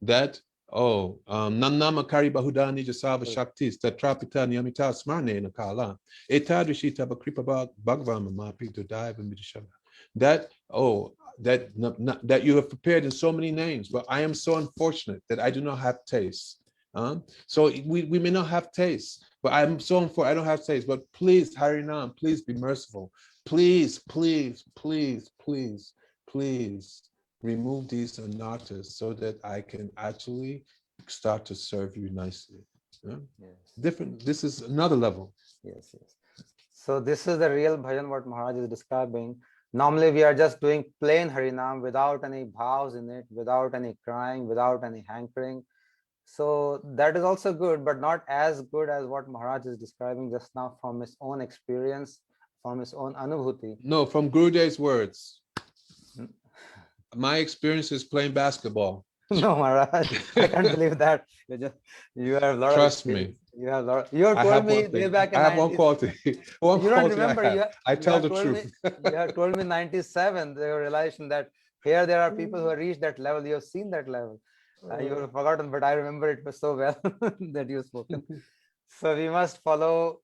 that, Nannama Kari Bahudani Jasava Shaktis, Tatrapita Niyamita Smarne Nakala, Etadrishita Bakripa Bhagavam Mapitu Dive and Midishava. That, that you have prepared in so many names, but I am so unfortunate that I do not have taste. So we may not have taste, but I'm so unfortunate I don't have taste. But please, Harinam, please be merciful. Please, please, please, please, please remove these anarthas so that I can actually start to serve you nicely. Yeah? Yes. Different. This is another level. Yes, yes. So this is the real bhajan what Maharaj is describing. Normally we are just doing plain Harinam without any bhavs in it, without any crying, without any hankering. So that is also good, but not as good as what Maharaj is describing just now from his own experience, from his own anubhuti. No, from Gurudev's words. My experience is playing basketball. No, Maharaj, I can't believe that. You have a lot Trust of me. You have a lot. You have told me way back in I have one 90s. quality. One You don't quality remember. I tell the truth. You have told me 97. The realization that here there are people who have reached that level. You have seen that level. You have forgotten, but I remember it was so well that you have spoken. So we must follow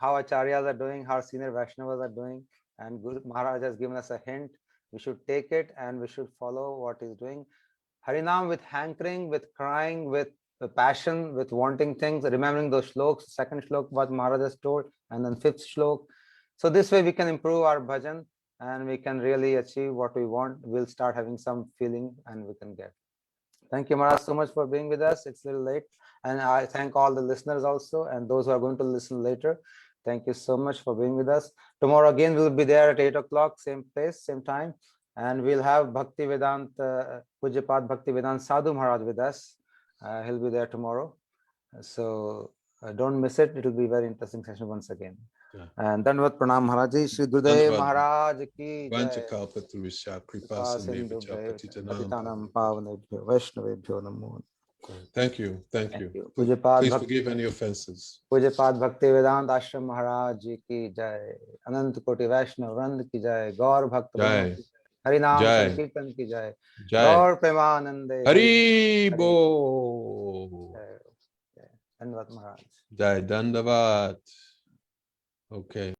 how acharyas are doing, how senior Vaishnavas are doing, and Guru Maharaj has given us a hint. We should take it and we should follow what he's doing. Harinam with hankering, with crying, with passion, with wanting things, remembering those shloks, second shlok what Maharaj has told, and then fifth shlok. So this way we can improve our bhajan and we can really achieve what we want. We'll start having some feeling and we can get. Thank you, Maharaj, so much for being with us. It's a little late. And I thank all the listeners also and those who are going to listen later. Thank you so much for being with us. Tomorrow again, we'll be there at 8 o'clock, same place, same time. And we'll have Bhakti Vedanta, Pujyapat Bhakti Vedanta Sadhu Maharaj with us. He'll be there tomorrow. So don't miss it. It will be a very interesting session once again. Yeah. And Dandavat Pranam Maharaji, Shri Gurudev Maharaj ki jai. Patitanam Pavanebhyo Vaishnavebhyo Namo. Thank you. Thank you. Pujyapat Please forgive any offenses. Pujyapat Bhakti Vedanta Ashram Maharaj ki jai. Anant Koti Vaishnav Vrand ki jai. Gaur Bhakta Jai. Harinam Jai. Sankirtan ki jai. Jai. Gaur Premanande Hari Bo. Dandavat Maharaj. Jai Dandavat. Okay.